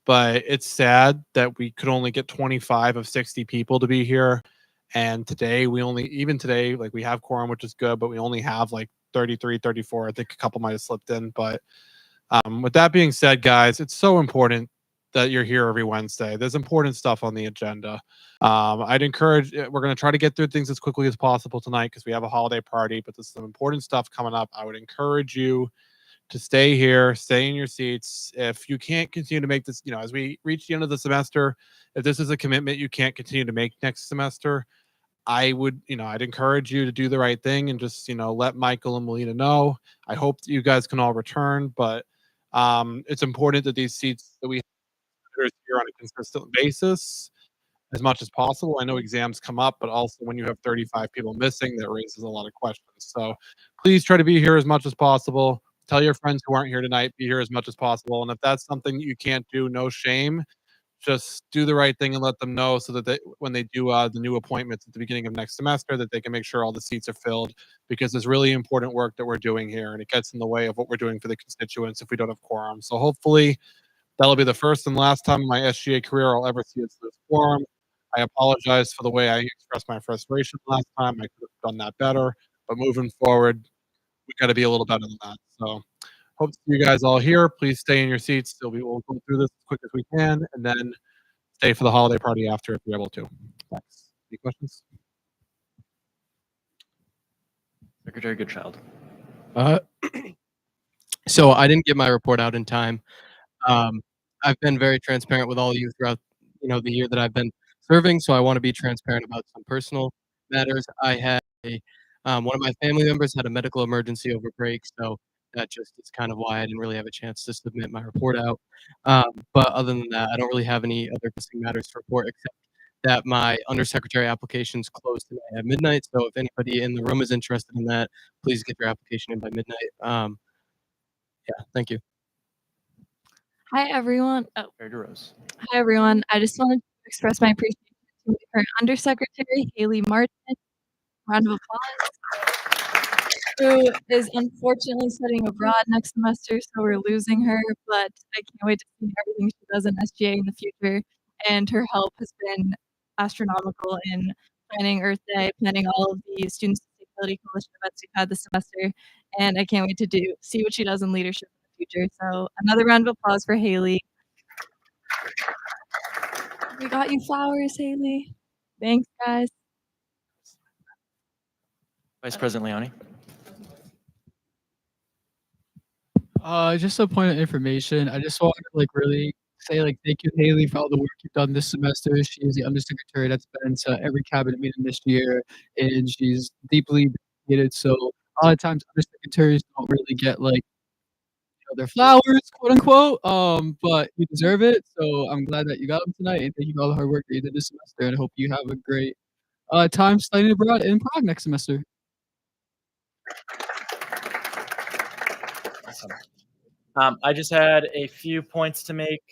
but it's sad that we could only get 25 of 60 people to be here. And today even today, like we have quorum, which is good, but we only have like 33, 34. I think a couple might have slipped in. But with that being said, guys, it's so important that you're here every Wednesday. There's important stuff on the agenda. I'd encourage, we're going to try to get through things as quickly as possible tonight because we have a holiday party, but there's some important stuff coming up. I would encourage you to stay here, stay in your seats. If you can't continue to make this, as we reach the end of the semester, if this is a commitment you can't continue to make next semester, I'd encourage you to do the right thing and just, let Michael and Melina know. I hope that you guys can all return, but it's important that these seats that we have here on a consistent basis as much as possible. I know exams come up, but also when you have 35 people missing, that raises a lot of questions. So please try to be here as much as possible. Tell your friends who aren't here tonight, be here as much as possible. And if that's something that you can't do, no shame. Just do the right thing and let them know so that when they do the new appointments at the beginning of next semester, that they can make sure all the seats are filled, because there's really important work that we're doing here, and it gets in the way of what we're doing for the constituents if we don't have quorum. So hopefully that'll be the first and last time in my SGA career I'll ever see us lose quorum. I apologize for the way I expressed my frustration last time. I could have done that better, but moving forward, we got to be a little better than that. So hope to see you guys all here. Please stay in your seats. We'll go through this as quick as we can, and then stay for the holiday party after if you're able to. Thanks. Any questions? Secretary Goodchild. So I didn't get my report out in time. I've been very transparent with all of you throughout, the year that I've been serving. So I want to be transparent about some personal matters. I had one of my family members had a medical emergency over break, so that just is kind of why I didn't really have a chance to submit my report out. But other than that, I don't really have any other pressing matters to report except that my undersecretary applications closed tonight at midnight. So if anybody in the room is interested in that, please get your application in by midnight. Yeah, thank you. Hi, everyone. Rose. Hi, everyone. I just wanted to express my appreciation to my current Undersecretary, Haley Martin. Round of applause. Who is unfortunately studying abroad next semester, so we're losing her, but I can't wait to see everything she does in SGA in the future. And her help has been astronomical in planning Earth Day, planning all of the Student Sustainability Coalition events we've had this semester. And I can't wait to see what she does in leadership in the future. So another round of applause for Haley. We got you flowers, Haley. Thanks, guys. Vice President Leone. Just a point of information. I just want to really say thank you, Haley, for all the work you've done this semester. She is the undersecretary that's been to every cabinet meeting this year, and she's deeply dedicated. So a lot of times undersecretaries don't really get their flowers, quote unquote. But you deserve it. So I'm glad that you got them tonight, and thank you for all the hard work that you did this semester. And I hope you have a great time studying abroad in Prague next semester. Awesome. I just had a few points to make.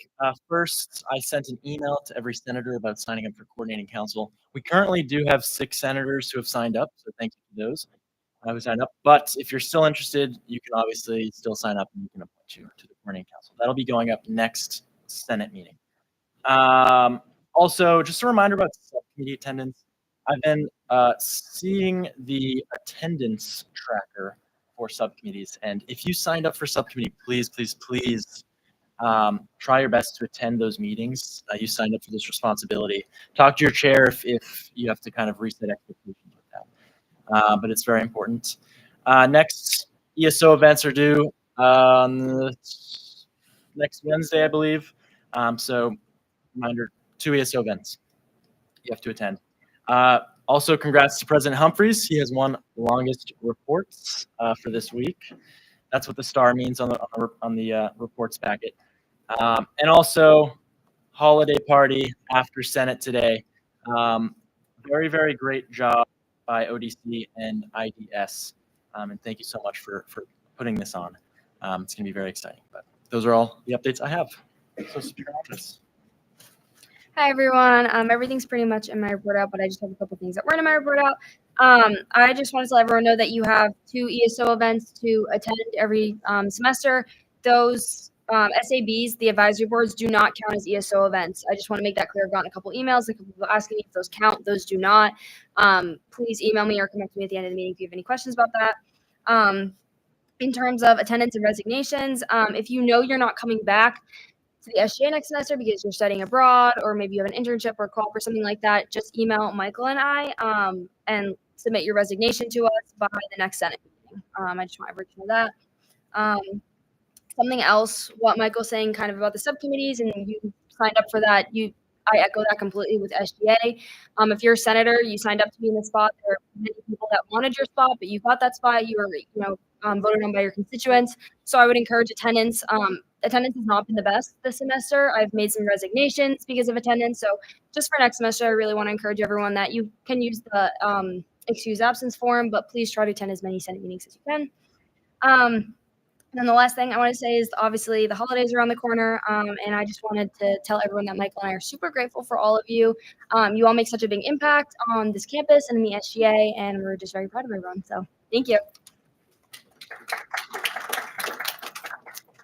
First, I sent an email to every senator about signing up for coordinating council. We currently do have 6 senators who have signed up, so thank you to those who signed up. But if you're still interested, you can obviously still sign up and we can appoint you to the coordinating council. That'll be going up next Senate meeting. Also, just a reminder about subcommittee attendance. I've been seeing the attendance tracker for subcommittees, and if you signed up for subcommittee, please try your best to attend those meetings. You signed up for this responsibility. Talk to your chair if you have to kind of reset expectations with that, but it's very important. Next ESO events are due next Wednesday, I believe. So reminder, 2 ESO events you have to attend. Also, congrats to President Humphreys. He has won longest reports for this week. That's what the star means on the reports packet. And also, holiday party after Senate today. Very, very great job by ODC and IDS. And thank you so much for putting this on. It's going to be very exciting. But those are all the updates I have. So, Speaker Office. Hi, everyone. Everything's pretty much in my report out, but I just have a couple things that weren't in my report out. I just want to let everyone know that you have 2 ESO events to attend every semester. Those SABs, the advisory boards, do not count as ESO events. I just want to make that clear. I've gotten a couple emails, a couple people asking me if those count. Those do not. Please email me or connect me at the end of the meeting if you have any questions about that. In terms of attendance and resignations, if you know you're not coming back to the SGA next semester because you're studying abroad or maybe you have an internship or co-op or something like that, just email Michael and I and submit your resignation to us by the next Senate meeting. I just want everyone to know that. Something else, what Michael's saying kind of about the subcommittees, and you signed up for that. I echo that completely with SGA. If you're a senator, you signed up to be in the spot. There are many people that wanted your spot, but you got that spot. You were, voted on by your constituents. So I would encourage attendance. Attendance has not been the best this semester. I've made some resignations because of attendance. So just for next semester, I really want to encourage everyone that you can use the excuse absence form, but please try to attend as many Senate meetings as you can. And then the last thing I want to say is obviously the holidays are around the corner, and I just wanted to tell everyone that Michael and I are super grateful for all of you. You all make such a big impact on this campus and in the SGA, and we're just very proud of everyone. So thank you.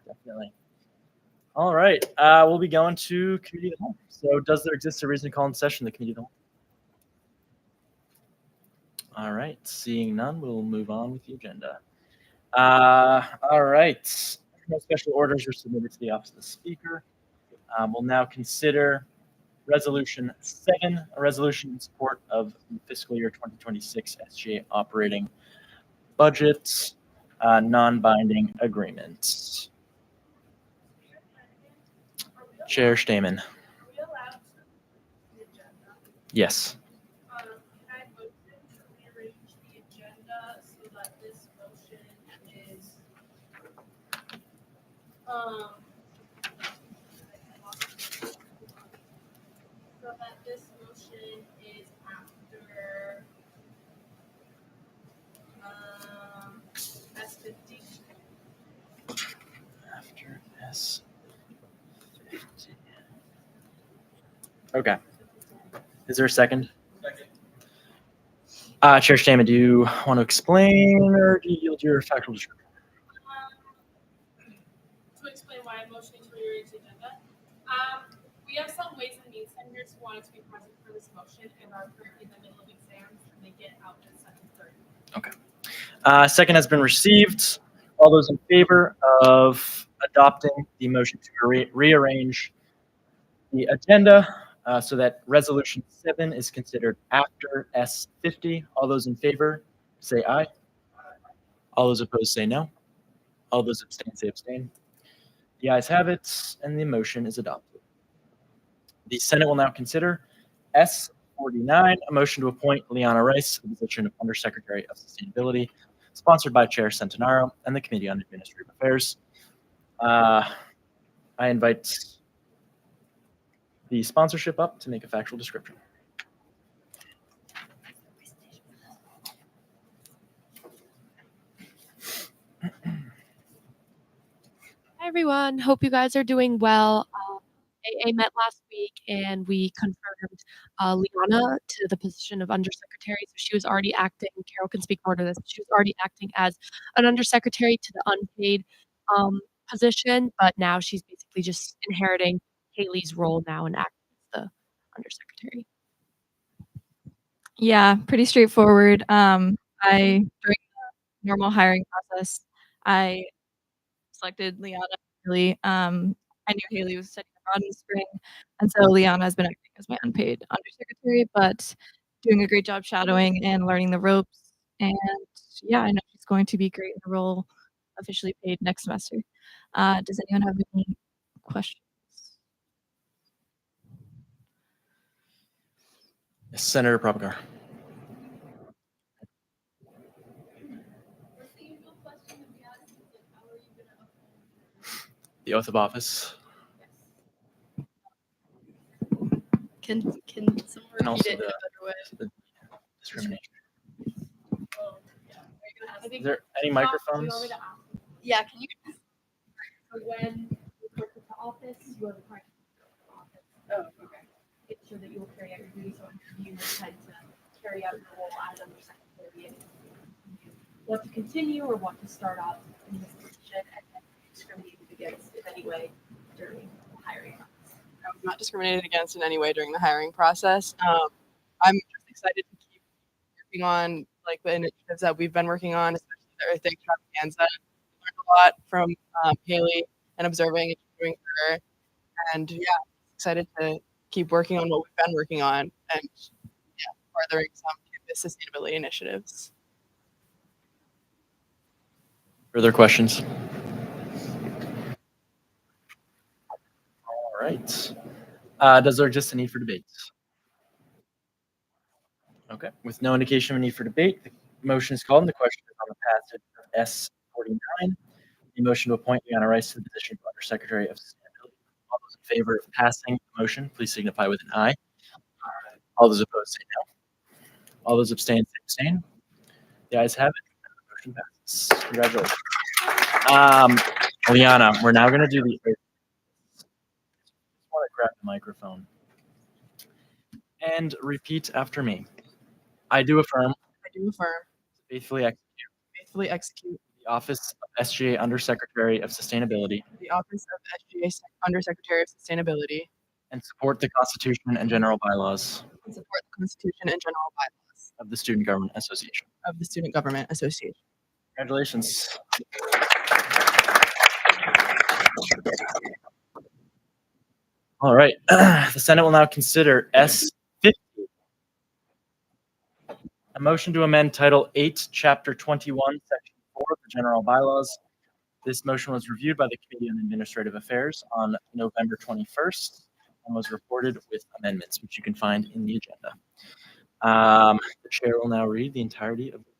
Definitely. All right. We'll be going to committee of the whole. So does there exist a reason to call in session the committee of the whole? All right. Seeing none, we'll move on with the agenda. All right. No special orders were submitted to the Office of the Speaker. We'll now consider Resolution 7, a resolution in support of the fiscal year 2026 SGA operating budget, non-binding agreements. Chair Stamen. Yes. So that this motion is after S50. After S50. Okay. Is there a second? Second. Chair Stamen, do you want to explain or do you yield your factual description? To explain why I'm motioning to rearrange the agenda. We have some ways and means centers who wanted to be present for this motion and are currently in the middle of exams, and they get out at 7:30. Okay. Second has been received. All those in favor of adopting the motion to rearrange the agenda so that Resolution 7 is considered after S50. All those in favor say aye. All those opposed say no. All those abstain say abstain. The ayes have it, and the motion is adopted. The Senate will now consider S49, a motion to appoint Liana Rice to the position of Undersecretary of Sustainability, sponsored by Chair Centenaro and the Committee on Administrative Affairs. I invite the sponsorship up to make a factual description. Hi, everyone. Hope you guys are doing well. AA met last week and we confirmed Liana to the position of undersecretary. So she was already acting, Carol can speak more to this, she was already acting as an undersecretary to the unpaid position, but now she's basically just inheriting Haley's role now and acting as the undersecretary. Yeah, pretty straightforward. During the normal hiring process, I selected Liana. Really, I knew Haley was studying abroad in the spring, and so Liana has been acting as my unpaid undersecretary, but doing a great job shadowing and learning the ropes. And yeah, I know she's going to be great in the role, officially paid next semester. Does anyone have any questions? Senator Prabhakar. The oath of office. Can someone And also repeat it in a better way? the discrimination. Oh, yeah. Are you gonna ask? Is there any microphones? Yeah, can you? So when you work with the office, you are required to go to the office. Oh, okay. It's sure that you will carry out your duties on you intend to carry out your role as undersecretary. And you want to continue or want to start off in this position and then discriminated against if any way during the hiring process? I was not discriminated against in any way during the hiring process. I'm just excited to keep working on like the initiatives that we've been working on, especially the Earth Day extravaganza. I learned a lot from Haley and observing and doing her, and yeah, excited to keep working on what we've been working on and yeah, furthering some campus sustainability initiatives. Further questions? All right. Does there exist a need for debate? Okay. With no indication of a need for debate, the motion is called and the question is on the passage of S49, the motion to appoint Liana Rice to the position of Undersecretary of Sustainability. All those in favor of passing the motion, please signify with an aye. All those opposed say no. All those abstain say abstain. The ayes have it. The motion passes. Congratulations. Liana, we're now going to do the. Just want to grab the microphone and repeat after me. I do affirm. I do affirm Faithfully execute the office of SGA Undersecretary of Sustainability the office of SGA Undersecretary of Sustainability and support the Constitution and general bylaws and support the Constitution and general bylaws of the Student Government Association. of the Student Government Association. Congratulations. All right. The Senate will now consider S50, a motion to amend Title 8, Chapter 21, Section 4 of the General Bylaws. This motion was reviewed by the Committee on Administrative Affairs on November 21st and was reported with amendments, which you can find in the agenda. The chair will now read the entirety of the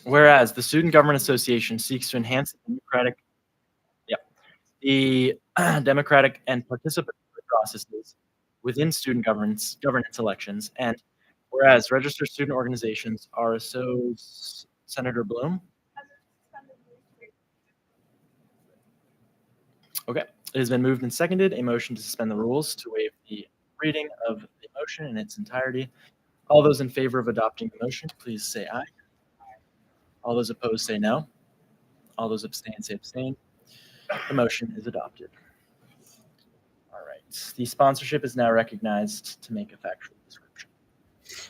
Whereas the Student Government Association seeks to enhance the democratic and participatory processes within student governance elections, and whereas registered student organizations are Senator Bloom. Okay, it has been moved and seconded. A motion to suspend the rules to waive the reading of the motion in its entirety. All those in favor of adopting the motion, please say aye. All those opposed say no. All those abstain say abstain. The motion is adopted. All right. The sponsorship is now recognized to make a factual description.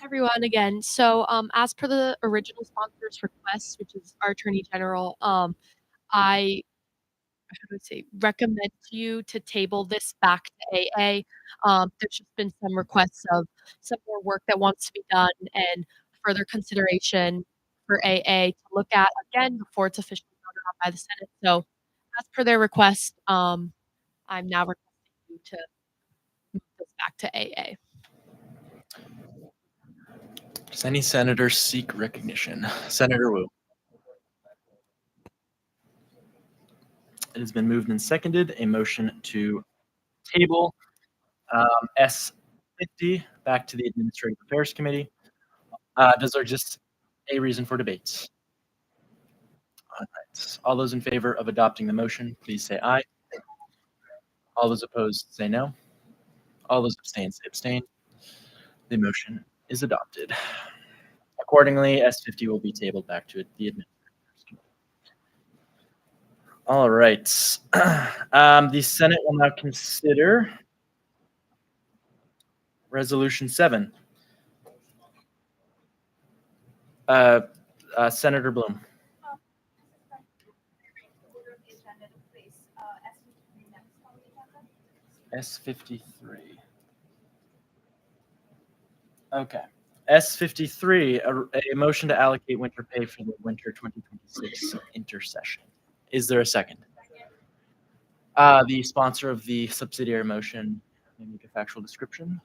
Everyone again. So as per the original sponsor's request, which is our Attorney General, I recommend you to table this back to AA. There's just been some requests of some more work that wants to be done and further consideration for AA to look at again before it's officially voted on by the Senate. So as per their request, I'm now requesting you to move this back to AA. Does any senator seek recognition? Senator Wu. It has been moved and seconded. A motion to table S50 back to the Administrative Affairs Committee. Does there exist a reason for debates? All right. All those in favor of adopting the motion, please say aye. All those opposed say no. All those abstain say abstain. The motion is adopted. Accordingly, S50 will be tabled back to the Administrative Committee. All right. The Senate will now consider Resolution 7. Senator Bloom. S53. Okay. S53, a motion to allocate winter pay for the winter 2026 intersession. Is there a second? The sponsor of the subsidiary motion may make a factual description.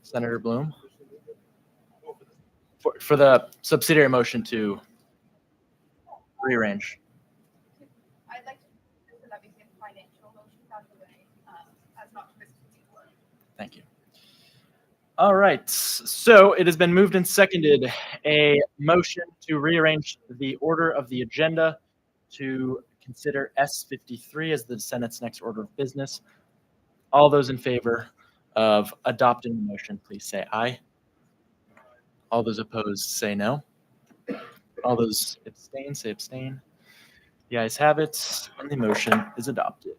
Senator Bloom. For the subsidiary motion to rearrange. I'd like to that we get financial motions out of the way, as not to miss. Thank you. All right. So it has been moved and seconded. A motion to rearrange the order of the agenda to consider S53 as the Senate's next order of business. All those in favor of adopting the motion, please say aye. All those opposed say no. All those abstain, say abstain. The ayes have it, and the motion is adopted.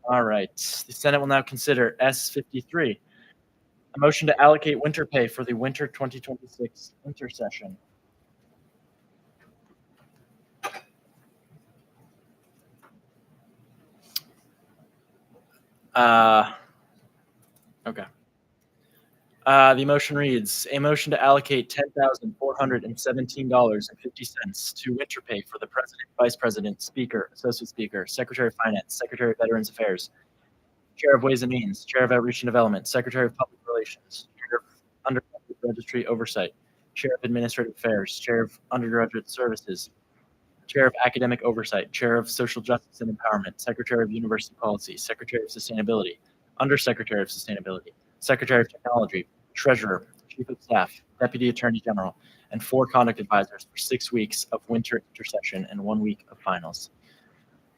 All right. The Senate will now consider S53, a motion to allocate winter pay for the winter 2026 winter session. Okay. The motion reads, a motion to allocate $10,417.50 to winter pay for the President, Vice President, Speaker, Associate Speaker, Secretary of Finance, Secretary of Veterans Affairs, Chair of Ways and Means, Chair of Outreach and Development, Secretary of Public Relations, Chair of Undergraduate Registry Oversight, Chair of Administrative Affairs, Chair of Undergraduate Services, Chair of Academic Oversight, Chair of Social Justice and Empowerment, Secretary of University Policy, Secretary of Sustainability, Undersecretary of Sustainability, Secretary of Technology, Treasurer, Chief of Staff, Deputy Attorney General, and 4 conduct advisors for 6 weeks of winter intersession and 1 week of finals.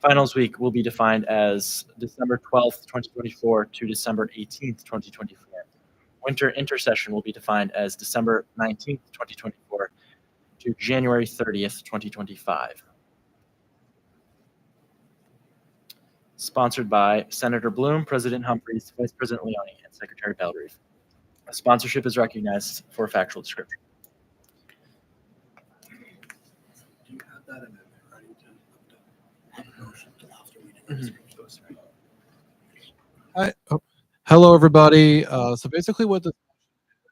Finals week will be defined as December 12th, 2024 to December 18th, 2024. Winter intersession will be defined as December 19th, 2024 to January 30th, 2025. Sponsored by Senator Bloom, President Humphreys, Vice President Leone, and Secretary Bellerive. Sponsorship is recognized for a factual description. Do you have that amendment ready to motion after reading? Hi. Hello, everybody. So basically what this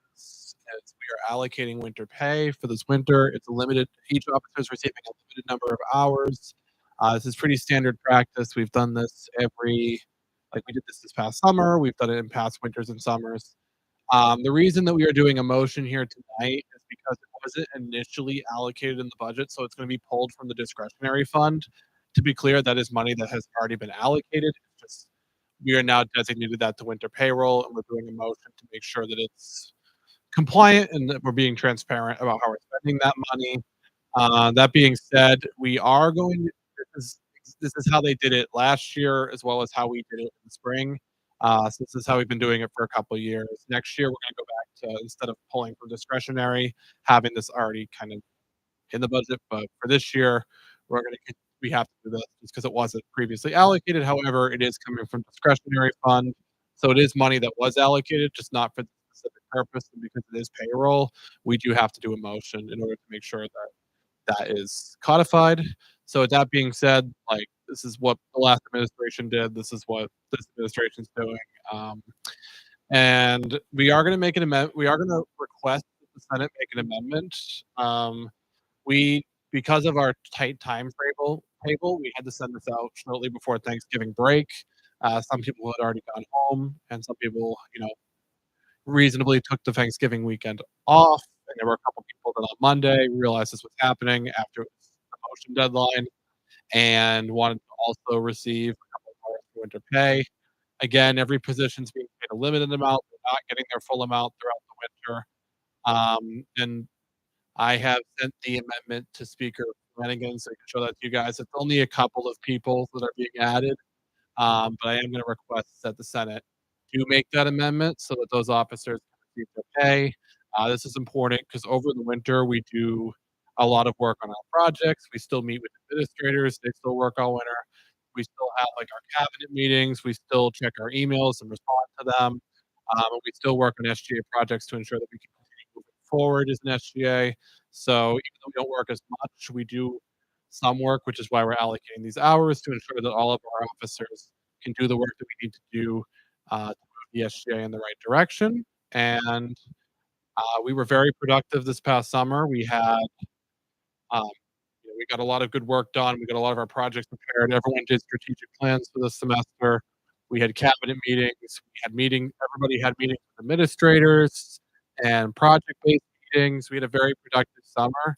is we are allocating winter pay for this winter. It's a limited, each officer is receiving a limited number of hours. This is pretty standard practice. We've done this like we did this past summer. We've done it in past winters and summers. The reason that we are doing a motion here tonight is because it wasn't initially allocated in the budget, so it's going to be pulled from the discretionary fund. To be clear, that is money that has already been allocated. It's just we are now designated that to winter payroll, and we're doing a motion to make sure that it's compliant and that we're being transparent about how we're spending that money. That being said, we are going. This is how they did it last year, as well as how we did it in the spring. So this is how we've been doing it for a couple of years. Next year, we're going to go back to, instead of pulling from discretionary, having this already kind of in the budget. But for this year, we have to do this just because it wasn't previously allocated. However, it is coming from discretionary fund, so it is money that was allocated, just not for the specific purpose. And because it is payroll, we do have to do a motion in order to make sure that that is codified. So with that being said, like this is what the last administration did. This is what this administration's doing. And we are going to make an amendment. We are going to request that the Senate make an amendment. Because of our tight time table, we had to send this out shortly before Thanksgiving break. Some people had already gone home, and some people, reasonably took the Thanksgiving weekend off. And there were a couple people that on Monday realized this was happening after it was the motion deadline and wanted to also receive a couple of hours for winter pay. Again, every position's being paid a limited amount. They're not getting their full amount throughout the winter. And I have sent the amendment to Speaker Flanagan so I can show that to you guys. It's only a couple of people that are being added, but I am going to request that the Senate do make that amendment so that those officers can receive their pay. This is important because over the winter we do a lot of work on our projects. We still meet with administrators. They still work all winter. We still have like our cabinet meetings. We still check our emails and respond to them. And we still work on SGA projects to ensure that we can continue moving forward as an SGA. So even though we don't work as much, we do some work, which is why we're allocating these hours to ensure that all of our officers can do the work that we need to do to move the SGA in the right direction. And we were very productive this past summer. We had we got a lot of good work done. We got a lot of our projects prepared. Everyone did strategic plans for this semester. We had cabinet meetings. Everybody had meetings with administrators and project-based meetings. We had a very productive summer,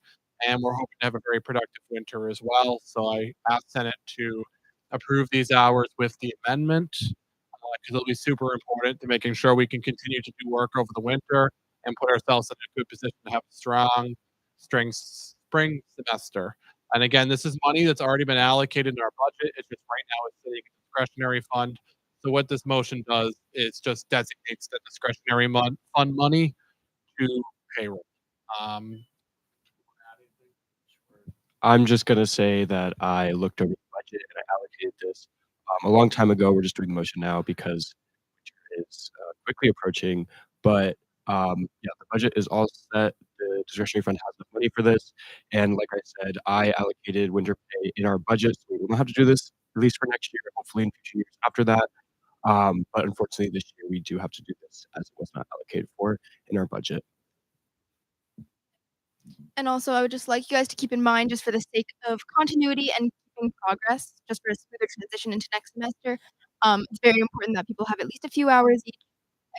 and we're hoping to have a very productive winter as well. So I asked Senate to approve these hours with the amendment because it'll be super important to making sure we can continue to do work over the winter and put ourselves in a good position to have a strong spring semester. And again, this is money that's already been allocated in our budget. It's just right now it's sitting in the discretionary fund. So what this motion does is just designates the discretionary fund money to payroll. I'm just gonna say that I looked over the budget and I allocated this a long time ago. We're just doing the motion now because winter is quickly approaching. But yeah, the budget is all set. The discretionary fund has enough money for this, and like I said, I allocated winter pay in our budget, so we won't have to do this at least for next year. Hopefully, in future years after that. But unfortunately, this year we do have to do this as it was not allocated for in our budget. And also, I would just like you guys to keep in mind, just for the sake of continuity and keeping progress, just for a smoother transition into next semester, it's very important that people have at least a few hours each.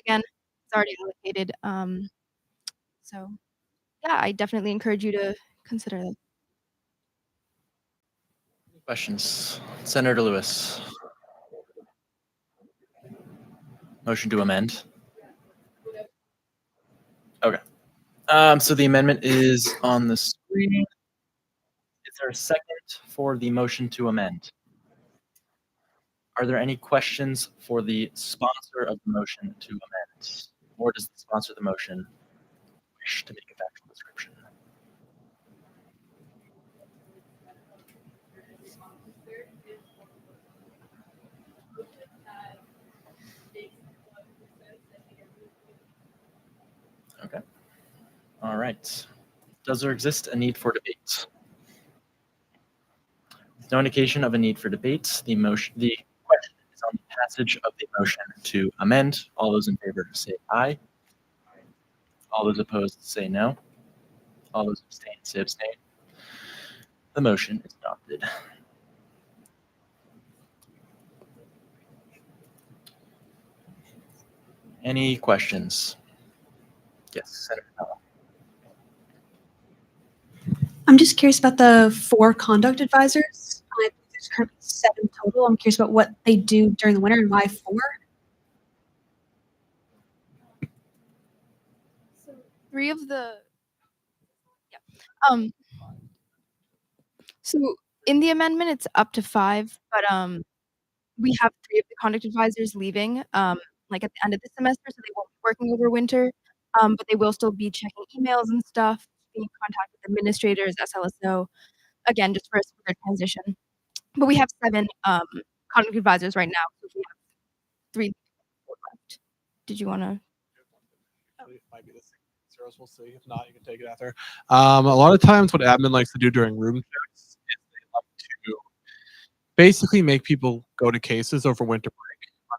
Again, it's already allocated. So yeah, I definitely encourage you to consider that. Questions? Senator Lewis. Motion to amend. Okay. So the amendment is on the screen. Is there a second for the motion to amend? Are there any questions for the sponsor of the motion to amend? Or does the sponsor of the motion wish to make a factual description? Okay. All right. Does there exist a need for debate? With no indication of a need for debate, the question is on the passage of the motion to amend. All those in favor say aye. All those opposed say no. All those abstain say abstain. The motion is adopted. Any questions? Yes, Senator Pella. I'm just curious about the 4 conduct advisors. I think there's currently 7 total. I'm curious about what they do during the winter and why 4. So 3 of the so in the amendment, it's up to 5, but we have 3 of the conduct advisors leaving, like at the end of the semester, so they won't be working over winter, but they will still be checking emails and stuff, being in contact with administrators, SLSO, again, just for a smoother transition. But we have 7 conduct advisors right now, so we have 3 left. Did you wanna? It might be the zeros. We'll see. If not, you can take it after. A lot of times, what admin likes to do during room checks is they like to basically make people go to cases over winter break on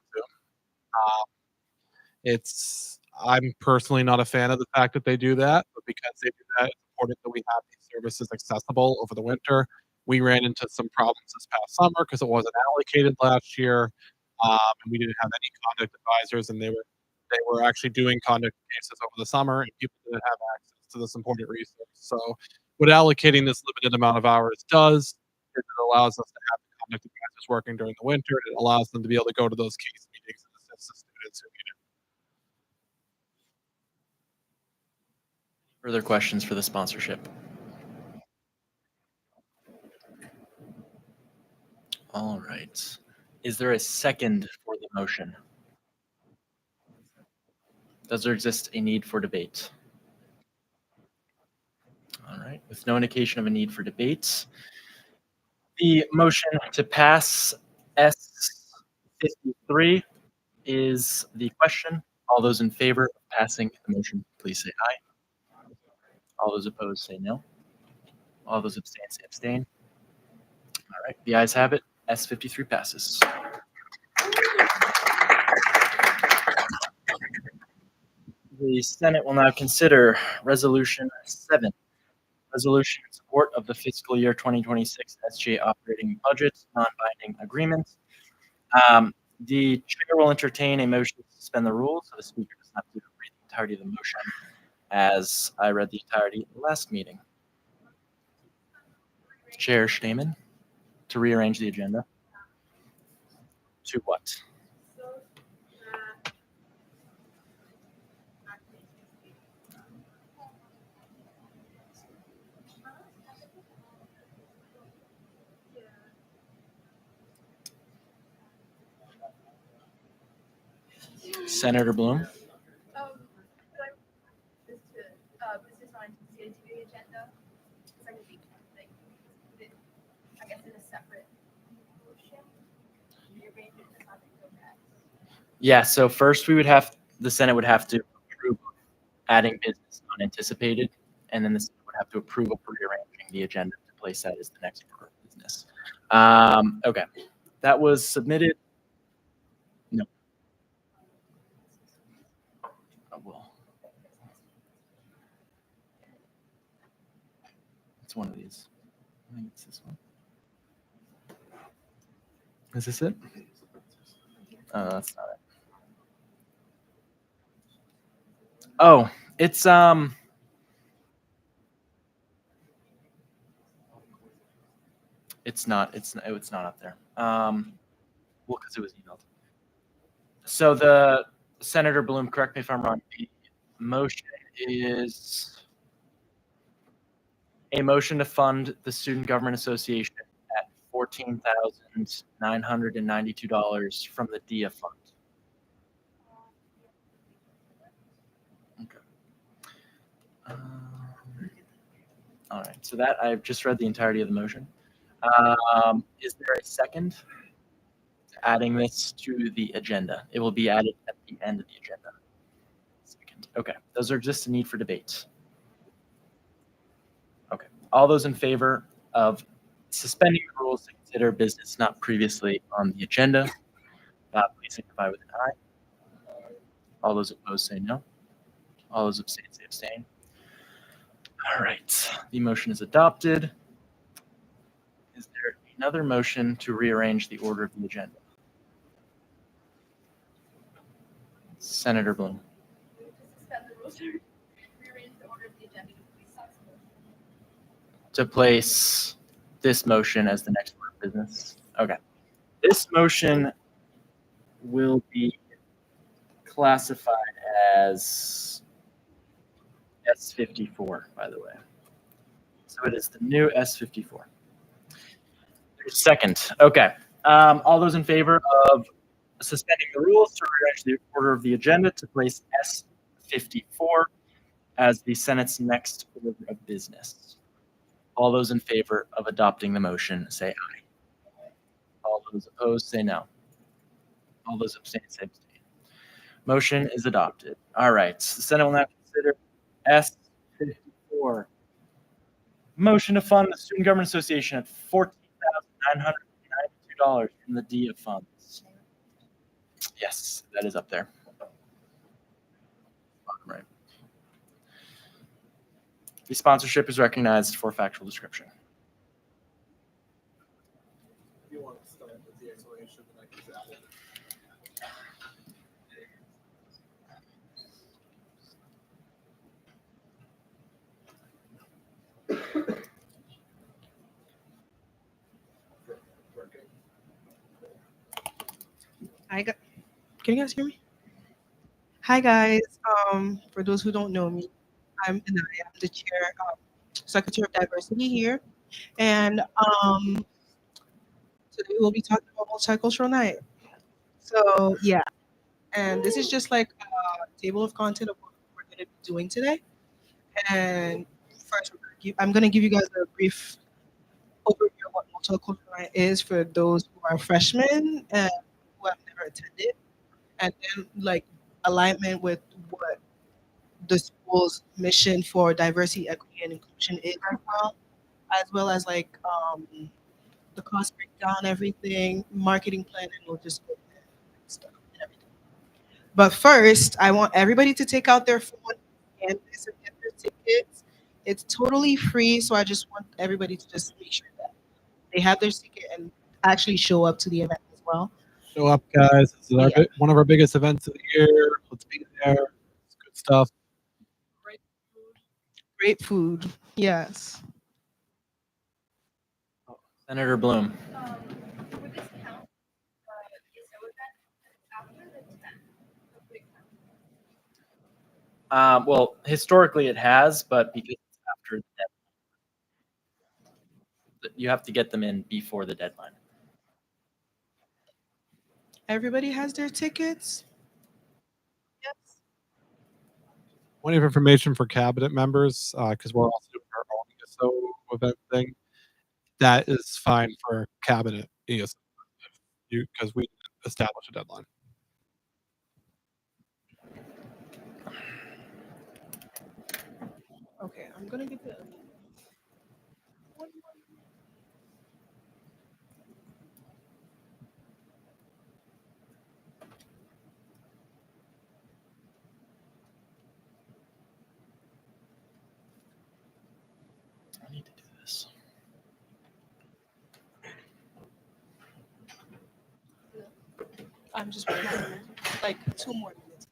Zoom. I'm personally not a fan of the fact that they do that, but because they do that, it's important that we have these services accessible over the winter. We ran into some problems this past summer because it wasn't allocated last year, and we didn't have any conduct advisors, and they were actually doing conduct cases over the summer, and people didn't have access to this important resource. So, what allocating this limited amount of hours does is it allows us to have the conduct advisors working during the winter, and it allows them to be able to go to those case meetings and assist the students who need it. Further questions for the sponsorship? All right. Is there a second for the motion? Does there exist a need for debate? All right. With no indication of a need for debate, the motion to pass S53 is the question. All those in favor of passing the motion, please say aye. All those opposed say no. All those abstain say abstain. All right. The ayes have it. S53 passes. The Senate will now consider Resolution 7, resolution in support of the fiscal year 2026 SGA operating budget non-binding agreement. The chair will entertain a motion to suspend the rules, so the speaker does not have to read the entirety of the motion, as I read the entirety of the last meeting. Chair Stamen, to rearrange the agenda. To what? Senator Bloom. separate motion? Rearrange it and have it go next. Yeah, so first the Senate would have to approve adding business unanticipated, and then the Senate would have to approve of rearranging the agenda to place that as the next order of business. Okay, that was submitted. No. Well, it's one of these. I think it's this one. Is this it? Oh, that's not it. Oh, it's it's not up there. Well, because it was emailed. So the Senator Bloom, correct me if I'm wrong. The motion is a motion to fund the Student Government Association at $14,992 from the DIA fund. Okay. All right. So that I've just read the entirety of the motion. Is there a second to adding this to the agenda? It will be added at the end of the agenda. Second. Okay. Those are just a need for debate. Okay. All those in favor of suspending the rules to consider business not previously on the agenda, please signify with an aye. All those opposed say no. All those abstain say abstain. All right. The motion is adopted. Is there another motion to rearrange the order of the agenda? Senator Bloom. Suspend the rules or rearrange the order of the agenda to place that motion. To place this motion as the next order of business. Okay. This motion will be classified as S54, by the way. So it is the new S54. Second. Okay. All those in favor of suspending the rules to rearrange the order of the agenda to place S54 as the Senate's next order of business. All those in favor of adopting the motion say aye. All those opposed say no. All those abstain say abstain. Motion is adopted. All right. The Senate will now consider S54. Motion to fund the Student Government Association at $14,992 from the DIA funds. Yes, that is up there. Right. The sponsorship is recognized for factual description. You want to start with the explanation that I can add? Can you guys hear me? Hi guys. For those who don't know me, I'm the chair, secretary of diversity here, and today we'll be talking about multicultural night. So yeah, and this is just like a table of content of what we're going to be doing today. And first, I'm going to give you guys a brief overview of what multicultural night is for those who are freshmen and who have never attended, and then like alignment with what the school's mission for diversity, equity, and inclusion is as well as like the cost breakdown, everything, marketing plan, and we'll just go there and stuff and everything. But first, I want everybody to take out their phone and get their tickets. It's totally free, so I just want everybody to just make sure that they have their ticket and actually show up to the event as well. Show up, guys. This is one of our biggest events of the year. Let's be there. It's good stuff. Great food. Yes. Senator Bloom. Would this count ESO event after the 10th? Well, historically it has, but because it's after the deadline, you have to get them in before the deadline. Everybody has their tickets? Yes. Point of information for cabinet members, because we're also doing our own ESO event thing. that is fine for cabinet ESO because we establish a deadline. Okay, I'm gonna get the. I need to do this. I'm just waiting, like 2 more minutes.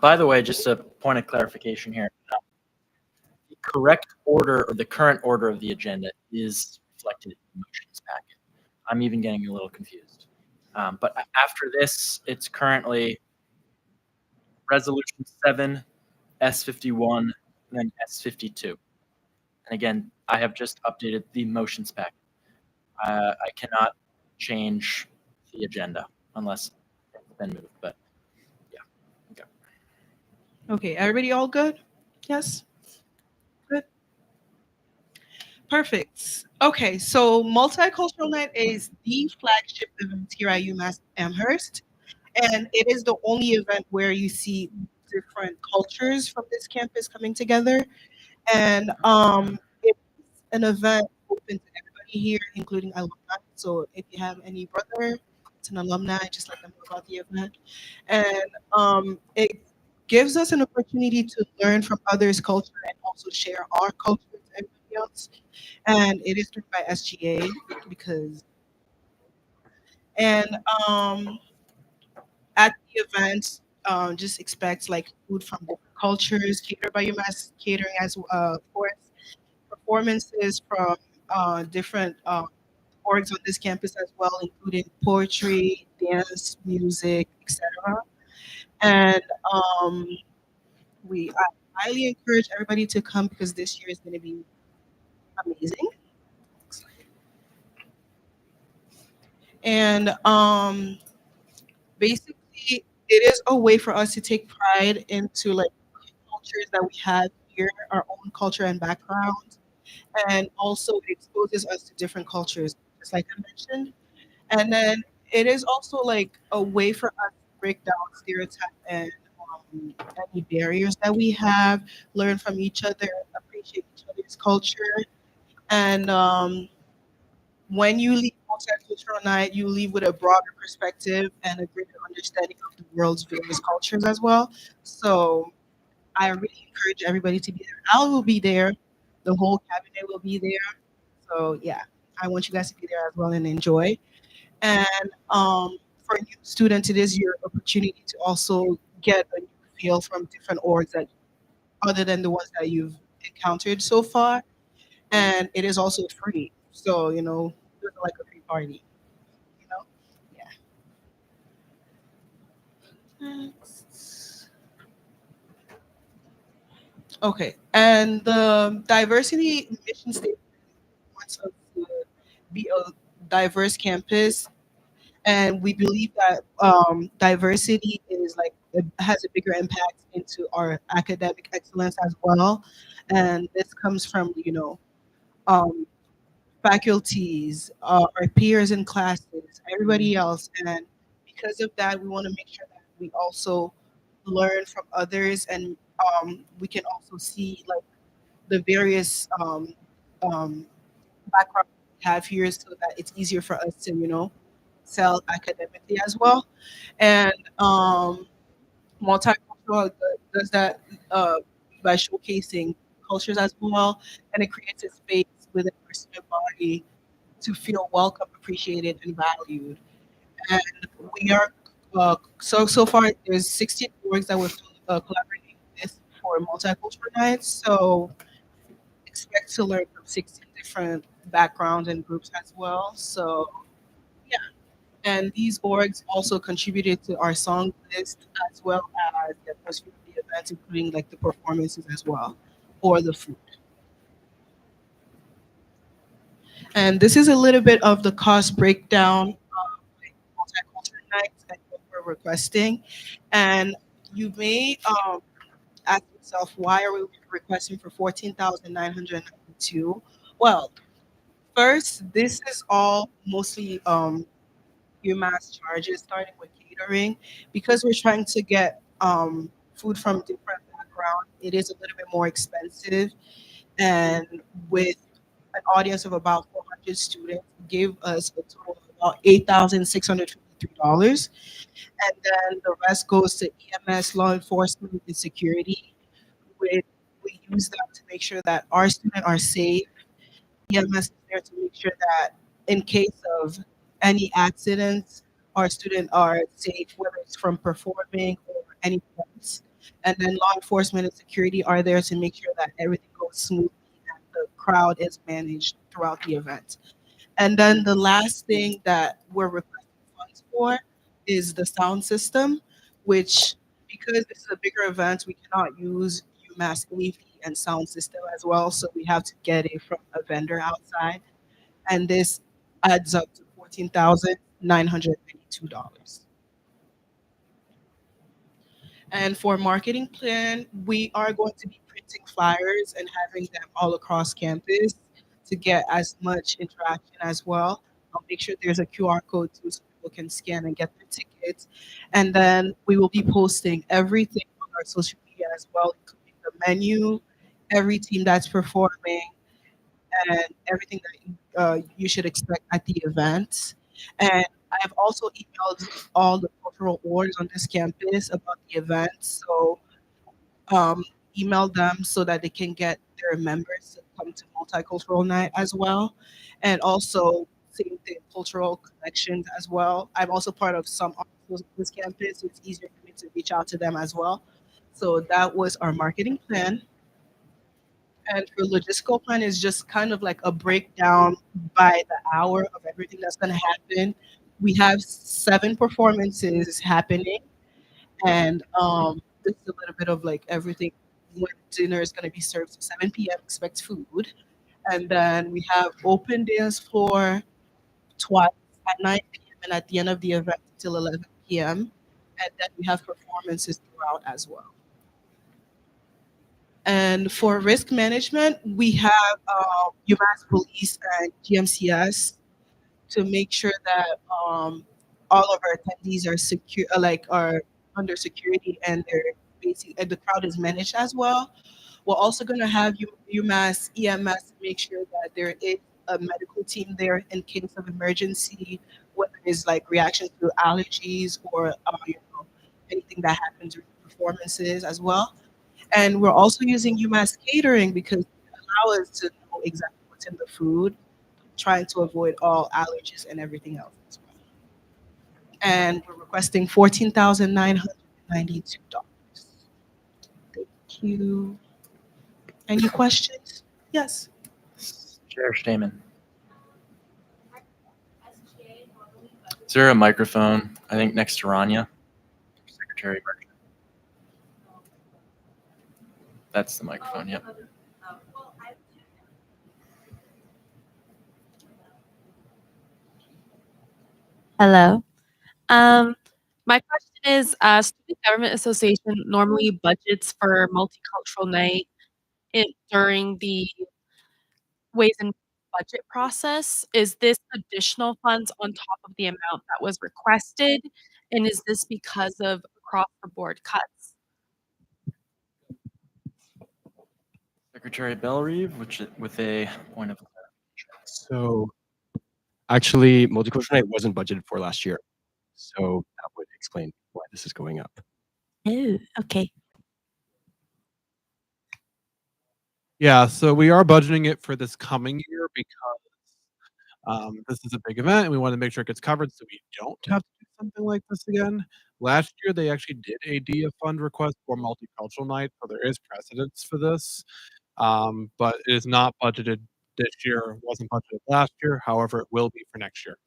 By the way, just a point of clarification here. The correct order or the current order of the agenda is reflected in the motions packet. I'm even getting a little confused. But after this, it's currently Resolution 7, S51, and then S52. And again, I have just updated the motions packet. I cannot change the agenda unless it's been moved. But yeah, okay. Okay, everybody all good? Yes? Good. Perfect. Okay, so Multicultural Night is the flagship event here at UMass Amherst. And it is the only event where you see different cultures from this campus coming together. And it's an event open to everybody here, including alumni. So if you have any brother, it's an alumni, just let them know about the event. And it gives us an opportunity to learn from others' culture and also share our culture with everybody else. And it is through by SGA because and at the event, just expect like food from different cultures, catered by UMass Catering as of course, performances from different orgs on this campus as well, including poetry, dance, music, etc. And I highly encourage everybody to come because this year is going to be amazing. And basically, it is a way for us to take pride into like cultures that we have here, our own culture and background, and also it exposes us to different cultures, just like I mentioned. And then it is also like a way for us to break down stereotype and any barriers that we have, learn from each other, appreciate each other's culture, and when you leave multicultural night, you leave with a broader perspective and a greater understanding of the world's various cultures as well. So I really encourage everybody to be there. Al will be there. The whole cabinet will be there. So yeah, I want you guys to be there as well and enjoy. And for you students, it is your opportunity to also get a new feel from different orgs that other than the ones that you've encountered so far. And it is also free. So, it's like a free party, you know? Yeah. Next. Okay. And the diversity mission statement wants us to be a diverse campus. And we believe that diversity is like it has a bigger impact into our academic excellence as well. And this comes from, um, faculties, our peers in classes, everybody else. And because of that, we want to make sure that we also learn from others and we can also see like the various um, backgrounds we have here so that it's easier for us to, sell academically as well. And multicultural does that by showcasing cultures as well. And it creates a space within our student body to feel welcome, appreciated, and valued. And we are so far there's 16 orgs that we're collaborating with for multicultural nights. So expect to learn from 16 different backgrounds and groups as well. So yeah, and these orgs also contributed to our song list as well as the atmosphere of the events, including like the performances as well, or the food. And this is a little bit of the cost breakdown of like multicultural nights and what we're we're requesting. And you may ask yourself, why are we requesting for 14,992? Well, first, this is all mostly UMass charges, starting with catering, because we're trying to get food from different backgrounds. It is a little bit more expensive, and with an audience of about 400 students, gave us a total of about $8,653, and then the rest goes to EMS, law enforcement, and security. We use that to make sure that our students are safe. EMS is there to make sure that in case of any accidents, our students are safe, whether it's from performing or anything else. And then law enforcement and security are there to make sure that everything goes smoothly and the crowd is managed throughout the event. And then the last thing that we're requesting funds for is the sound system, which, because this is a bigger event, we cannot use UMass AV and sound system as well. So we have to get it from a vendor outside. And this adds up to $14,992. And for marketing plan, we are going to be printing flyers and having them all across campus to get as much interaction as well. I'll make sure there's a QR code too so people can scan and get their tickets. And then we will be posting everything on our social media as well, including the menu, every team that's performing, and everything that you should expect at the event. And I have also emailed all the cultural orgs on this campus about the event. So um, email them so that they can get their members to come to Multicultural Night as well. And also same thing, cultural connections as well. I'm also part of some articles on this campus, so it's easier for me to reach out to them as well. So that was our marketing plan. And for logistical plan is just kind of like a breakdown by the hour of everything that's going to happen. We have 7 performances happening, and this is a little bit of like everything. When dinner is going to be served at 7 p.m., expect food, and then we have open dance floor twice at 9 p.m. and at the end of the event till 11 p.m. And then we have performances throughout as well. And for risk management, we have UMass Police and GMCS to make sure that all of our attendees are secure, like are under security, and they're and the crowd is managed as well. We're also going to have UMass EMS to make sure that there is a medical team there in case of emergency, whether it's like reactions to allergies or anything that happens during performances as well. And we're also using UMass catering because they allow us to know exactly what's in the food, trying to avoid all allergies and everything else as well. And we're requesting $14,992. Thank you. Any questions? Yes. Chair Stamen. Is there a microphone, I think, next to Rania? Secretary Merchant. That's the microphone, yep. Hello. My question is, Student Government Association normally budgets for multicultural night during the ways and budget process. Is this additional funds on top of the amount that was requested? And is this because of across the board cuts? Secretary Bellerive, with a point of So actually, Multicultural Night wasn't budgeted for last year. So that would explain why this is going up. Oh, okay. Yeah, so we are budgeting it for this coming year because this is a big event and we want to make sure it gets covered so we don't have to do something like this again. Last year, they actually did a DIA fund request for Multicultural Night, so there is precedence for this. But it is not budgeted this year, wasn't budgeted last year. However, it will be for next year.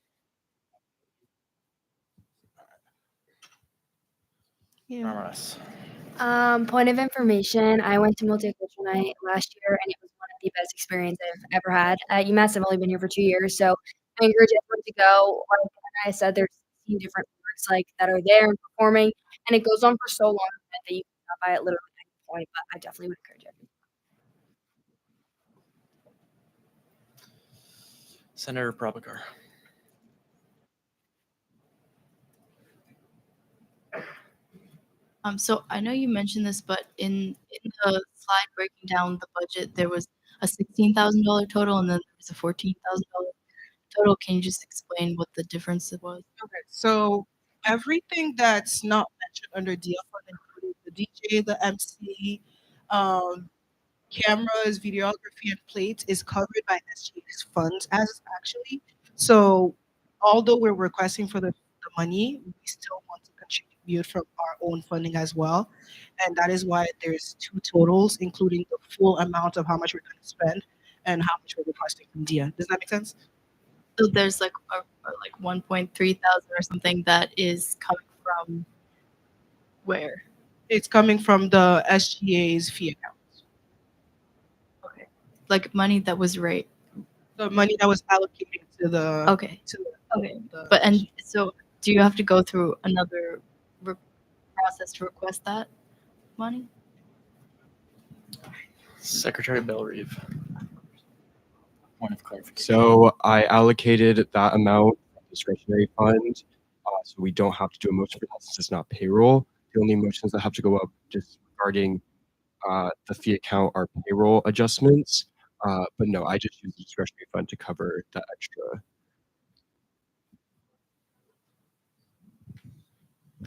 Point of information, I went to Multicultural Night last year, and it was one of the best experiences I've ever had at UMass. I've only been here for 2 years, so I encourage everyone to go. Like I said, there's 16 different artists like that are there and performing, and it goes on for so long that you can stop by at literally any point. But I definitely would encourage everyone. Senator Prabhakar. So I know you mentioned this, but in the slide breaking down the budget, there was a $16,000 total, and then there was a $14,000 total. Can you just explain what the difference was? Okay, so everything that's not mentioned under DF fund, including the DJ, the MC, um, cameras, videography, and plates, is covered by SGA's funds as actually. So although we're requesting for the money, we still want to contribute from our own funding as well. And that is why there's two totals, including the full amount of how much we're going to spend and how much we're requesting from DIA. Does that make sense? So there's like like 1.3 thousand or something that is coming from where? It's coming from the SGA's fee account. Okay, like money that was right. The money that was allocated to the Okay. to the, Okay, the but and so do you have to go through another process to request that money? Secretary Bellerive. Point of clarification. So I allocated that amount from discretionary fund, so we don't have to do a motion for that since it's not payroll. The only motions that have to go up just regarding the fee account are payroll adjustments. But no, I just use the discretionary fund to cover that extra.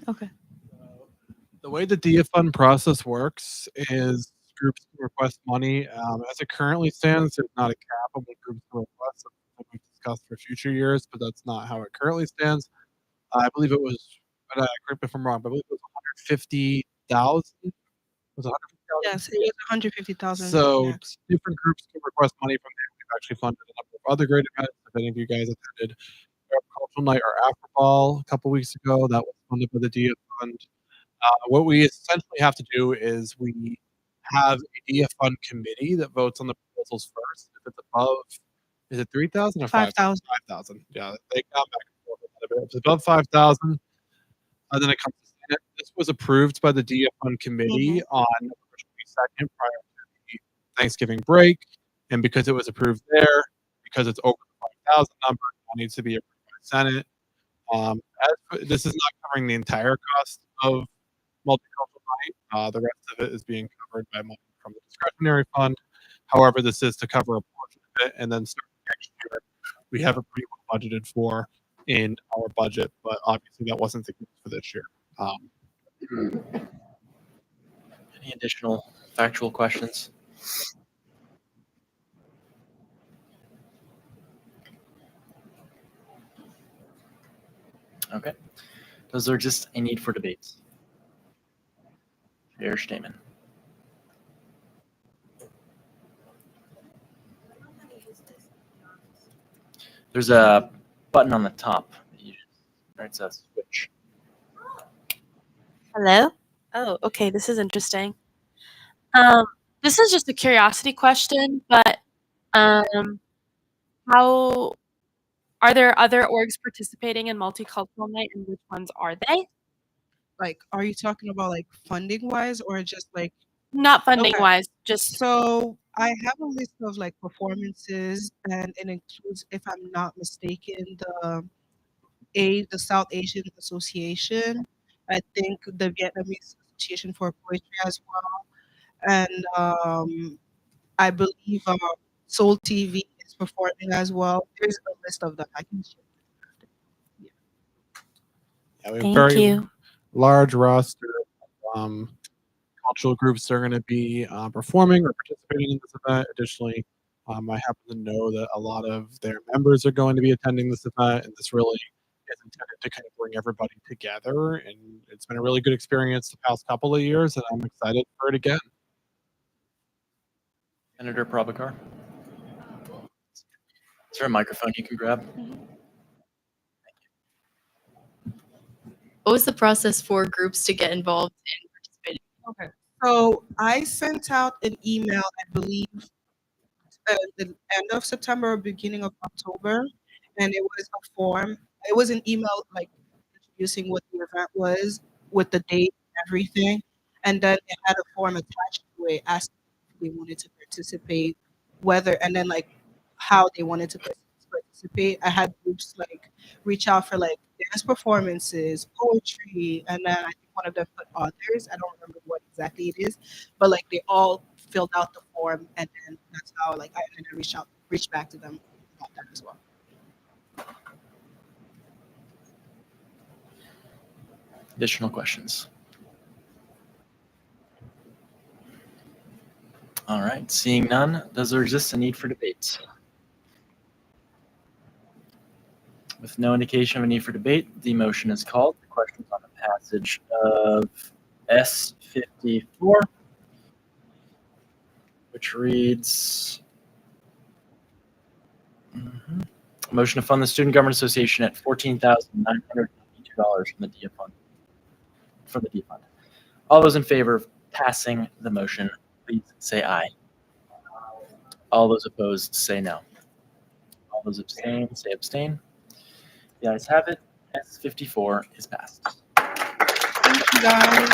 Okay. The way the DIA fund process works is groups can request money. As it currently stands, there's not a cap on what groups can request. That's what we've discussed for future years, but that's not how it currently stands. I believe it was, correct me if I'm wrong, but I believe it was 150,000. Was it 150,000? Yes, it was 150,000. So max. different groups can request money from there. We've actually funded a number of other great events. If any of you guys attended Arab Cultural Night or Afro Ball a couple weeks ago, that was funded by the DIA fund. What we essentially have to do is we have a DIA fund committee that votes on the proposals first. If it's above, is it 3,000 or 5,000? 5,000. Yeah, they come back and forth a little bit. If it's above 5,000, then it comes to Senate. This was approved by the DIA fund committee on November 22nd prior to the Thanksgiving break. And because it was approved there, because it's over the 5,000 number, it needs to be approved by Senate. This is not covering the entire cost of Multicultural Night. The rest of it is being covered by money from the discretionary fund. However, this is to cover a portion of it, and then starting next year, we have it pretty well budgeted for in our budget, but obviously that wasn't the case for this year. Any additional factual questions? Okay. Does there exist a need for debates? Chair Stamen. There's a button on the top. Where it says switch. Hello? Oh, okay. This is interesting. This is just a curiosity question, but how are there other orgs participating in Multicultural Night, and which ones are they? Like, are you talking about like funding wise or just like? Not funding Okay. wise, just So I have a list of like performances, and it includes, if I'm not mistaken, the South Asian Association. I think the Vietnamese Association for Poetry as well, and I believe Soul TV is performing as well. There's a list of them. I can share. Yeah, we have Thank very you. large roster of cultural groups that are going to be performing or participating in this event. Additionally, I happen to know that a lot of their members are going to be attending this event, and this really is intended to kind of bring everybody together. And it's been a really good experience the past couple of years, and I'm excited for it again. Senator Prabhakar. Is there a microphone you can grab? What was the process for groups to get involved in participating? Okay. So I sent out an email, I believe, the end of September or beginning of October, and it was a form. It was an email like introducing what the event was with the date and everything. And then it had a form attached to it asking if they wanted to participate, whether, and then like how they wanted to participate. I had groups like reach out for like dance performances, poetry, and then I think one of them put authors. I don't remember what exactly it is, but like they all filled out the form, and then that's how like I reached back to them about that as well. Additional questions? All right, seeing none, does there exist a need for debate? With no indication of a need for debate, the motion is called. The question is on the passage of S54, which reads, motion to fund the Student Government Association at $14,992 from the DIA fund. All those in favor of passing the motion, please say aye. All those opposed, say no. All those abstain, say abstain. The ayes have it. S54 is passed. Thank you, guys.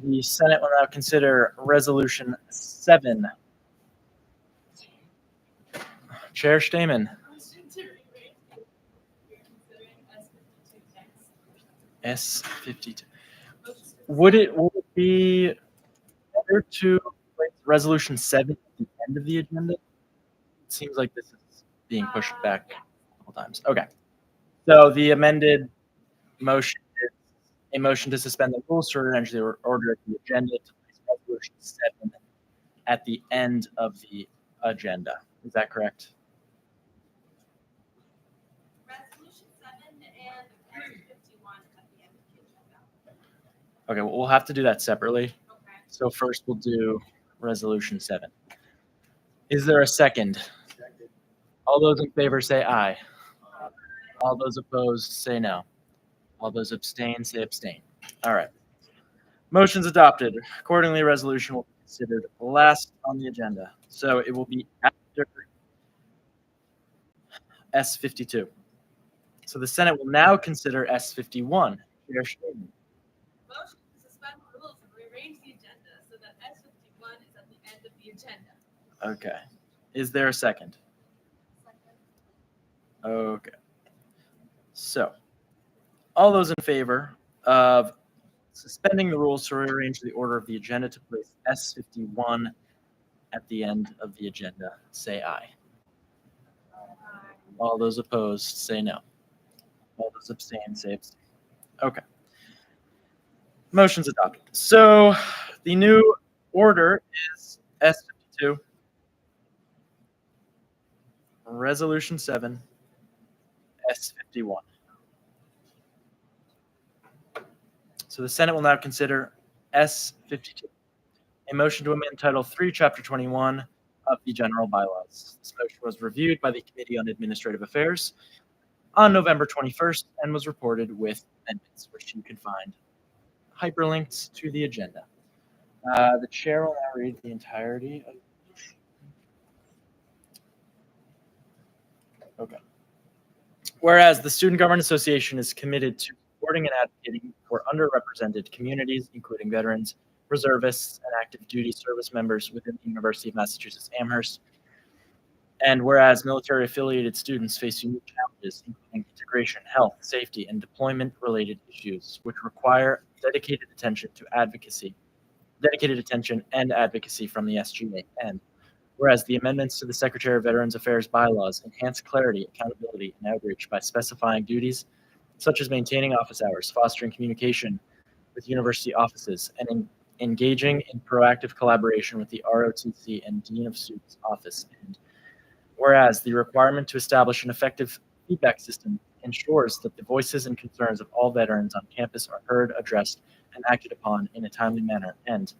The Senate will now consider Resolution 7. Chair Stamen. S52. Would it be better to place Resolution 7 at the end of the agenda? It seems like this is being pushed back a couple times. Okay. So the amended motion is a motion to suspend the rules to arrange the order of the agenda to place Resolution 7 at the end of the agenda. Is that correct? Resolution 7 and 51 at the end of the agenda. Okay, well, we'll have to do that separately. Okay. So first we'll do Resolution 7. Is there a second? Second. All those in favor say aye. All those opposed say no. All those abstain say abstain. All right. Motion's adopted. Accordingly, resolution will be considered last on the agenda. So it will be after S52. So the Senate will now consider S51. Chair Stamen. Motion to suspend the rules and rearrange the agenda so that S51 is at the end of the agenda. Okay. Is there a second? Okay. So, all those in favor of suspending the rules to rearrange the order of the agenda to place S51 at the end of the agenda, say aye. All those opposed, say no. All those abstain, say abstain. Okay. Motion's adopted. So, the new order is S52, Resolution 7, S51. So the Senate will now consider S52, a motion to amend Title III, Chapter 21 of the General Bylaws. This motion was reviewed by the Committee on Administrative Affairs on November 21st and was reported with amendments, which you can find hyperlinked to the agenda. The chair will now read the entirety of the motion. Okay. Whereas the Student Government Association is committed to supporting and advocating for underrepresented communities, including veterans, reservists, and active duty service members within the University of Massachusetts Amherst. And whereas military affiliated students face unique challenges, including integration, health, safety, and deployment related issues, which require dedicated attention and advocacy from the SGA. And whereas the amendments to the Secretary of Veterans Affairs bylaws enhance clarity, accountability, and outreach by specifying duties such as maintaining office hours, fostering communication with university offices, and engaging in proactive collaboration with the ROTC and Dean of Students Office. And whereas the requirement to establish an effective feedback system ensures that the voices and concerns of all veterans on campus are heard, addressed, and acted upon in a timely manner. And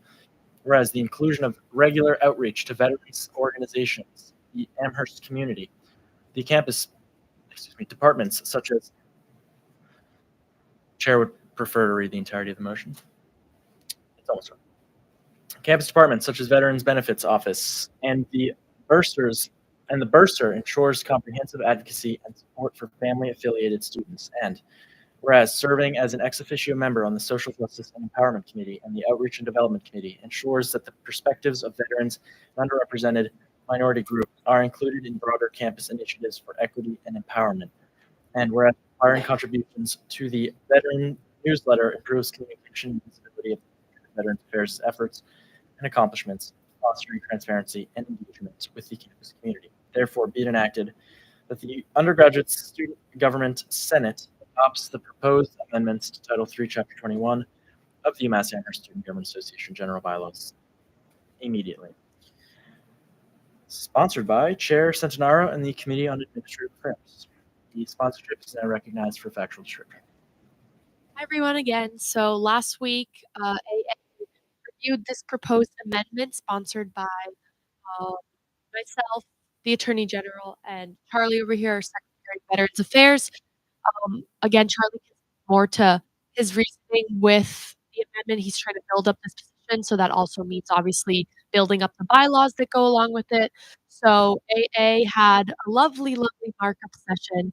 whereas the inclusion of regular outreach to veterans organizations, the Amherst community, the campus, departments such as, Chair would prefer to read the entirety of the motion. It's almost right. Campus departments such as Veterans Benefits Office and the Bursars And the bursar ensures comprehensive advocacy and support for family-affiliated students. And whereas serving as an ex officio member on the Social Justice and Empowerment Committee and the Outreach and Development Committee ensures that the perspectives of veterans and underrepresented minority groups are included in broader campus initiatives for equity and empowerment. And whereas requiring contributions to the veteran newsletter improves communication and visibility of Veterans Affairs efforts and accomplishments, fostering transparency and engagement with the campus community. Therefore, be it enacted that the Undergraduate Student Government Senate adopts the proposed amendments to Title III, Chapter 21 of the UMass Amherst Student Government Association General Bylaws immediately. Sponsored by Chair Centenaro and the Committee on Administrative Affairs. The sponsorship is now recognized for factual description. Hi, everyone, again. So last week, AA reviewed this proposed amendment sponsored by myself, the Attorney General, and Charlie over here, our Secretary of Veterans Affairs. Again, Charlie can speak more to his reasoning with the amendment. He's trying to build up this position, so that also means obviously building up the bylaws that go along with it. So AA had a lovely, lovely markup session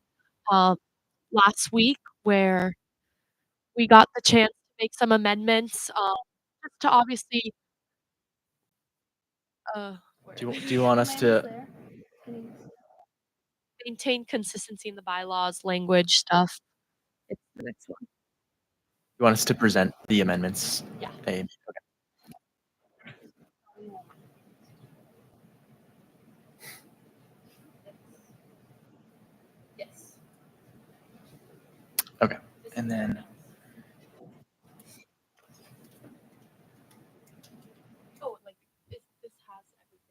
last week where we got the chance to make some amendments just to obviously. Do you want us to maintain consistency in the bylaws, language stuff? It's the next one. You want us to present the amendments? Yeah. Okay. Yes. Okay. And then Oh, like this has everything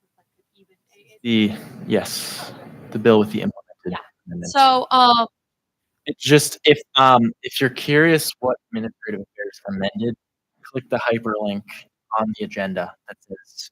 reflected even. yes, the bill with the implemented amendments. So It's just if you're curious what administrative affairs amended, click the hyperlink on the agenda that says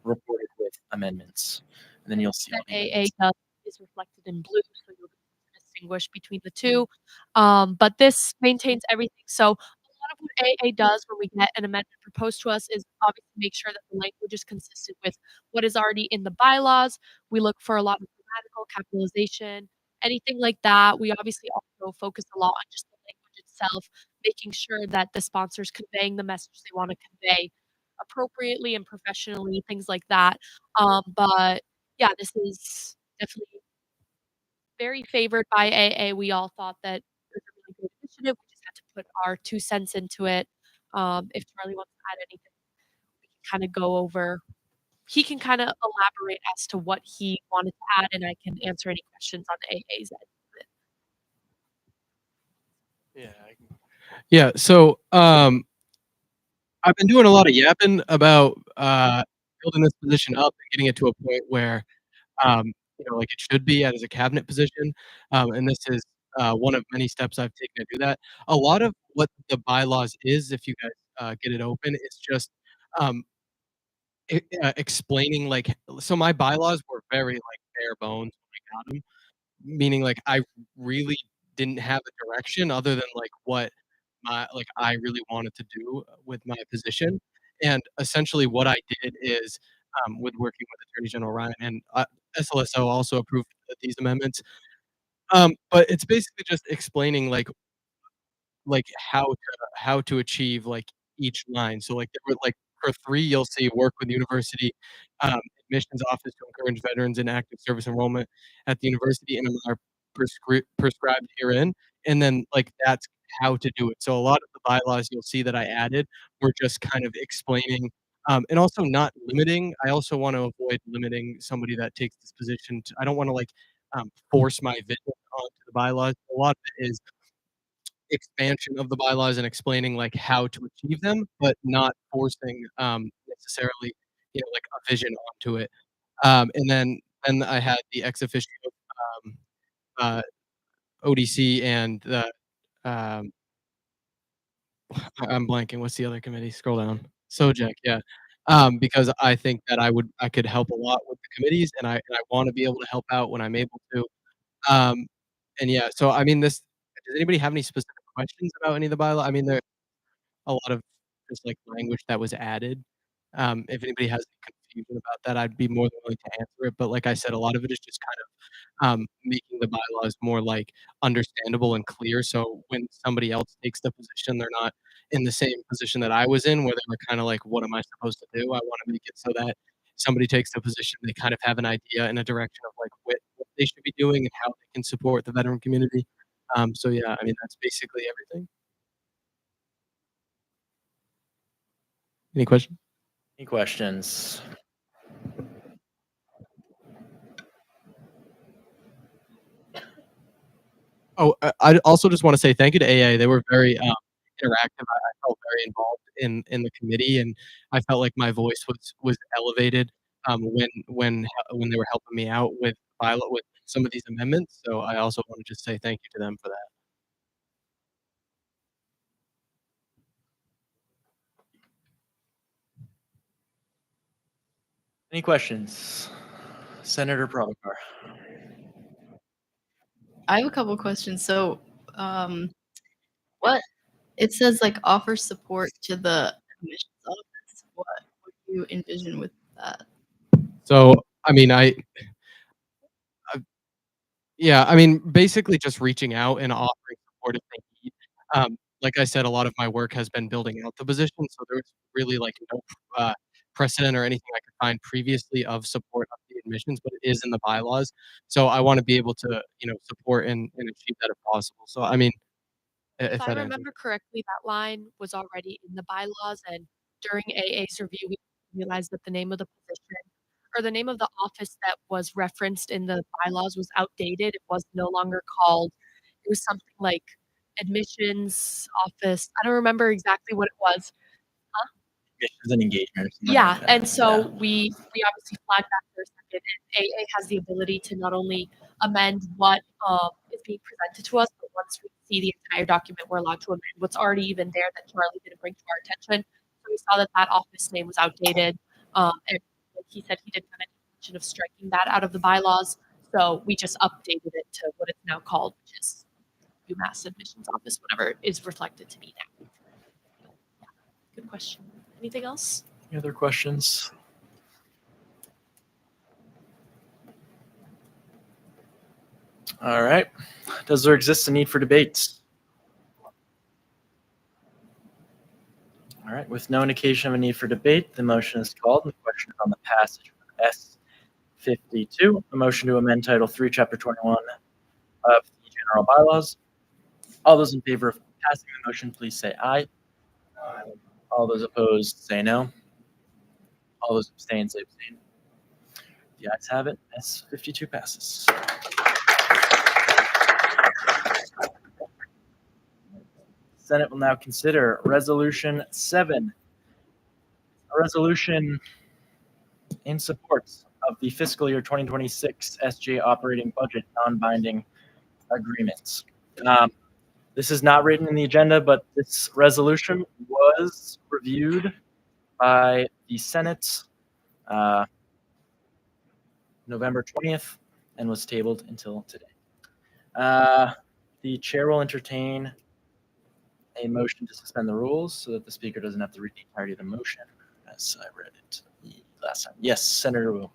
reported with amendments, and then you'll see all that the AA does is reflected in blue, so you'll be able to distinguish between the two. But this maintains everything. So a lot of what AA does when we get an amendment proposed to us is obviously make sure that the language is consistent with what is already in the bylaws. We look for a lot of grammatical capitalization, anything like that. We obviously also focus a lot on just the language itself, making sure that the sponsor's conveying the message they want to convey appropriately and professionally, things like that. But yeah, this is definitely very favored by AA. We all thought that it was a really good initiative. We just had to put our 2 cents into it. If Charlie wants to add anything, we can kind of go over. He can kind of elaborate as to what he wanted to add, and I can answer any questions on AA's end of it. Yeah. Yeah. So I've been doing a lot of yapping about building this position up and getting it to a point where like it should be as a cabinet position. And this is one of many steps I've taken to do that. A lot of what the bylaws is, if you guys get it open, is just um, explaining so my bylaws were very bare bones when I got them, meaning I really didn't have a direction other than what I really wanted to do with my position. And essentially what I did is with working with Attorney General Ryan and SLSO also approved these amendments. But it's basically just explaining how to achieve each line. So there were for 3 you'll see work with the university admissions office to encourage veterans in active service enrollment at the university and are prescribed herein. And then that's how to do it. So a lot of the bylaws you'll see that I added were just kind of explaining and also not limiting. I also want to avoid limiting somebody that takes this position. I don't want to force my vision onto the bylaws. A lot of it is expansion of the bylaws and explaining how to achieve them, but not forcing necessarily a vision onto it. And then I had the ex officio uh, ODC and the I'm blanking. What's the other committee? Scroll down. Sojec, yeah. Because I think that I could help a lot with the committees, and I want to be able to help out when I'm able to. Um, and yeah, so I mean, this. Does anybody have any specific questions about any of the bylaw? I mean, there a lot of just language that was added. If anybody has any confusion about that, I'd be more than willing to answer it. But like I said, a lot of it is just kind of making the bylaws more like understandable and clear. So when somebody else takes the position, they're not in the same position that I was in, where they were kind of like, "What am I supposed to do?" I want to make it so that somebody takes the position, they kind of have an idea and a direction of like what they should be doing and how they can support the veteran community. So yeah, I mean that's basically everything. Any questions? Any questions? Oh, I also just want to say thank you to AA. They were very interactive. I felt very involved in the committee, and I felt like my voice was elevated when they were helping me out with with some of these amendments. So I also want to just say thank you to them for that. Any questions? Senator Prabhakar. I have a couple questions. So, what it says like offer support to the admissions office. What do you envision with that? So I mean, yeah, I mean, basically just reaching out and offering support if they need. Like I said, a lot of my work has been building out the position, so there's really like no precedent or anything I could find previously of support of the admissions, but it is in the bylaws. So I want to be able to, support and achieve that if possible. So I mean, If if I that answers. remember correctly, that line was already in the bylaws, and during AA's review, we realized that the name of the position or the name of the office that was referenced in the bylaws was outdated. It was no longer called, it was something like admissions office. I don't remember exactly what it was. Huh? Admissions and engagement. Or something Yeah, like that. and so we obviously flagged that for a second, and AA has the ability to not only amend what is being presented to us, but once we see the entire document, we're allowed to amend what's already even there that Charlie didn't bring to our attention. So we saw that that office name was outdated, and like he said he didn't have any intention of striking that out of the bylaws. So we just updated it to what it's now called, which is UMass Admissions Office, whatever is reflected to be now. Yeah, good question. Anything else? Any other questions? All right. Does there exist a need for debates? All right. With no indication of a need for debate, the motion is called. The question is on the passage of S52, a motion to amend Title 3, Chapter 21 of the General Bylaws. All those in favor of passing the motion, please say aye. All those opposed, say no. All those abstain, say abstain. The ayes have it. S52 passes. Senate will now consider Resolution 7, a resolution in support of the fiscal year 2026 SGA operating budget non-binding agreements. This is not written in the agenda, but this resolution was reviewed by the Senate November 20th and was tabled until today. The chair will entertain a motion to suspend the rules so that the speaker doesn't have to read the entirety of the motion as I read it last time. Yes, Senator Wu.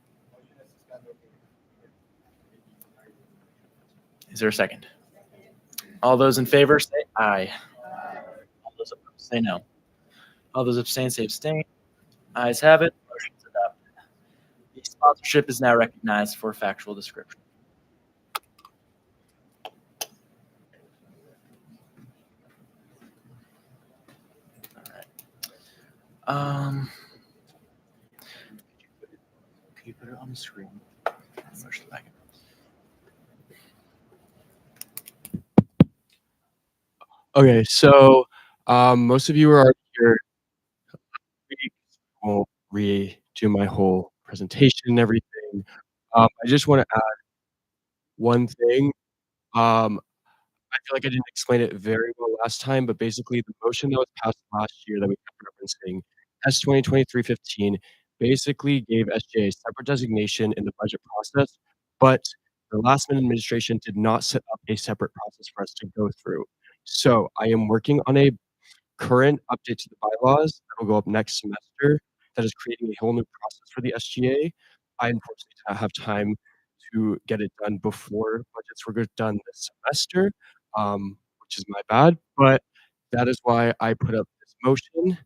Is there a second? All those in favor say aye. All those opposed say no. All those abstain say abstain. Ayes have it. Motion's adopted. The sponsorship is now recognized for factual description. Can you put it on the screen? Motion back. Okay, so most of you are already here. I won't redo my whole presentation and everything. I just want to add one thing. I feel like I didn't explain it very well last time, but basically the motion that was passed last year that we kept referencing, S 2023-15, basically gave SGA a separate designation in the budget process, but the last minute administration did not set up a separate process for us to go through. So I am working on a current update to the bylaws that will go up next semester that is creating a whole new process for the SGA. I unfortunately did not have time to get it done before budgets were done this semester, which is my bad. But that is why I put up this motion,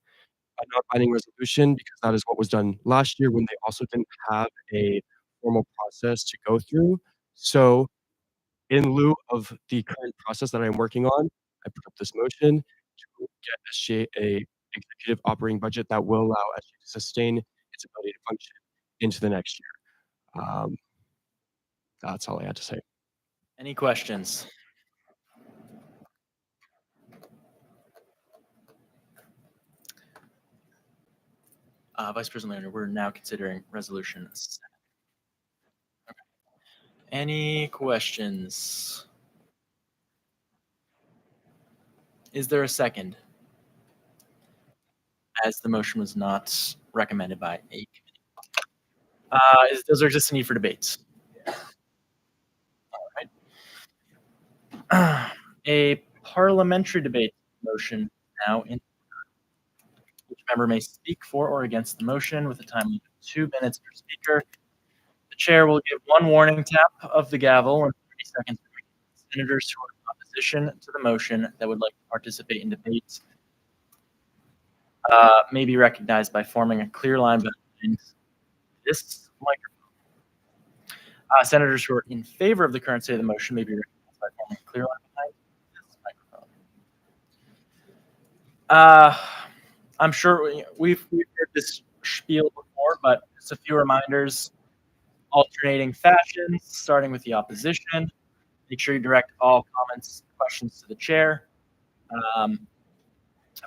a non-binding resolution, because that is what was done last year when they also didn't have a formal process to go through. So in lieu of the current process that I'm working on, I put up this motion to get SGA a executive operating budget that will allow SGA to sustain its ability to function into the next year. That's all I had to say. Any questions? Vice President Leonard, we're now considering resolution 7. Okay. Any questions? Is there a second? As the motion was not recommended by a committee. Does there exist a need for debates? All right. A parliamentary debate motion now in. Each member may speak for or against the motion with a time limit of 2 minutes per speaker. The chair will give one warning tap of the gavel and 30 seconds for senators who are in opposition to the motion that would like to participate in debates may be recognized by forming a clear line behind this microphone. Senators who are in favor of the current state of the motion may be recognized by forming a clear line behind this microphone. I'm sure we've heard this spiel before, but just a few reminders. Alternating fashions, starting with the opposition. Make sure you direct all comments, questions to the chair.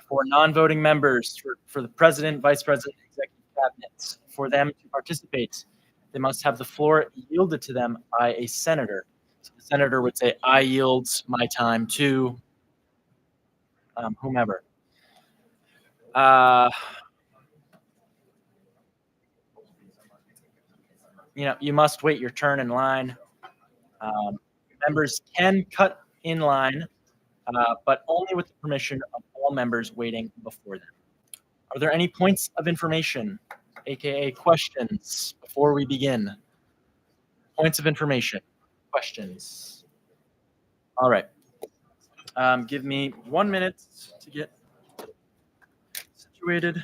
For non-voting members, for the president, vice president, executive cabinet, for them to participate, they must have the floor yielded to them by a senator. So the senator would say, "I yield my time to whomever." You must wait your turn in line. Members can cut in line, but only with the permission of all members waiting before them. Are there any points of information, aka questions, before we begin? Points of information, questions. All right. Give me 1 minute to get situated.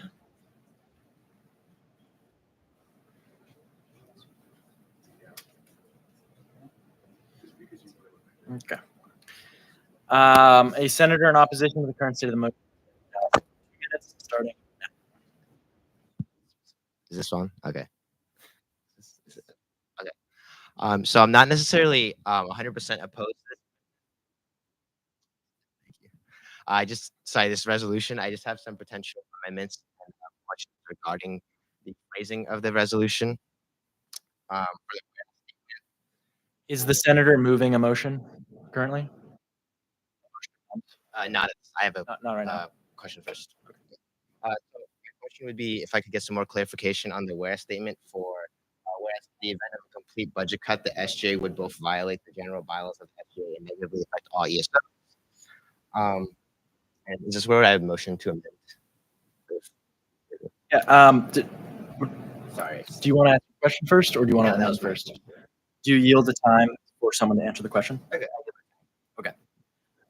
Okay. A senator in opposition to the current state of the motion. 2 minutes starting now. Is this on? Okay. Okay. So I'm not necessarily 100% opposed to this. Thank you. This resolution, I just have some potential amendments and questions regarding the phrasing of the resolution. Is the senator moving a motion currently? Not. I have a not right now. question first. So my question would be if I could get some more clarification on the whereas statement for whereas in the event of a complete budget cut, the SGA would both violate the general bylaws of the SGA and negatively affect all ESOs. And is this where I have a motion to amend? Yeah. Sorry. Do you want to ask the question first, or do you want to amend first? Do you yield the time for someone to answer the question? Okay. Okay.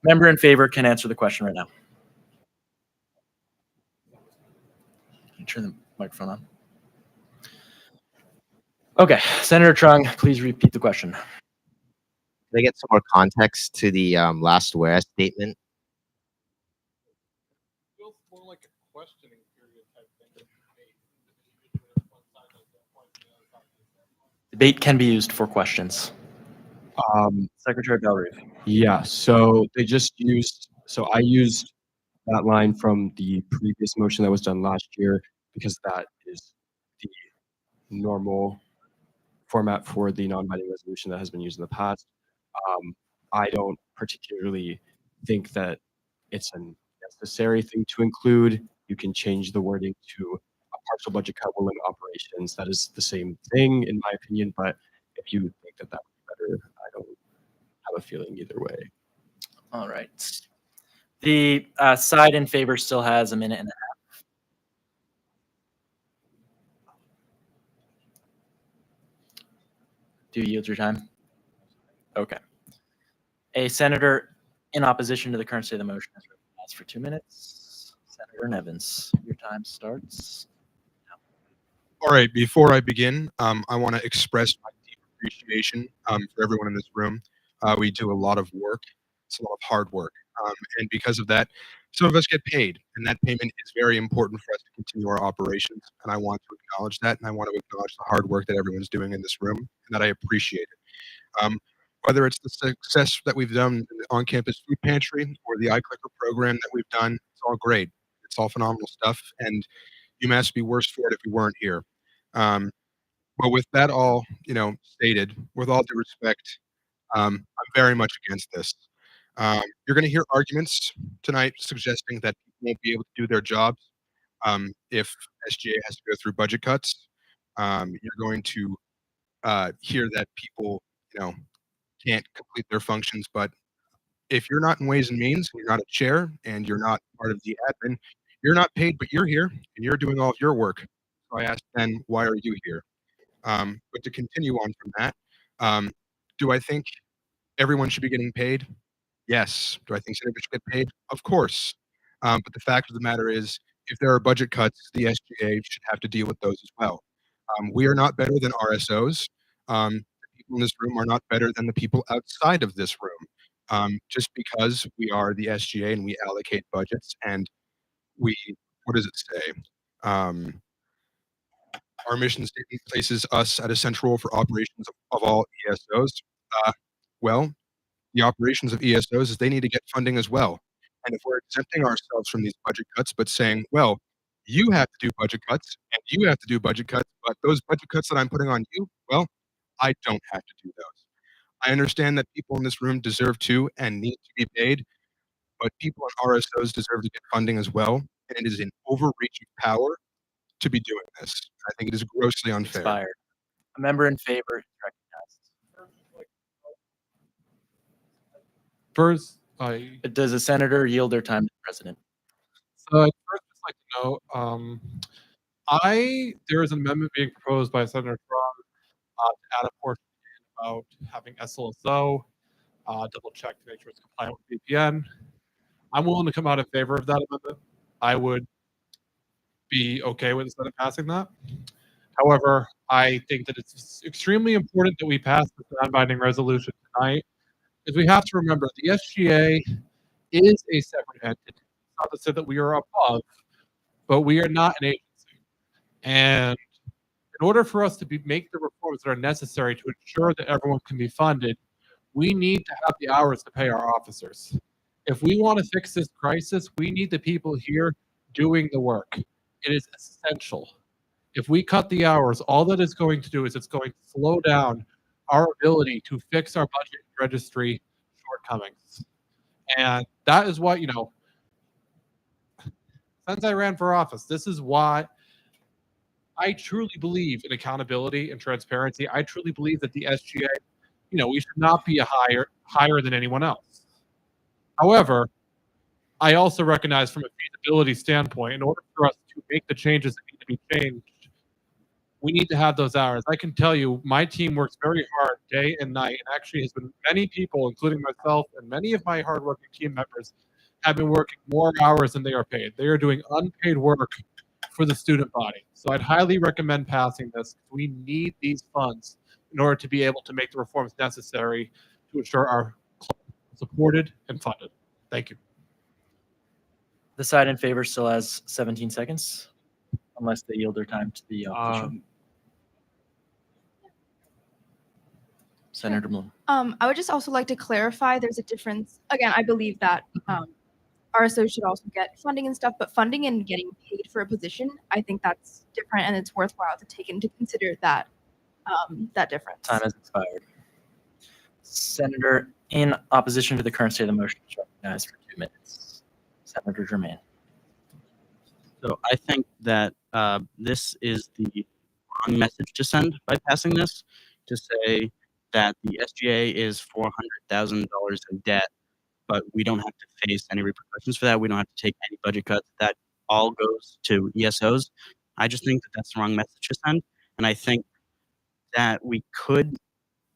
Member in favor can answer the question right now. Can you turn the microphone on? Okay. Senator Trung, please repeat the question. Can I get some more context to the last whereas statement? Feels more like a questioning period type thing. Debate can be used for questions. Secretary Belrive. Yeah, so they just used, so I used that line from the previous motion that was done last year because that is the normal format for the non-binding resolution that has been used in the past. I don't particularly think that it's a necessary thing to include. You can change the wording to a partial budget cut will limit operations. That is the same thing in my opinion, but if you think that that would be better, I don't have a feeling either way. All right. The side in favor still has 1.5 minutes. Do you yield your time? Okay. A senator in opposition to the current state of the motion is recognized for 2 minutes. Senator Nevins, your time starts. All right, before I begin, I want to express my deep appreciation for everyone in this room. We do a lot of work. It's a lot of hard work. And because of that, some of us get paid, and that payment is very important for us to continue our operations. And I want to acknowledge that, and I want to acknowledge the hard work that everyone's doing in this room, and that I appreciate it. Whether it's the success that we've done in the on-campus food pantry or the iClicker program that we've done, it's all great. It's all phenomenal stuff, and UMass would be worse for it if we weren't here. But with that all, stated, with all due respect, I'm very much against this. You're going to hear arguments tonight suggesting that people won't be able to do their jobs if SGA has to go through budget cuts. You're going to hear that people, can't complete their functions. But if you're not in Ways and Means, you're not a chair, and you're not part of the admin, you're not paid, but you're here and you're doing all of your work. So I asked then, why are you here? But to continue on from that, do I think everyone should be getting paid? Yes. Do I think senators should get paid? Of course. But the fact of the matter is, if there are budget cuts, the SGA should have to deal with those as well. We are not better than RSOs. The people in this room are not better than the people outside of this room. Just because we are the SGA and we allocate budgets and what does it say? Our mission statement places us at a central role for operations of all ESOs. Well, the operations of ESOs is they need to get funding as well. And if we're exempting ourselves from these budget cuts, but saying, well, you have to do budget cuts and you have to do budget cuts, but those budget cuts that I'm putting on you, well, I don't have to do those. I understand that people in this room deserve to and need to be paid, but people in RSOs deserve to get funding as well. And it is an overreach of power to be doing this. I think it is grossly unfair. Expired. A member in favor is recognized. First, does a senator yield their time to the president? So I'd first just like to know, there is an amendment being proposed by Senator Trump to add a portion about having SLSO, double check to make sure it's compliant with VPN. I'm willing to come out in favor of that amendment. I would be okay with the Senate passing that. However, I think that it's extremely important that we pass this non-binding resolution tonight, because we have to remember the SGA is a separate entity. It's not to say that we are above, but we are not an agency. And in order for us to make the reforms that are necessary to ensure that everyone can be funded, we need to have the hours to pay our officers. If we want to fix this crisis, we need the people here doing the work. It is essential. If we cut the hours, all that is going to do is it's going to slow down our ability to fix our budget registry shortcomings. And that is what, since I ran for office, this is why I truly believe in accountability and transparency. I truly believe that the SGA, we should not be higher than anyone else. However, I also recognize from a feasibility standpoint, in order for us to make the changes that need to be changed, we need to have those hours. I can tell you, my team works very hard day and night, and actually has been many people, including myself and many of my hardworking team members, have been working more hours than they are paid. They are doing unpaid work for the student body. So I'd highly recommend passing this. We need these funds in order to be able to make the reforms necessary to ensure our club is supported and funded. Thank you. The side in favor still has 17 seconds, unless they yield their time to the opposition. Senator Bloom. I would just also like to clarify there's a difference. Again, I believe that RSO should also get funding and stuff, but funding and getting paid for a position, I think that's different, and it's worthwhile to take into consider that difference. Time has expired. Senator in opposition to the current state of the motion is recognized for 2 minutes. Senator Germain. So I think that this is the wrong message to send by passing this, to say that the SGA is $400,000 in debt, but we don't have to face any repercussions for that. We don't have to take any budget cuts. That all goes to ESOs. I just think that that's the wrong message to send. And I think that we could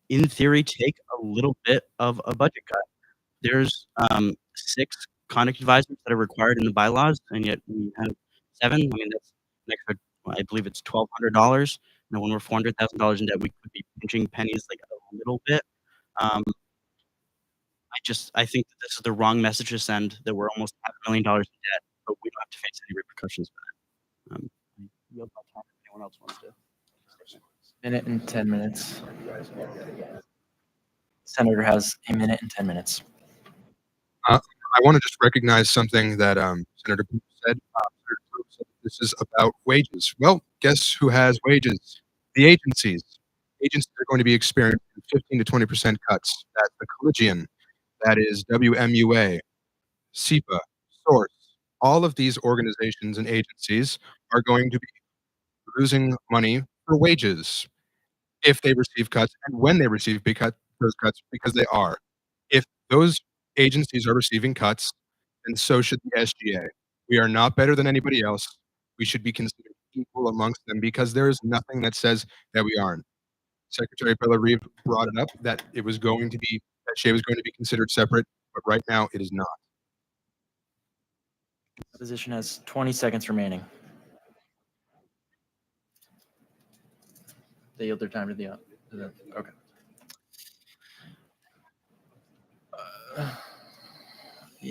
in theory, take a little bit of a budget cut. There's 6 conduct advisors that are required in the bylaws, and yet we have 7. I mean, that's an extra, I believe it's $1,200. Now, when we're $400,000 in debt, we could be pinching pennies like a little bit. I think that this is the wrong message to send, that we're almost $500,000 in debt, but we don't have to face any repercussions for that. I yield my time if anyone else wants to. Minute and 10 minutes. Senator has a minute and 10 minutes. I want to just recognize something that Senator Poop said. Senator Poop said this is about wages. Well, guess who has wages? The agencies. Agencies are going to be experiencing 15 to 20% cuts. That's the Collegian. That is WMUA, SEPA, Source. All of these organizations and agencies are going to be losing money for wages if they receive cuts and when they receive those cuts, because they are. If those agencies are receiving cuts, then so should the SGA. We are not better than anybody else. We should be considered equal amongst them because there is nothing that says that we aren't. Secretary Bellarive brought it up that it was going to be SGA was going to be considered separate, but right now it is not. Opposition has 20 seconds remaining. They yield their time to the okay.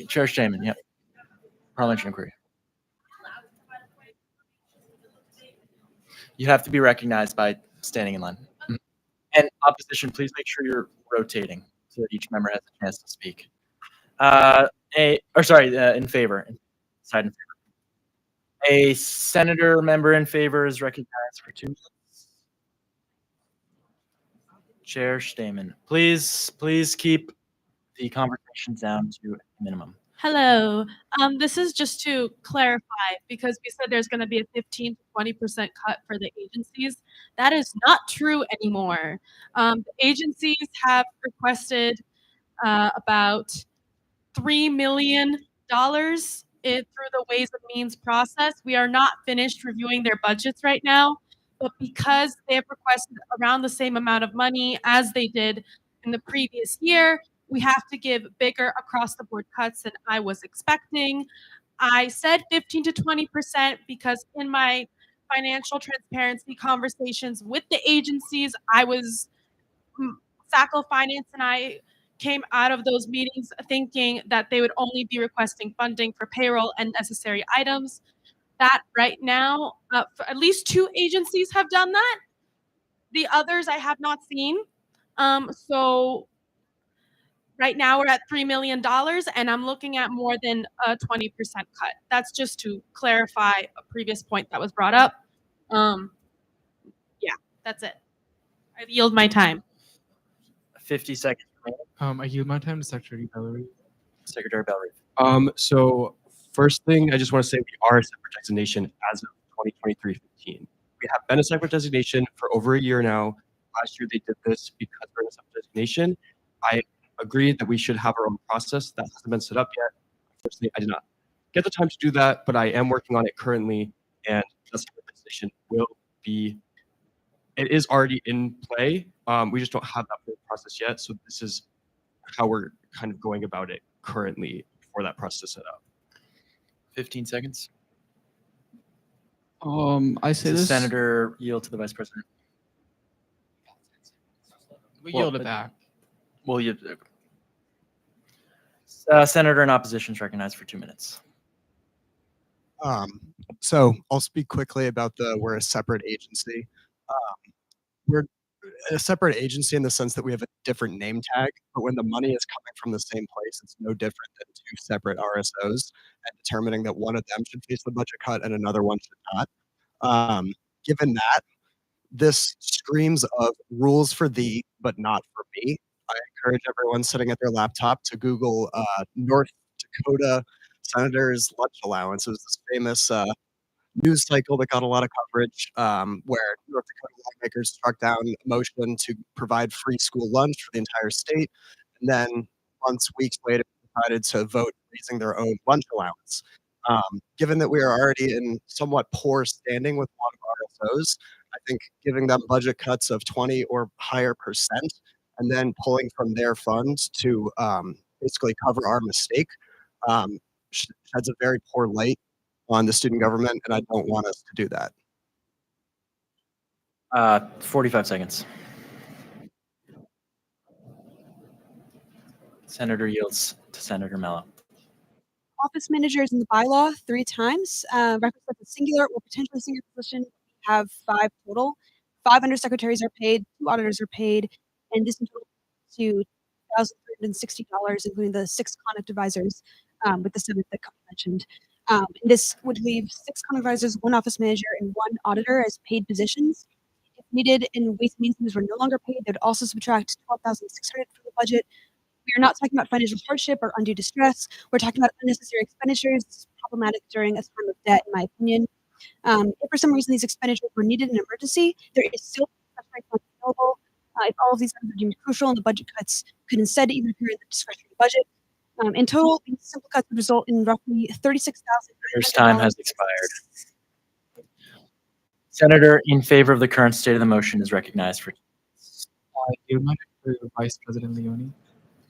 Chair Stamen, yep. Parliamentary inquiry. You have to be recognized by standing in line. And opposition, please make sure you're rotating so that each member has a chance to speak. In favor. Side in favor. A senator member in favor is recognized for 2 minutes. Chair Stamen, please keep the conversations down to a minimum. Hello. This is just to clarify, because we said there's going to be a 15 to 20% cut for the agencies. That is not true anymore. The agencies have requested about $3 million through the Ways and Means process. We are not finished reviewing their budgets right now, but because they have requested around the same amount of money as they did in the previous year, we have to give bigger across the board cuts than I was expecting. I said 15 to 20% because in my financial transparency conversations with the agencies, Sackle Finance and I came out of those meetings thinking that they would only be requesting funding for payroll and necessary items. That right now, at least 2 agencies have done that. The others I have not seen. So right now we're at $3 million and I'm looking at more than a 20% cut. That's just to clarify a previous point that was brought up. Yeah, that's it. I yield my time. 50 seconds remaining. I yield my time to Secretary Bellarive. Secretary Bellarive. So first thing, I just want to say we are a separate designation as of 2023-15. We have been a separate designation for over a year now. Last year they did this because we're in a separate designation. I agree that we should have our own process. That hasn't been set up yet. Unfortunately, I did not get the time to do that, but I am working on it currently, and the separate designation it is already in play. We just don't have that full process yet, so this is how we're kind of going about it currently for that process set up. 15 seconds. I say Does the this. senator yield to the vice president? We yield it back. Well, senator in opposition is recognized for 2 minutes. So I'll speak quickly about we're a separate agency. We're a separate agency in the sense that we have a different name tag, but when the money is coming from the same place, it's no different than 2 separate RSOs, and determining that one of them should face the budget cut and another one should not. Given that, this screams of rules for thee, but not for me. I encourage everyone sitting at their laptop to Google North Dakota Senator's lunch allowance. It was this famous news cycle that got a lot of coverage, where North Dakota lawmakers struck down a motion to provide free school lunch for the entire state, and then weeks later, decided to vote raising their own lunch allowance. Given that we are already in somewhat poor standing with a lot of RSOs, I think giving them budget cuts of 20 or higher percent and then pulling from their funds to basically cover our mistake sheds a very poor light on the student government, and I don't want us to do that. 45 seconds. Senator yields to Senator Mello. Office managers in the bylaw 3 times represent a singular or potentially singular position. We have 5 total. 5 undersecretaries are paid, 2 auditors are paid, and this in total to $1,360, including the 6 conduct advisors, with the 7th that Connie mentioned. This would leave 6 conduct advisors, 1 office manager, and 1 auditor as paid positions. If needed and Ways and Means Committees were no longer paid, they would also subtract $12,600 from the budget. We are not talking about financial hardship or undue distress. We're talking about unnecessary expenditures. This is problematic during a time of debt, in my opinion. If for some reason these expenditures were needed in an emergency, there is still discretionary funds available. If all of these items are deemed crucial and the budget cuts could instead even appear in the discretionary budget. In total, these simple cuts would result in roughly $36,000. Your time has expired. Senator in favor of the current state of the motion is recognized for. Vice President Leone.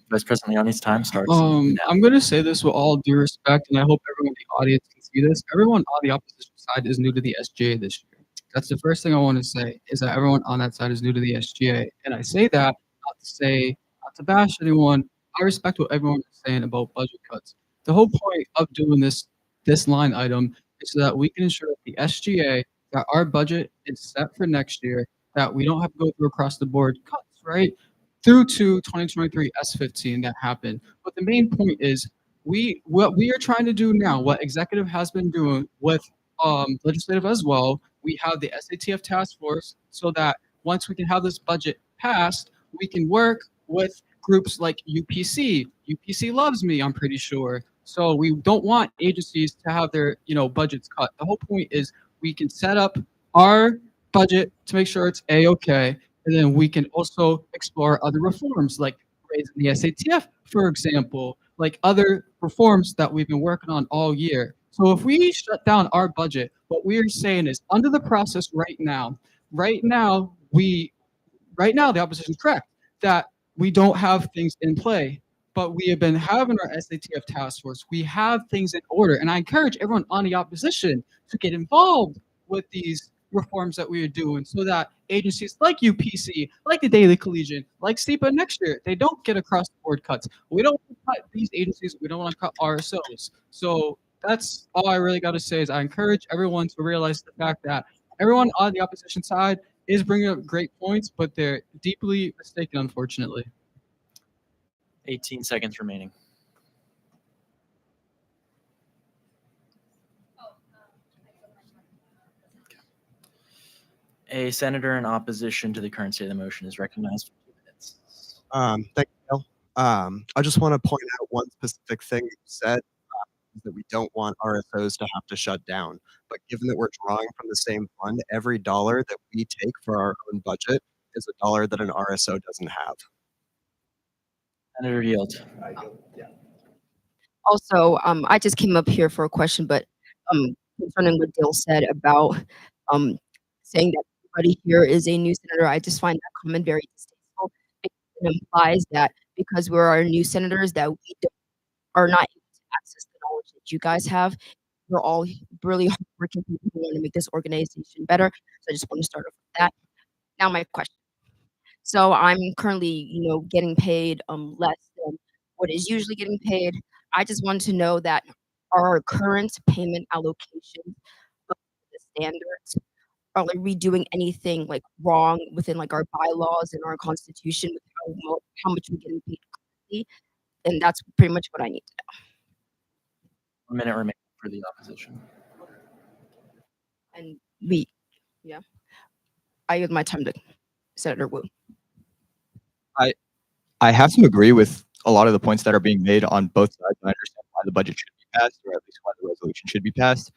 Vice President Leone's time starts. I'm going to say this with all due respect, and I hope everyone in the audience can see this. Everyone on the opposition side is new to the SGA this year. That's the first thing I want to say, is that everyone on that side is new to the SGA. And I say that not to bash anyone. I respect what everyone is saying about budget cuts. The whole point of doing this line item is so that we can ensure that the SGA, that our budget is set for next year, that we don't have to go through across the board cuts, right? Through to 2023 S15 that happened. But the main point is what we are trying to do now, what executive has been doing with legislative as well, we have the SATF task force so that once we can have this budget passed, we can work with groups like UPC. UPC loves me, I'm pretty sure. So we don't want agencies to have their budgets cut. The whole point is we can set up our budget to make sure it's A-okay. And then we can also explore other reforms like raising the SATF, for example, like other reforms that we've been working on all year. So if we shut down our budget, what we are saying is under the process right now the opposition is correct that we don't have things in play, but we have been having our SATF task force. We have things in order. And I encourage everyone on the opposition to get involved with these reforms that we are doing so that agencies like UPC, like the Daily Collegian, like SEPA next year, they don't get across the board cuts. We don't want to cut these agencies. We don't want to cut RSOs. So that's all I really got to say is I encourage everyone to realize the fact that everyone on the opposition side is bringing up great points, but they're deeply mistaken, unfortunately. 18 seconds remaining. A senator in opposition to the current state of the motion is recognized for 2 minutes. Thank you, Bill. I just want to point out one specific thing you said, that we don't want RSOs to have to shut down. But given that we're drawing from the same fund, every dollar that we take for our own budget is a dollar that an RSO doesn't have. Senator Yield. Also, I just came up here for a question, but concerning what Dale said about saying that everybody here is a new senator, I just find that comment very distasteful. It implies that because we're our new senators that we are not able to access the knowledge that you guys have. We're all really hardworking people who want to make this organization better. So I just want to start off with that. Now my question. So I'm currently, getting paid less than what is usually getting paid. I just want to know that our current payment allocations of the standards, are we doing anything like wrong within like our bylaws and our constitution with how much we're getting paid currently? And that's pretty much what I need to know. 1 minute remaining for the opposition. And I give my time to Senator Wu. I have to agree with a lot of the points that are being made on both sides. I understand why the budget should be passed, or at least why the resolution should be passed.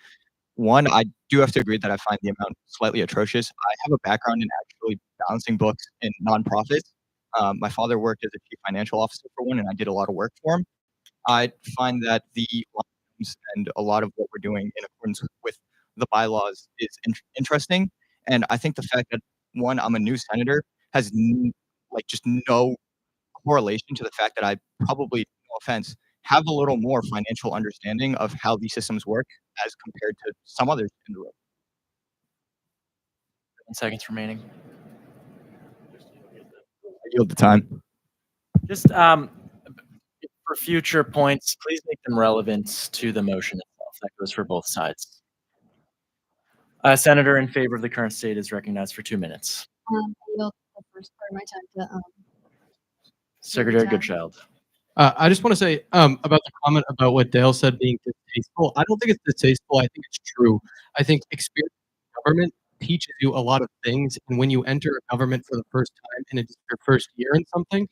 One, I do have to agree that I find the amount slightly atrocious. I have a background in actually balancing books in nonprofits. My father worked as a chief financial officer for one, and I did a lot of work for him. I find that the lines and a lot of what we're doing in accordance with the bylaws is interesting. And I think the fact that, one, I'm a new senator has like just no correlation to the fact that I probably, no offense, have a little more financial understanding of how these systems work as compared to some others in the room. 10 seconds remaining. I yield the time. Just for future points, please make them relevant to the motion itself. That goes for both sides. Senator in favor of the current state is recognized for 2 minutes. I yield the first part of my time to Secretary time. Goodchild. I just want to say about the comment about what Dale said being distasteful. I don't think it's distasteful. I think it's true. I think experience in government teaches you a lot of things, and when you enter a government for the first time and it's your first year in something,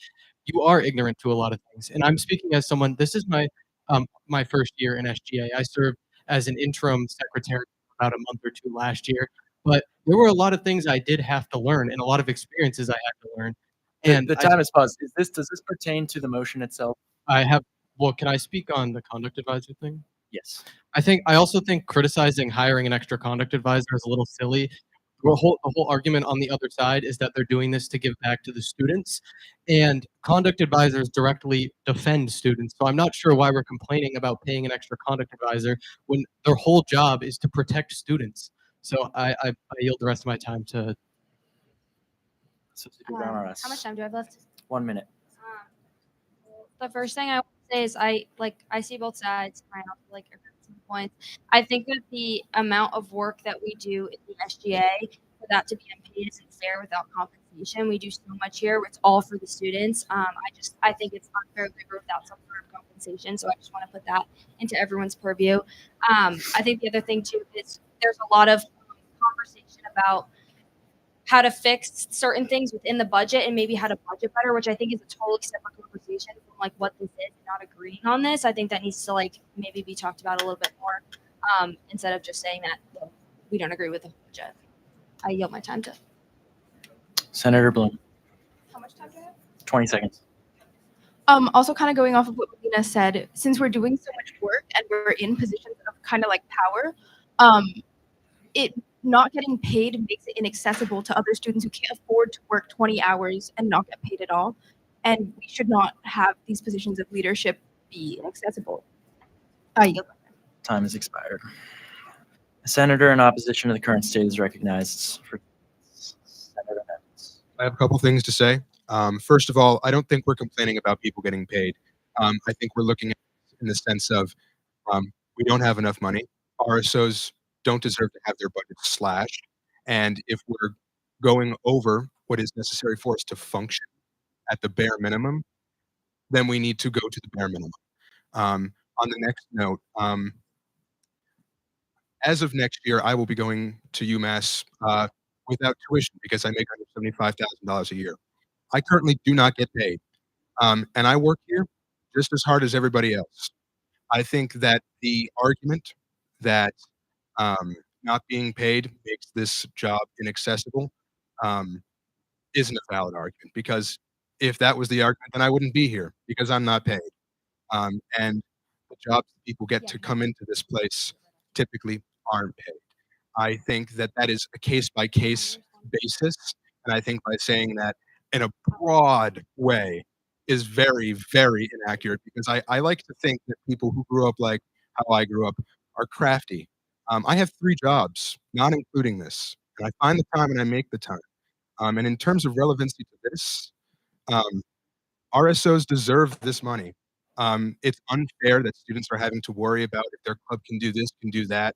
you are ignorant to a lot of things. And I'm speaking as someone. This is my first year in SGA. I served as an interim secretary for about a month or two last year, but there were a lot of things I did have to learn and a lot of experiences I had to learn. And The time is paused. Does this pertain to the motion itself? Well, can I speak on the conduct advisor thing? Yes. I also think criticizing hiring an extra conduct advisor is a little silly. The whole argument on the other side is that they're doing this to give back to the students, and conduct advisors directly defend students. So I'm not sure why we're complaining about paying an extra conduct advisor when their whole job is to protect students. So I yield the rest of my time to. How much time do I have left? 1 minute. The first thing I want to say is I see both sides. I also like some points. I think that the amount of work that we do in the SGA for that to be unpaid isn't fair without compensation. We do so much here. It's all for the students. I think it's unfair labor without some sort of compensation. So I just want to put that into everyone's purview. I think the other thing too is there's a lot of conversation about how to fix certain things within the budget and maybe how to budget better, which I think is a totally separate conversation from like what this is and not agreeing on this. I think that needs to like maybe be talked about a little bit more instead of just saying that well, we don't agree with the budget. I yield my time to Senator Bloom. How much time do I have? 20 seconds. Also kind of going off of what Melina said, since we're doing so much work and we're in positions of kind of like power, it not getting paid makes it inaccessible to other students who can't afford to work 20 hours and not get paid at all. And we should not have these positions of leadership be inaccessible. I yield. Time has expired. A senator in opposition to the current state is recognized for Senator Evans. I have a couple things to say. First of all, I don't think we're complaining about people getting paid. I think we're looking at it in the sense of we don't have enough money. RSOs don't deserve to have their budgets slashed. And if we're going over what is necessary for us to function at the bare minimum, then we need to go to the bare minimum. On the next note, as of next year, I will be going to UMass without tuition because I make under $75,000 a year. I currently do not get paid, and I work here just as hard as everybody else. I think that the argument that not being paid makes this job inaccessible isn't a valid argument, because if that was the argument, then I wouldn't be here because I'm not paid. And the jobs that people get to come into this place typically aren't paid. I think that that is a case-by-case basis, and I think by saying that in a broad way is very, very inaccurate, because I like to think that people who grew up like how I grew up are crafty. I have 3 jobs, not including this, and I find the time and I make the time. And in terms of relevancy to this, RSOs deserve this money. It's unfair that students are having to worry about if their club can do this, can do that.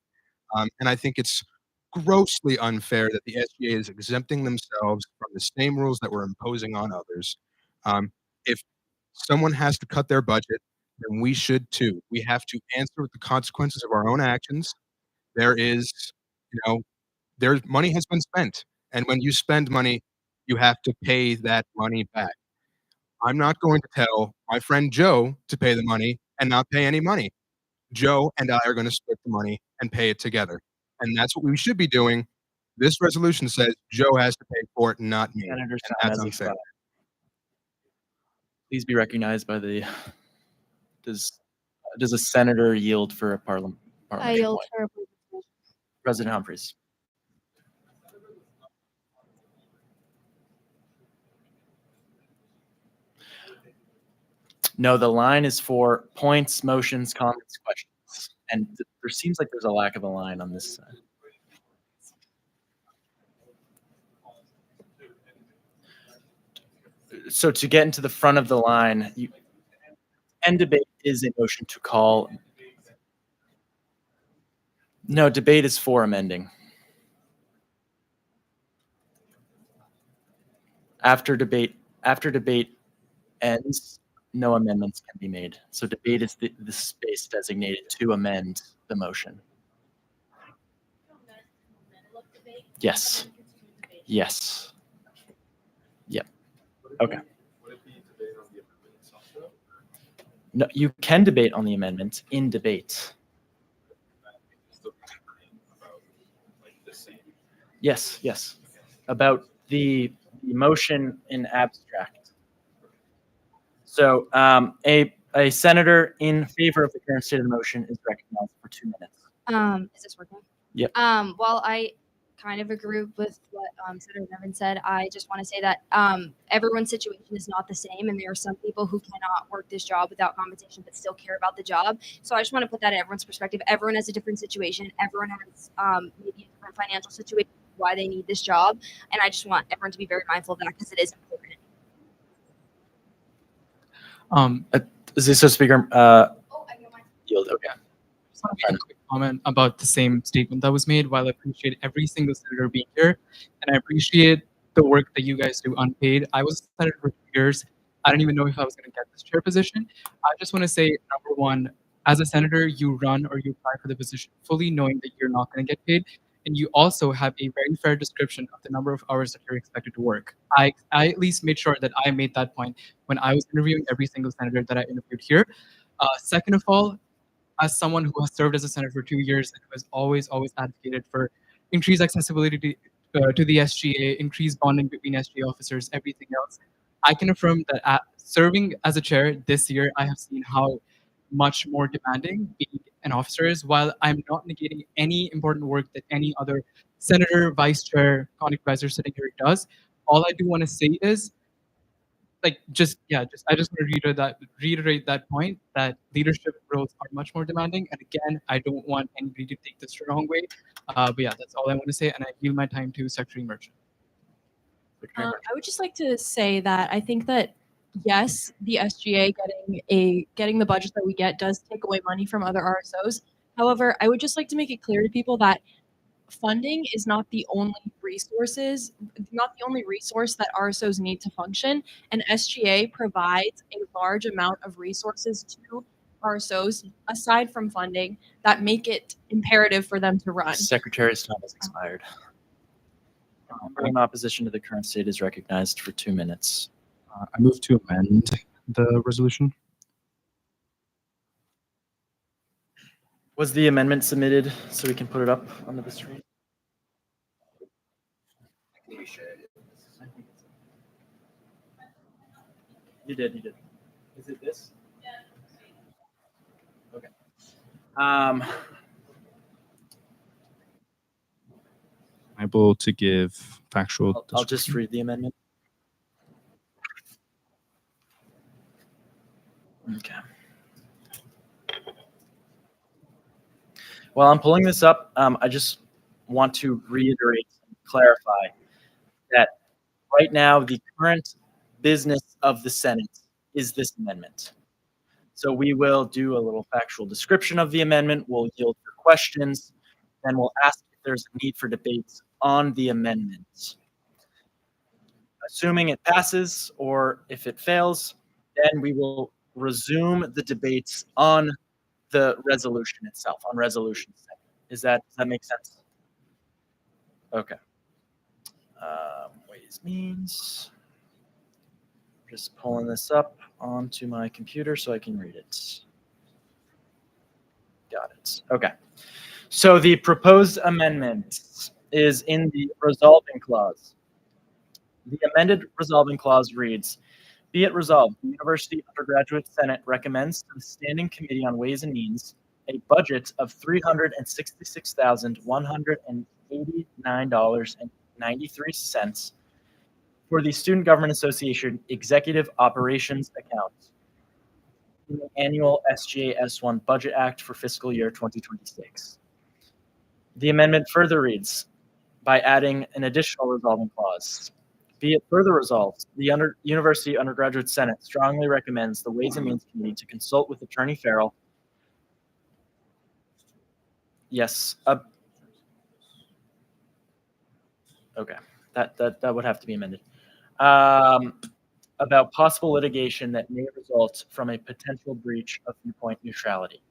And I think it's grossly unfair that the SGA is exempting themselves from the same rules that we're imposing on others. If someone has to cut their budget, then we should too. We have to answer with the consequences of our own actions. There is, there's money has been spent. And when you spend money, you have to pay that money back. I'm not going to tell my friend Joe to pay the money and not pay any money. Joe and I are going to split the money and pay it together. And that's what we should be doing. This resolution says Joe has to pay for it, not me. Senator's And time that's has unfair. expired. Please be recognized by the. Does a senator yield for a parliament? I yield for a President Humphreys. No, the line is for points, motions, comments, questions. And there seems like there's a lack of a line on this side. So to get into the front of the line, end debate is a motion to call. No, debate is for amending. After debate ends, no amendments can be made. So debate is the space designated to amend the motion. Yes. Yes. Yep. Okay. No, you can debate on the amendment in debate. Yes, yes. About the motion in abstract. So a senator in favor of the current state of the motion is recognized for 2 minutes. Is this working? Yep. Well, I kind of agree with what Senator Nevin said. I just want to say that everyone's situation is not the same, and there are some people who cannot work this job without compensation but still care about the job. So I just want to put that in everyone's perspective. Everyone has a different situation. Everyone has maybe a different financial situation, why they need this job, and I just want everyone to be very mindful of that because it is important. Is this a speaker? Yield. Okay. Just want to make a quick comment about the same statement that was made. While I appreciate every single senator being here, and I appreciate the work that you guys do unpaid, I was a senator for 2 years. I don't even know if I was going to get this chair position. I just want to say, number one, as a senator, you run or you apply for the position fully knowing that you're not going to get paid. And you also have a very fair description of the number of hours that you're expected to work. I at least made sure that I made that point when I was interviewing every single senator that I interviewed here. Second of all, as someone who has served as a senator for 2 years and who has always advocated for increased accessibility to the SGA, increased bonding between SGA officers, everything else, I can affirm that serving as a chair this year, I have seen how much more demanding being an officer is. While I'm not negating any important work that any other senator, vice chair, county advisor sitting here does, all I do want to say is, I just want to reiterate that point that leadership roles are much more demanding. And again, I don't want anybody to take this the wrong way. But yeah, that's all I want to say. And I yield my time to Secretary Merchant. I would just like to say that I think that yes, the SGA getting the budget that we get does take away money from other RSOs. However, I would just like to make it clear to people that funding is not the only resource that RSOs need to function, and SGA provides a large amount of resources to RSOs aside from funding that make it imperative for them to run. Secretary's time has expired. In opposition to the current state is recognized for 2 minutes. I move to amend the resolution. Was the amendment submitted so we can put it up onto the screen? You did. Is it this? Yeah. Okay. Able to give factual. I'll just read the amendment. Okay. While I'm pulling this up, I just want to reiterate and clarify that right now the current business of the Senate is this amendment. So we will do a little factual description of the amendment. We'll yield for questions. Then we'll ask if there's a need for debates on the amendment. Assuming it passes, or if it fails, then we will resume the debates on the resolution itself, on resolution 7. Does that make sense? Okay. Ways, means. Just pulling this up onto my computer so I can read it. Got it. Okay. So the proposed amendment is in the resolving clause. The amended resolving clause reads, be it resolved, the University Undergraduate Senate recommends to the Standing Committee on Ways and Means a budget of $366,189.93 for the Student Government Association Executive Operations account. in the annual SGA S1 Budget Act for fiscal year 2026. The amendment further reads, by adding an additional resolving clause. Be it further resolved, the University Undergraduate Senate strongly recommends the Ways and Means Committee to consult with Attorney Farrell. Yes. Okay, that would have to be amended. About possible litigation that may result from a potential breach of viewpoint neutrality.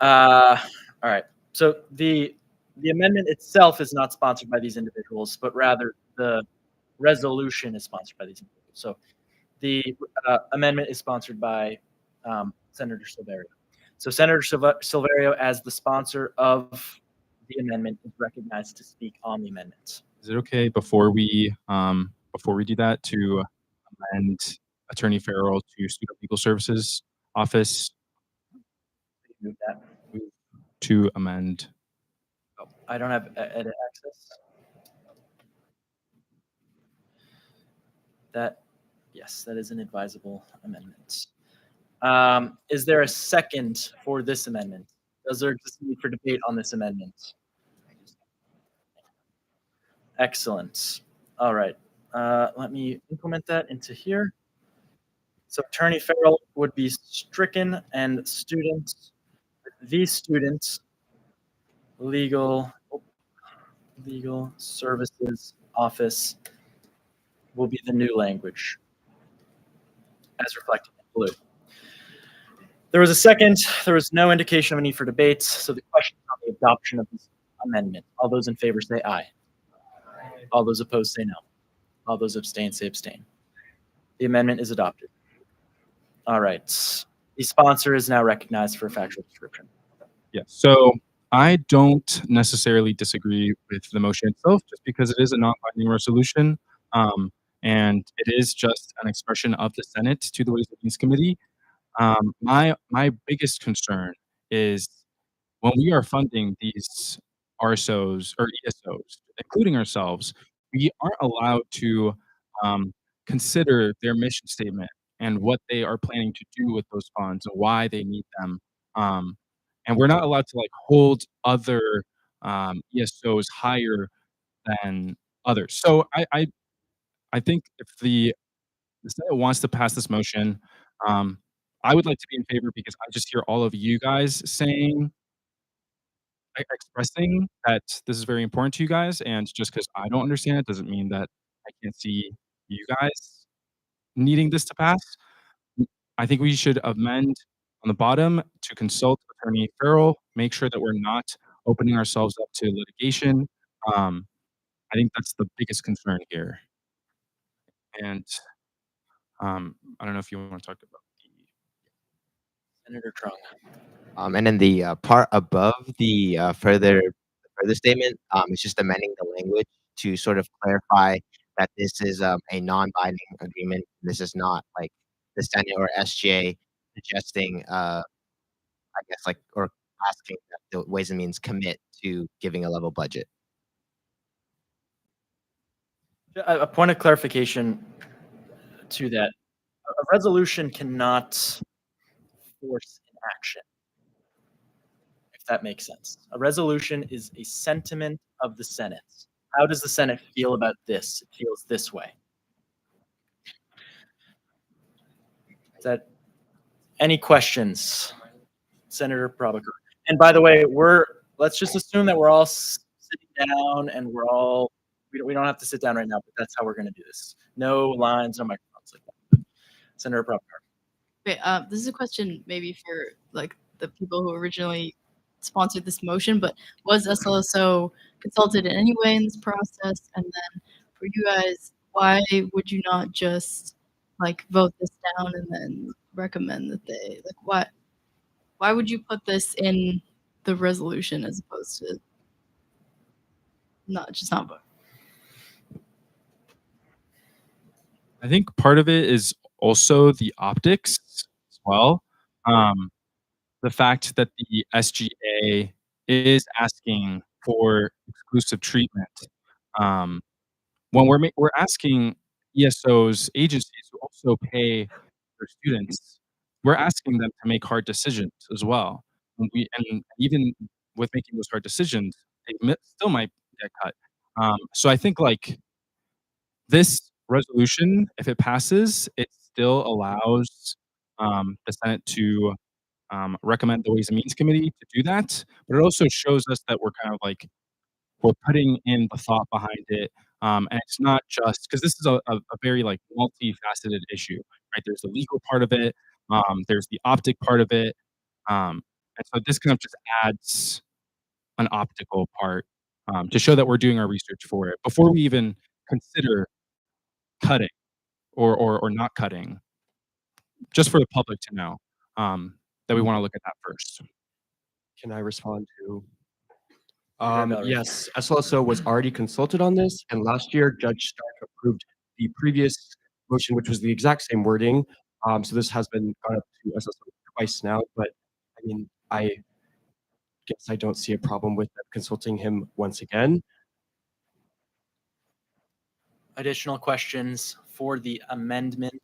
All right. So the amendment itself is not sponsored by these individuals, but rather the resolution is sponsored by these individuals. So the amendment is sponsored by Senator Silverio. So Senator Silverio, as the sponsor of the amendment, is recognized to speak on the amendment. Is it okay before we do that to amend Attorney Farrell to Student Legal Services Office? Move that. To amend. Oh, I don't have edit access. Yes, that is an advisable amendment. Is there a second for this amendment? Does there exist a need for debate on this amendment? Excellent. All right. Let me implement that into here. So Attorney Farrell would be stricken and the student legal services office will be the new language as reflected in blue. There was a second. There was no indication of a need for debate. So the question is on the adoption of this amendment. All those in favor say aye. All those opposed say no. All those abstain say abstain. The amendment is adopted. All right. The sponsor is now recognized for a factual description. Yeah. So I don't necessarily disagree with the motion itself, just because it is a non-binding resolution, and it is just an expression of the Senate to the Ways and Means Committee. My biggest concern is when we are funding these RSOs or ESOs, including ourselves, we aren't allowed to consider their mission statement and what they are planning to do with those funds and why they need them. And we're not allowed to like hold other ESOs higher than others. So I think if the Senate wants to pass this motion, I would like to be in favor because I just hear all of you guys saying, expressing that this is very important to you guys, and just because I don't understand it doesn't mean that I can't see you guys needing this to pass. I think we should amend on the bottom to consult Attorney Farrell, make sure that we're not opening ourselves up to litigation. I think that's the biggest concern here. And I don't know if you want to talk about Senator Trung. And then the part above the further statement, it's just amending the language to sort of clarify that this is a non-binding agreement. This is not like the Senate or SGA suggesting, I guess, like, or asking that the Ways and Means commit to giving a level budget. A point of clarification to that. A resolution cannot force an action, if that makes sense. A resolution is a sentiment of the Senate. How does the Senate feel about this? It feels this way. Is that any questions? Senator Prabhakar. And by the way, let's just assume that we're all sitting down and we don't have to sit down right now, but that's how we're going to do this. No lines, no microphones like that. Senator Prabhakar. Okay, this is a question maybe for like the people who originally sponsored this motion, but was SLSO consulted in any way in this process? And then for you guys, why would you not just like vote this down and then recommend that they like why would you put this in the resolution as opposed to not vote? I think part of it is also the optics as well. The fact that the SGA is asking for exclusive treatment. When we're asking ESOs, agencies to also pay their students, we're asking them to make hard decisions as well. And even with making those hard decisions, still might get cut. So I think like this resolution, if it passes, it still allows the Senate to recommend the Ways and Means Committee to do that, but it also shows us that we're kind of like we're putting in the thought behind it, and it's not just because this is a very like multifaceted issue, right? There's the legal part of it, there's the optic part of it, and so this kind of just adds an optical part to show that we're doing our research for it before we even consider cutting or not cutting, just for the public to know that we want to look at that first. Can I respond to? Valerie. Yes, SLSO was already consulted on this, and last year Judge Stark approved the previous motion, which was the exact same wording. So this has been gone up to SLSO twice now, but I mean, I guess I don't see a problem with them consulting him once again. Additional questions for the amendment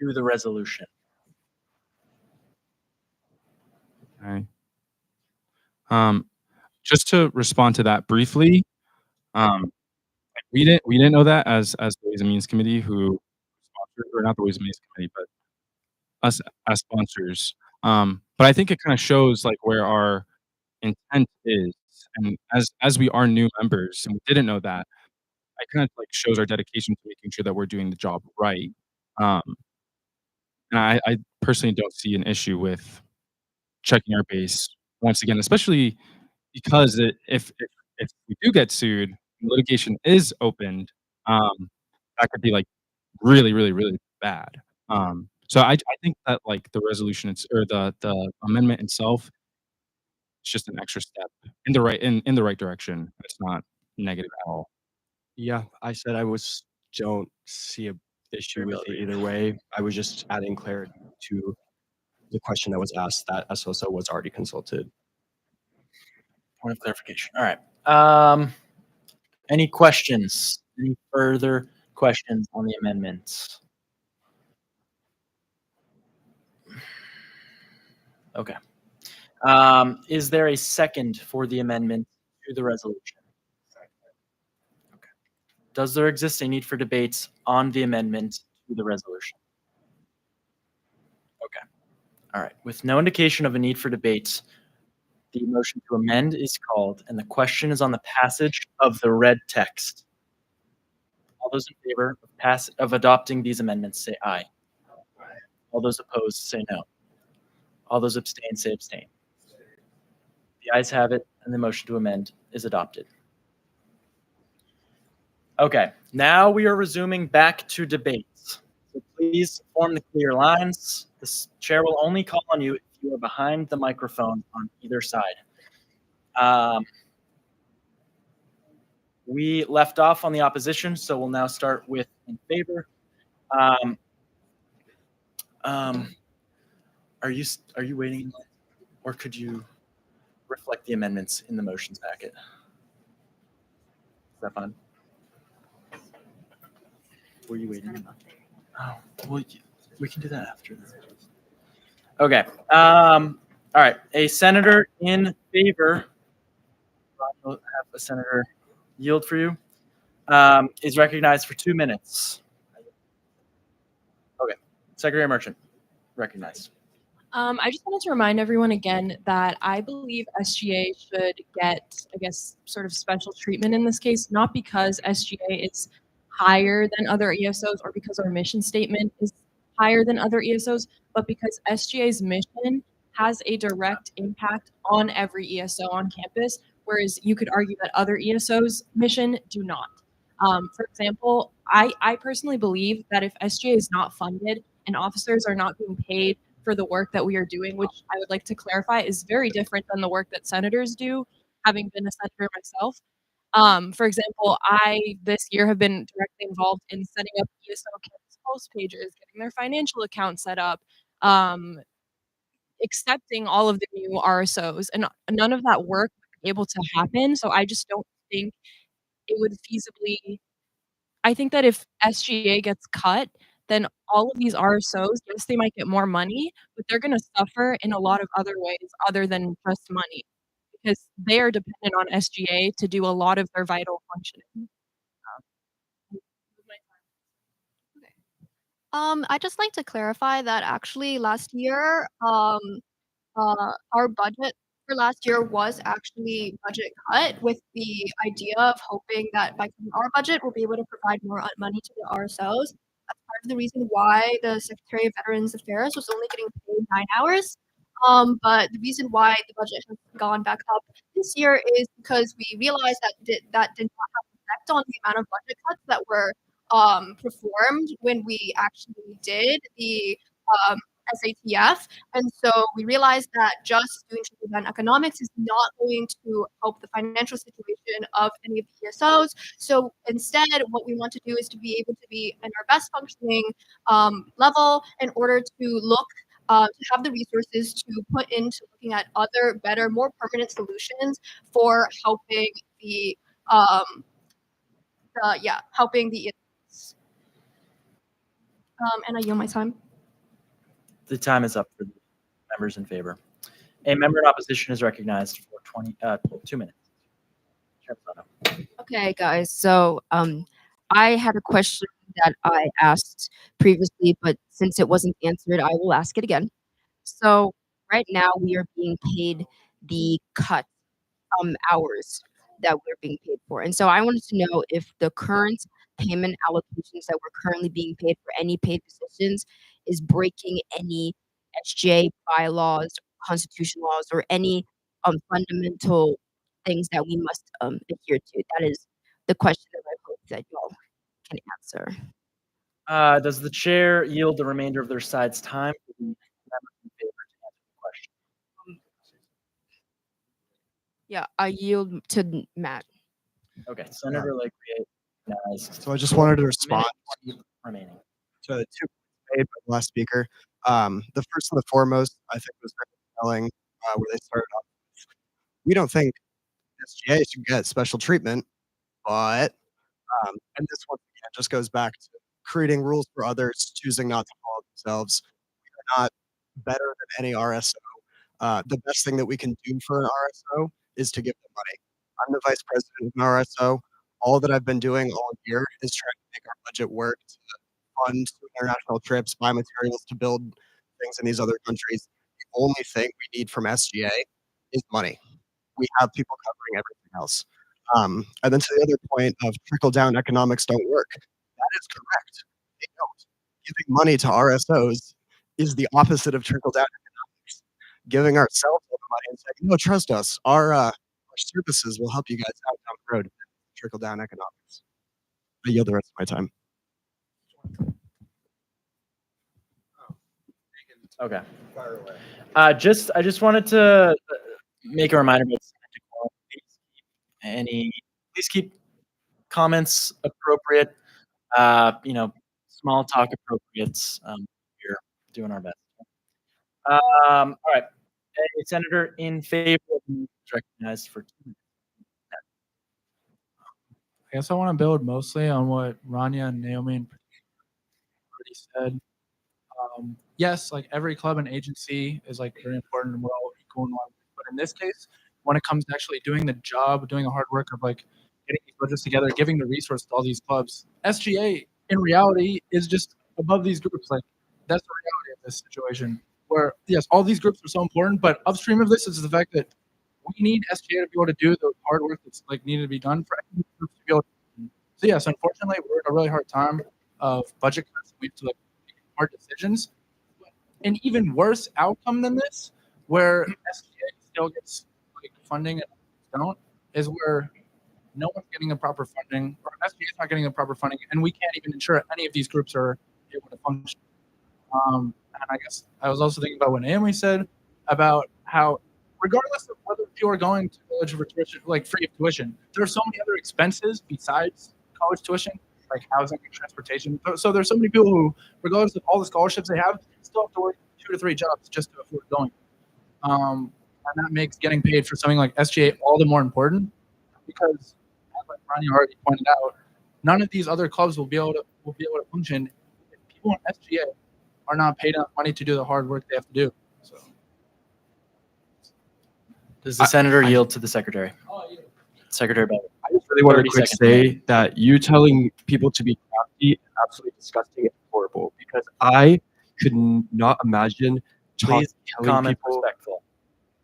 to the resolution? Okay. Just to respond to that briefly, we didn't know that as the Ways and Means Committee who sponsored, or not the Ways and Means Committee, but us as sponsors. But I think it kind of shows like where our intent is, and as we are new members and we didn't know that, it kind of like shows our dedication to making sure that we're doing the job right. And I personally don't see an issue with checking our base once again, especially because if we do get sued, litigation is opened, that could be like really, really, really bad. So I think that like the resolution or the amendment itself is just an extra step in the right direction. It's not negative at all. Yeah, I said don't see a issue with it either way. I was just adding clarity to the question that was asked that SOSO was already consulted. Point of clarification. All right. Any questions? Any further questions on the amendments? Okay. Is there a second for the amendment to the resolution? Okay. Does there exist a need for debates on the amendment to the resolution? Okay. All right. With no indication of a need for debates, the motion to amend is called, and the question is on the passage of the read text. All those in favor of adopting these amendments say aye. All those opposed say no. All those abstain say abstain. The ayes have it, and the motion to amend is adopted. Okay, now we are resuming back to debates. So please form the clear lines. The chair will only call on you if you are behind the microphone on either side. We left off on the opposition, so we'll now start with in favor. Are you waiting, or could you reflect the amendments in the motions packet? Is that fine? Were you waiting? Oh, well, we can do that after this. Okay. All right. A senator in favor. I'll have a senator yield for you. Is recognized for 2 minutes. Okay. Secretary Merchant, recognized. I just wanted to remind everyone again that I believe SGA should get, I guess, sort of special treatment in this case, not because SGA is higher than other ESOs or because our mission statement is higher than other ESOs, but because SGA's mission has a direct impact on every ESO on campus, whereas you could argue that other ESOs' mission do not. For example, I personally believe that if SGA is not funded and officers are not being paid for the work that we are doing, which I would like to clarify is very different than the work that senators do, having been a senator myself. For example, I this year have been directly involved in setting up ESO campus post pages, getting their financial account set up, accepting all of the new RSOs, and none of that work was able to happen. So I just don't think it would feasibly. I think that if SGA gets cut, then all of these RSOs, yes, they might get more money, but they're going to suffer in a lot of other ways other than just money because they are dependent on SGA to do a lot of their vital functioning. I'd just like to clarify that actually last year, our budget for last year was actually budget cut with the idea of hoping that by cutting our budget, we'll be able to provide more money to the RSOs. That's part of the reason why the Secretary of Veterans Affairs was only getting paid 9 hours. But the reason why the budget has gone back up this year is because we realized that that did not have an effect on the amount of budget cuts that were performed when we actually did the um, SATF. And so we realized that just doing trickle-down economics is not going to help the financial situation of any of the ESOs. So instead, what we want to do is to be able to be in our best functioning level in order to look to have the resources to put into looking at other, better, more permanent solutions for helping the helping the and I yield my time. The time is up for the members in favor. A member in opposition is recognized for 2 minutes. Chair Lozano. Okay, guys. So I had a question that I asked previously, but since it wasn't answered, I will ask it again. So right now we are being paid the cut hours that we're being paid for. And so I wanted to know if the current payment allocations that we're currently being paid for any paid positions is breaking any SGA bylaws, constitution laws, or any fundamental things that we must adhere to. That is the question that I hope that y'all can answer. Does the chair yield the remainder of their side's time to the members in favor to answer the question? Yeah, I yield to Matt. Okay, Senator Legrier. So I just wanted to respond Remaining. to 2 points made by the last speaker. The first and the foremost, I think, was very telling where they started off. We don't think SGA should get special treatment, but and this once again just goes back to creating rules for others, choosing not to follow themselves. We are not better than any RSO. The best thing that we can do for an RSO is to give them money. I'm the vice president of an RSO. All that I've been doing all year is trying to make our budget work to fund international trips, buy materials to build things in these other countries. The only thing we need from SGA is money. We have people covering everything else. And then to the other point of trickle-down economics don't work. That is correct. They don't. Giving money to RSOs is the opposite of trickle-down economics. Giving ourselves all the money and saying, no, trust us. Our services will help you guys out down the road. Trickle-down economics. I yield the rest of my time. Okay. I just wanted to make a reminder about please keep comments appropriate. Small talk appropriate. We're doing our best. All right. A senator in favor is recognized for 2 minutes. I guess I want to build mostly on what Rania and Naomi already said. Yes, like every club and agency is like very important and we're all equal in one. But in this case, when it comes to actually doing the job, doing the hard work of like getting these budgets together, giving the resource to all these clubs, SGA in reality is just above these groups. Like that's the reality of this situation. Where yes, all these groups are so important, but upstream of this is the fact that we need SGA to be able to do the hard work that's like needed to be done for any group to be able to. So yes, unfortunately, we're in a really hard time of budget cuts. We have to like make hard decisions. An even worse outcome than this, where SGA still gets like funding and don't, is where no one's getting the proper funding, or SGA is not getting the proper funding, and we can't even ensure any of these groups are able to function. And I guess I was also thinking about what Naomi said about how, regardless of whether you are going to college for tuition, like free of tuition, there are so many other expenses besides college tuition, like housing and transportation. So there's so many people who, regardless of all the scholarships they have, still have to work 2 to 3 jobs just to afford going. And that makes getting paid for something like SGA all the more important because, as like Ronnie already pointed out, none of these other clubs will be able to function if people in SGA are not paid enough money to do the hard work they have to do. So Does the senator yield to the secretary? Secretary Bell. I just really want to 30 quick seconds say remaining. that you telling people to be crafty is absolutely disgusting and horrible because I could not imagine telling comment people. respectful.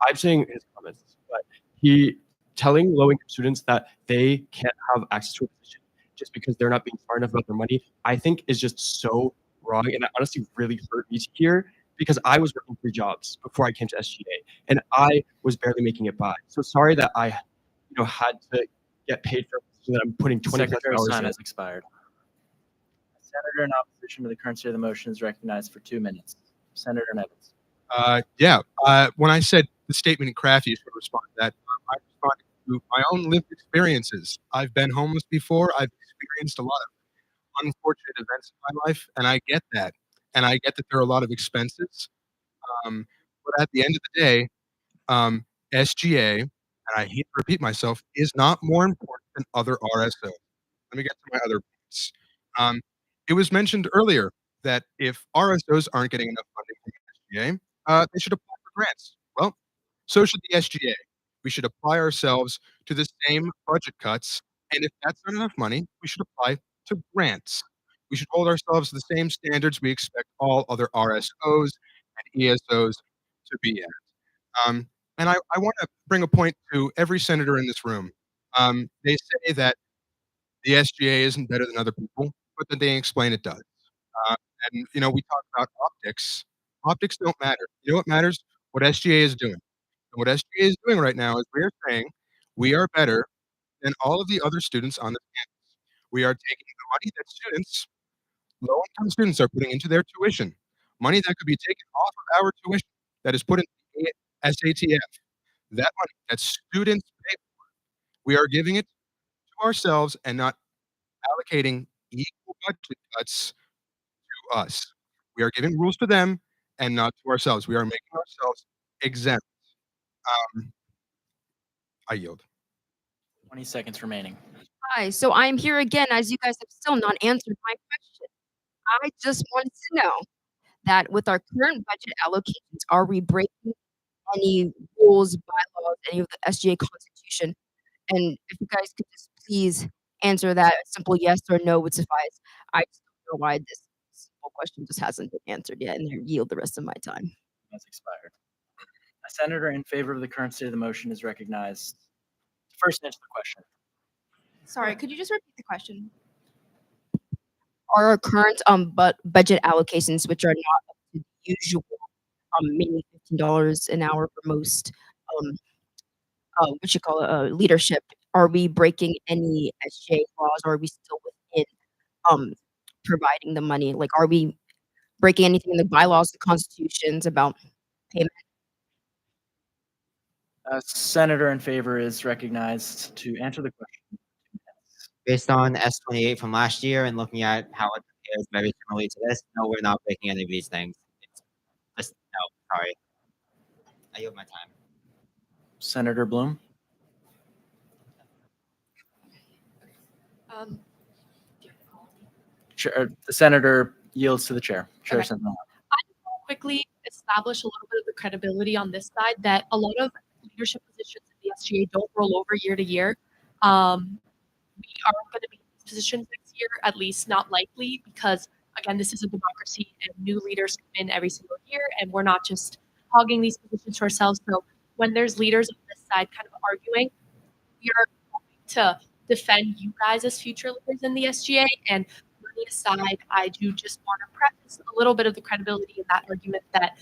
I'm saying his comments, but he telling low-income students that they can't have access to a position just because they're not being smart enough about their money, I think is just so wrong, and that honestly really hurt me to hear because I was working 3 jobs before I came to SGA, and I was barely making it by. So sorry that I, had to get paid for a position that I'm putting 20 plus Secretary's hours time in. has expired. A senator in opposition to the current state of the motion is recognized for 2 minutes. Senator Nevins. When I said the statement crafty, you should respond to that. I responded to my own lived experiences. I've been homeless before. I've experienced a lot of unfortunate events in my life, and I get that. And I get that there are a lot of expenses. But at the end of the day, SGA, and I hate to repeat myself, is not more important than other RSOs. Let me get to my other points. It was mentioned earlier that if RSOs aren't getting enough funding from SGA, they should apply for grants. Well, so should the SGA. We should apply ourselves to the same budget cuts, and if that's not enough money, we should apply to grants. We should hold ourselves to the same standards we expect all other RSOs and ESOs to be at. And I want to bring a point to every senator in this room. They say that the SGA isn't better than other people, but then they explain it does. Uh, and we talk about optics. Optics don't matter. You know what matters? What SGA is doing. And what SGA is doing right now is we are saying we are better than all of the other students on this campus. We are taking the money that students, low-income students, are putting into their tuition, money that could be taken off of our tuition, that is put into SATF. That money that students pay for, we are giving it to ourselves and not allocating equal budget cuts to us. We are giving rules to them and not to ourselves. We are making ourselves exempt. Um, I yield. 20 seconds remaining. Hi, so I'm here again as you guys have still not answered my question. I just wanted to know that with our current budget allocations, are we breaking any rules, bylaws, any of the SGA constitution? And if you guys could just please answer that, a simple yes or no would suffice. I just don't know why this simple question just hasn't been answered yet, and I yield the rest of my time. Has expired. A senator in favor of the current state of the motion is recognized. First, answer the question. Sorry, could you just repeat the question? Are our current budget allocations, which are not up to the usual, maybe $15 an hour for most, leadership, are we breaking any SGA laws, or are we still within providing the money? Like, are we breaking anything in the bylaws, the constitutions about payment? A senator in favor is recognized to answer the question. Based on S28 from last year and looking at how it compares very similarly to this, no, we're not breaking any of these things. It's just, no, sorry. I yield my time. Senator Bloom. Chair, the senator yields to the chair. Chair Okay. Sentinel. I just want to quickly establish a little bit of the credibility on this side that a lot of leadership positions in the SGA don't roll over year to year. We aren't going to be in these positions next year, at least not likely, because again, this is a democracy and new leaders come in every single year, and we're not just hogging these positions to ourselves. So when there's leaders on this side kind of arguing, we are going to defend you guys as future leaders in the SGA. And money aside, I do just want to preface a little bit of the credibility in that argument that,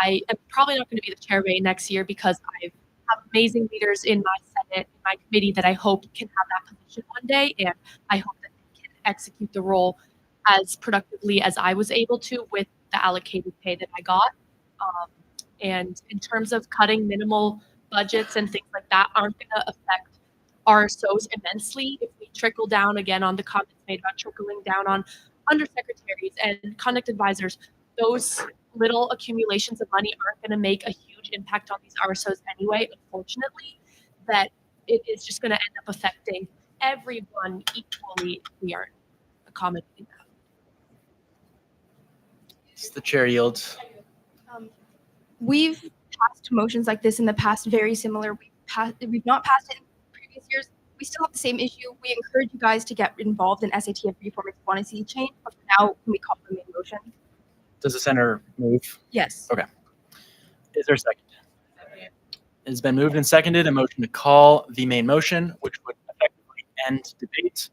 I am probably not going to be the chair next year because I have amazing leaders in my Senate, in my committee that I hope can have that position one day. And I hope that they can execute the role as productively as I was able to with the allocated pay that I got. And in terms of cutting minimal budgets and things like that aren't going to affect RSOs immensely if we trickle down again on the comments made about trickling down on undersecretaries and conduct advisors. Those little accumulations of money aren't going to make a huge impact on these RSOs anyway, unfortunately, that it is just going to end up affecting everyone equally if we aren't accommodating that. The chair yields. We've passed motions like this in the past, very similar. We've not passed it in previous years. We still have the same issue. We encourage you guys to get involved in SAT and reform if you want to see change. But for now, can we call the main motion? Does the senator move? Yes. Okay. Is there a second? It has been moved and seconded. A motion to call the main motion, which would effectively end debate.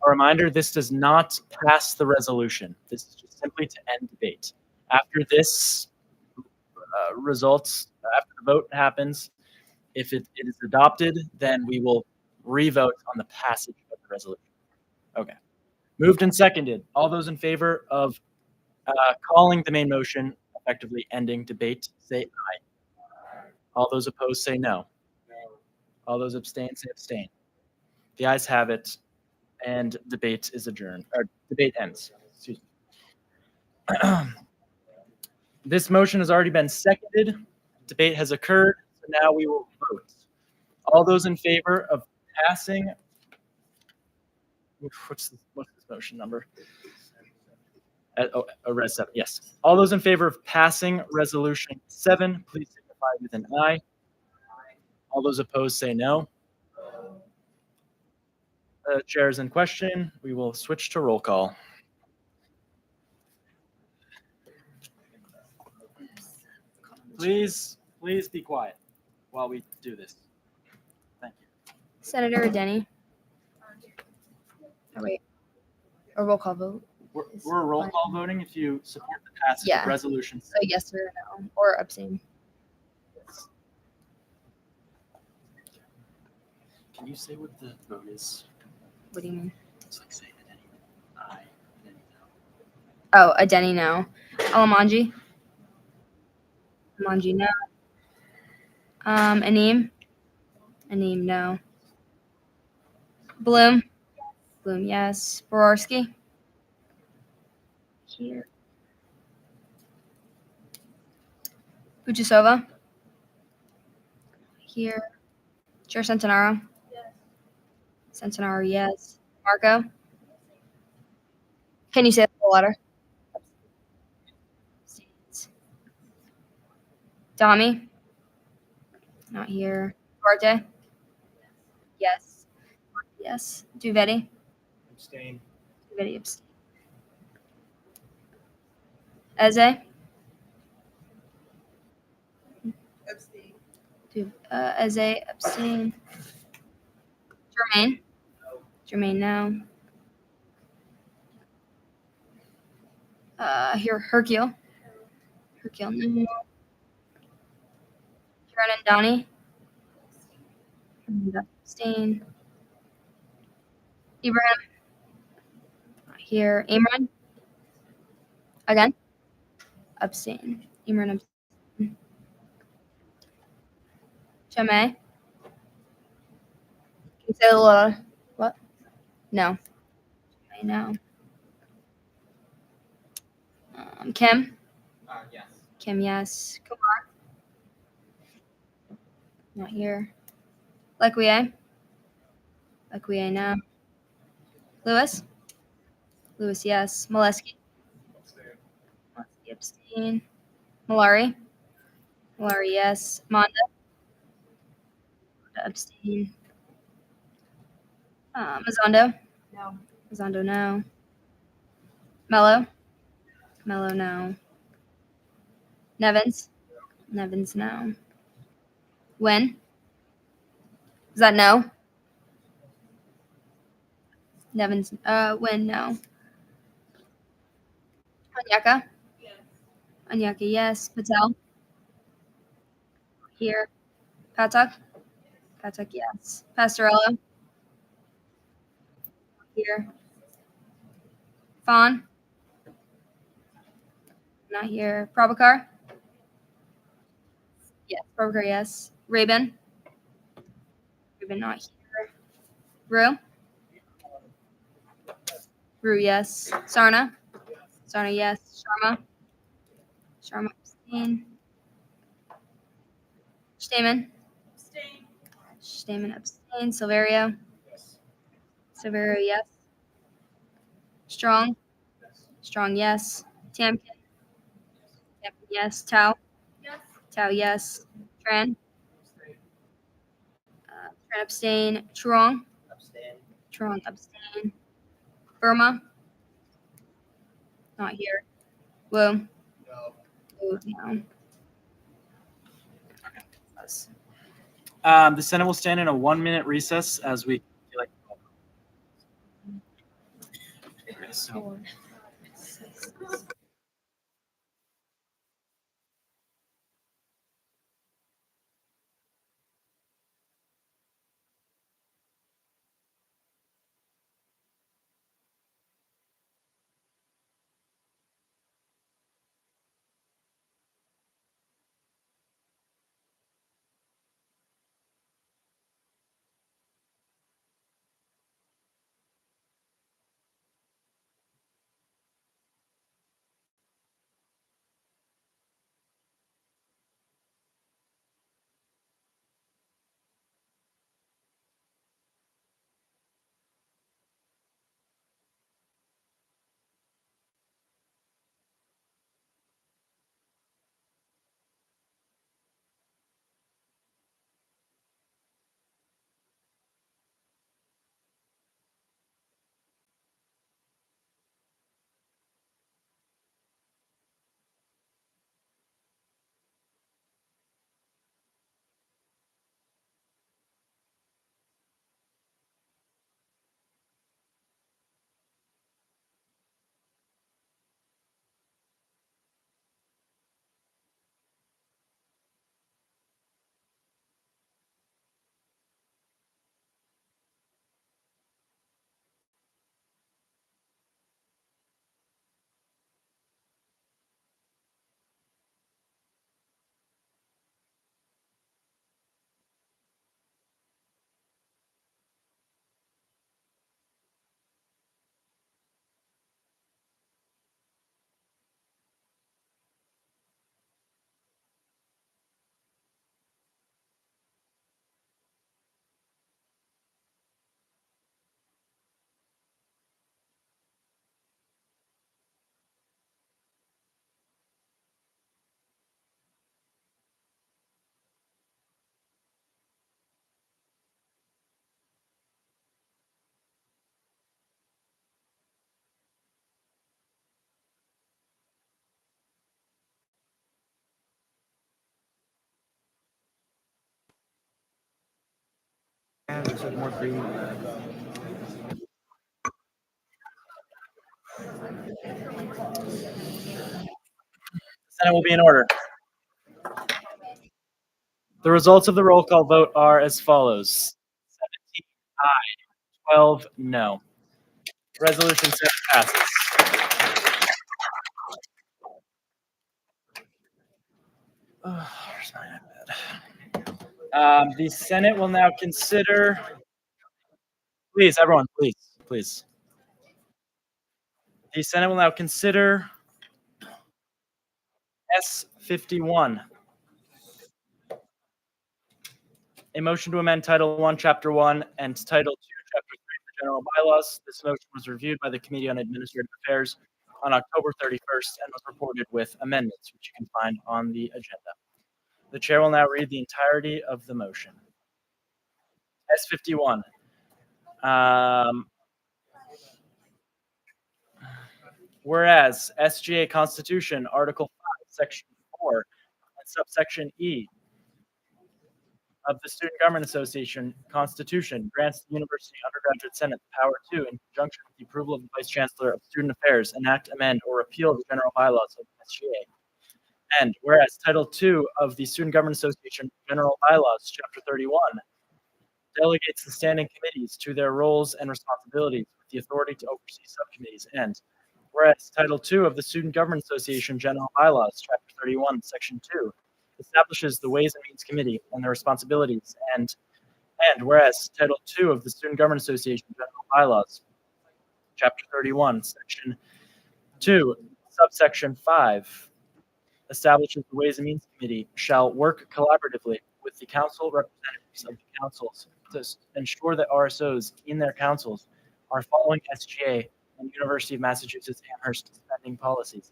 A reminder, this does not pass the resolution. This is just simply to end debate. After this after the vote happens, if it is adopted, then we will re-vote on the passage of the resolution. Okay. Moved and seconded. All those in favor of calling the main motion, effectively ending debate, say aye. All those opposed say no. All those abstain say abstain. The ayes have it, and debate is adjourned, or debate ends. Excuse me. This motion has already been seconded. Debate has occurred, so now we will vote. All those in favor of passing, what's this motion number? Res 7, yes. All those in favor of passing resolution 7, please signify with an aye. All those opposed say no. Chair is in question. We will switch to roll call. Please be quiet while we do this. Thank you. Senator Denny. Oh, wait. A roll call vote. We're roll call voting if you support the passage of resolution. So yes or no, or abstain. Can you say what the vote is? What do you mean? It's like saying it anyway. Aye. Oh, a Denny no. Alamanji. Alamanji no. Aneem. Aneem no. Bloom. Bloom yes. Borarski. Here. Uchisova. Here. Chair Centenaro. Yes. Centenaro, yes. Marco. Can you say the whole letter? Dami. Not here. Duarte. Yes. Yes. Duvetti. Abstain. Duvetti abstain. Eze. Abstain. Eze abstain. Jermaine. Jermaine no. Here Hercule. Hercule no. Kieran and Donnie. Abstain. Ibrahim. Not here. Imran. Again. Abstain. Imran abstain. Chame. Can you say the letter? What? No. Chame, no. Kim. Yes. Kim, yes. Kumar. Not here. Lequier. Lequier, no. Lewis. Lewis, yes. Molesky. Molesky, abstain. Malari. Malari, yes. Monda. Monda, abstain. Mazondo. No. Mazondo, no. Mello. Mello, no. Nevins. Nevins, no. Win. Is that no? Nevins, Win, no. Onyeka. Yes. Onyeka, yes. Patel. Here. Patak. Patak, yes. Pastorello. Here. Fawn. Not here. Prabhakar. Yes. Prabhakar, yes. Rabin. Rabin, not here. Rue. Rue, yes. Sarna. Sarna, yes. Sharma. Sharma, abstain. Stamen. Abstain. Stamen, abstain. Silverio. Silverio, yes. Strong. Strong, yes. Tamkin. Yes. Tao? Yes. Tao, yes. Tran? Tran abstain. Truong? Abstain. Truong abstain. Burma? Not here. Wu? No. Wu, no. The Senate will stand in a 1-minute recess as we. So, Senate will be in order. The results of the roll call vote are as follows: 17 aye, 12 no. Resolution 7 passes. Where's my iPad? The Senate will now consider. Please, everyone, please. The Senate will now consider S51. A motion to amend Title 1, Chapter 1, and Title 2, Chapter 3 of the General Bylaws. This motion was reviewed by the Committee on Administrative Affairs on October 31st and was reported with amendments, which you can find on the agenda. The chair will now read the entirety of the motion. S51. Whereas SGA Constitution, Article 5, Section 4, and subsection E of the Student Government Association Constitution grants the University Undergraduate Senate the power to, in conjunction with the approval of the Vice Chancellor of Student Affairs, enact, amend, or repeal the general bylaws of the SGA. And whereas Title II of the Student Government Association General Bylaws, Chapter 31, delegates the standing committees to their roles and responsibilities with the authority to oversee subcommittees. And whereas Title II of the Student Government Association General Bylaws, Chapter 31, Section 2, establishes the Ways and Means Committee and their responsibilities. And whereas Title II of the Student Government Association General Bylaws, Chapter 31, Section 2, subsection 5, establishes the Ways and Means Committee shall work collaboratively with the council representatives of the councils to ensure that RSOs in their councils are following SGA and University of Massachusetts Amherst spending policies.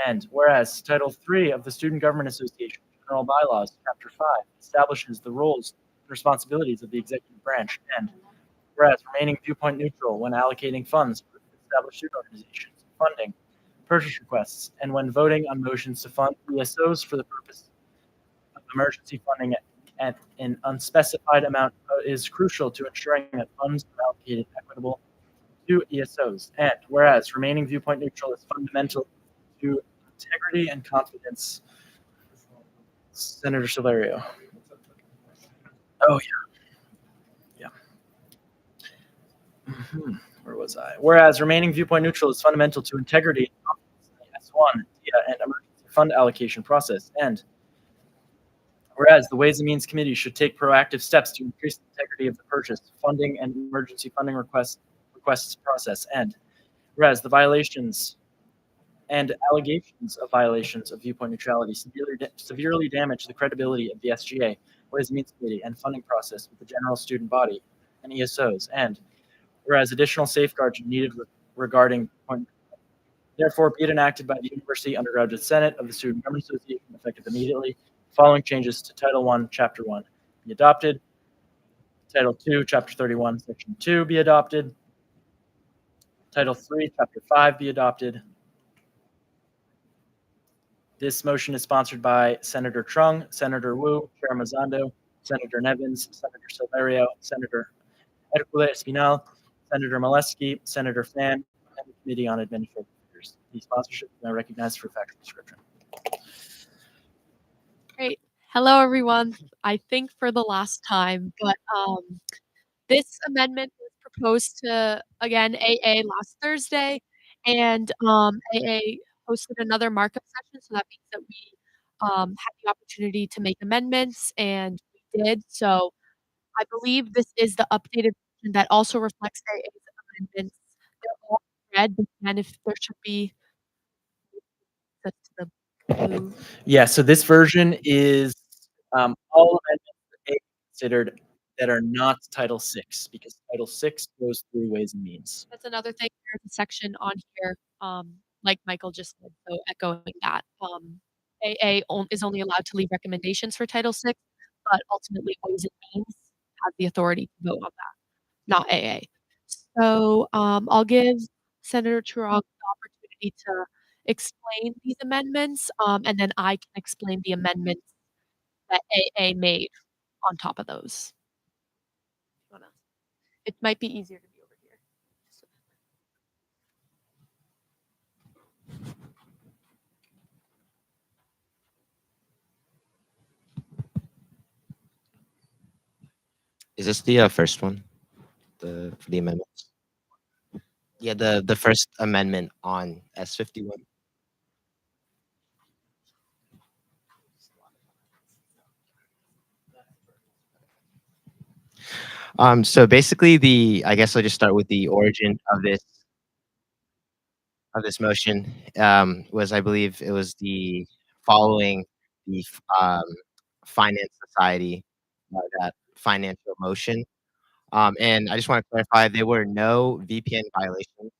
And whereas Title III of the Student Government Association General Bylaws, Chapter 5, establishes the roles and responsibilities of the executive branch, and whereas remaining viewpoint neutral when allocating funds for established student organizations, funding, purchase requests, and when voting on motions to fund ESOs for the purpose of emergency funding at an unspecified amount is crucial to ensuring that funds are allocated equitable to ESOs. And whereas remaining viewpoint neutral is fundamental to integrity and confidence. Senator Silverio. Oh, yeah. Where was I? Whereas remaining viewpoint neutral is fundamental to integrity and confidence in the S1, DIA, and emergency fund allocation process. And whereas the Ways and Means Committee should take proactive steps to increase the integrity of the purchase, funding, and emergency funding requests process. And whereas the violations and allegations of violations of viewpoint neutrality severely damage the credibility of the SGA, Ways and Means Committee, and funding process with the general student body and ESOs. And whereas additional safeguards are needed regarding therefore be it enacted by the University Undergraduate Senate of the Student Government Association effective immediately. Following changes to Title I, Chapter 1 be adopted. Title II, Chapter 31, Section 2 be adopted. Title III, Chapter 5 be adopted. This motion is sponsored by Senator Trung, Senator Wu, Chair Mazzando, Senator Nevins, Senator Silverio, Senator Hercule Espinal, Senator Molesky, Senator Fan, and the Committee on Administrative Affairs. The sponsorship is now recognized for factual description. Great. Hello, everyone. I think for the last time, but this amendment was proposed to, again, AA last Thursday, and AA hosted another markup session, so that means that we had the opportunity to make amendments, and we did. So I believe this is the updated version that also reflects AA's amendments. They're all red, but then if there should be set to the blue. Yeah, so this version is all amendments that they considered that are not Title VI, because Title VI goes through Ways and Means. That's another thing. There's a section on here, like Michael just said, so echoing that. AA is only allowed to leave recommendations for Title VI, but ultimately Ways and Means has the authority to vote on that, not AA. So I'll give Senator Turok the opportunity to explain these amendments, and then I can explain the amendments that AA made on top of those. It might be easier to be over here. Is this the first one? For the amendments? Yeah, the first amendment on S51. So basically, I guess I'll just start with the origin of this motion. Was I believe it was the following the Finance Society that financial motion. And I just want to clarify, there were no VPN violations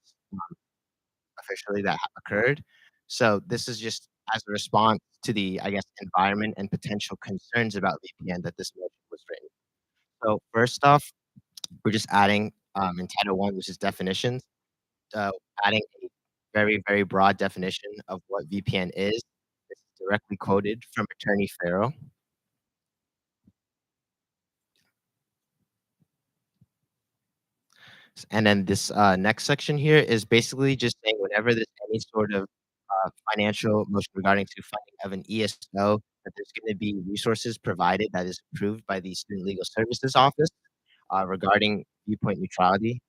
officially that occurred. So this is just as a response to the, I guess, environment and potential concerns about VPN that this motion was written. So first off, we're just adding in Title I, which is definitions, adding a very, very broad definition of what VPN is. This is directly quoted from Attorney Farrell. And then this next section here is basically just saying whenever there's any sort of financial motion regarding to funding of an ESO, that there's going to be resources provided that is approved by the Student Legal Services Office regarding viewpoint neutrality.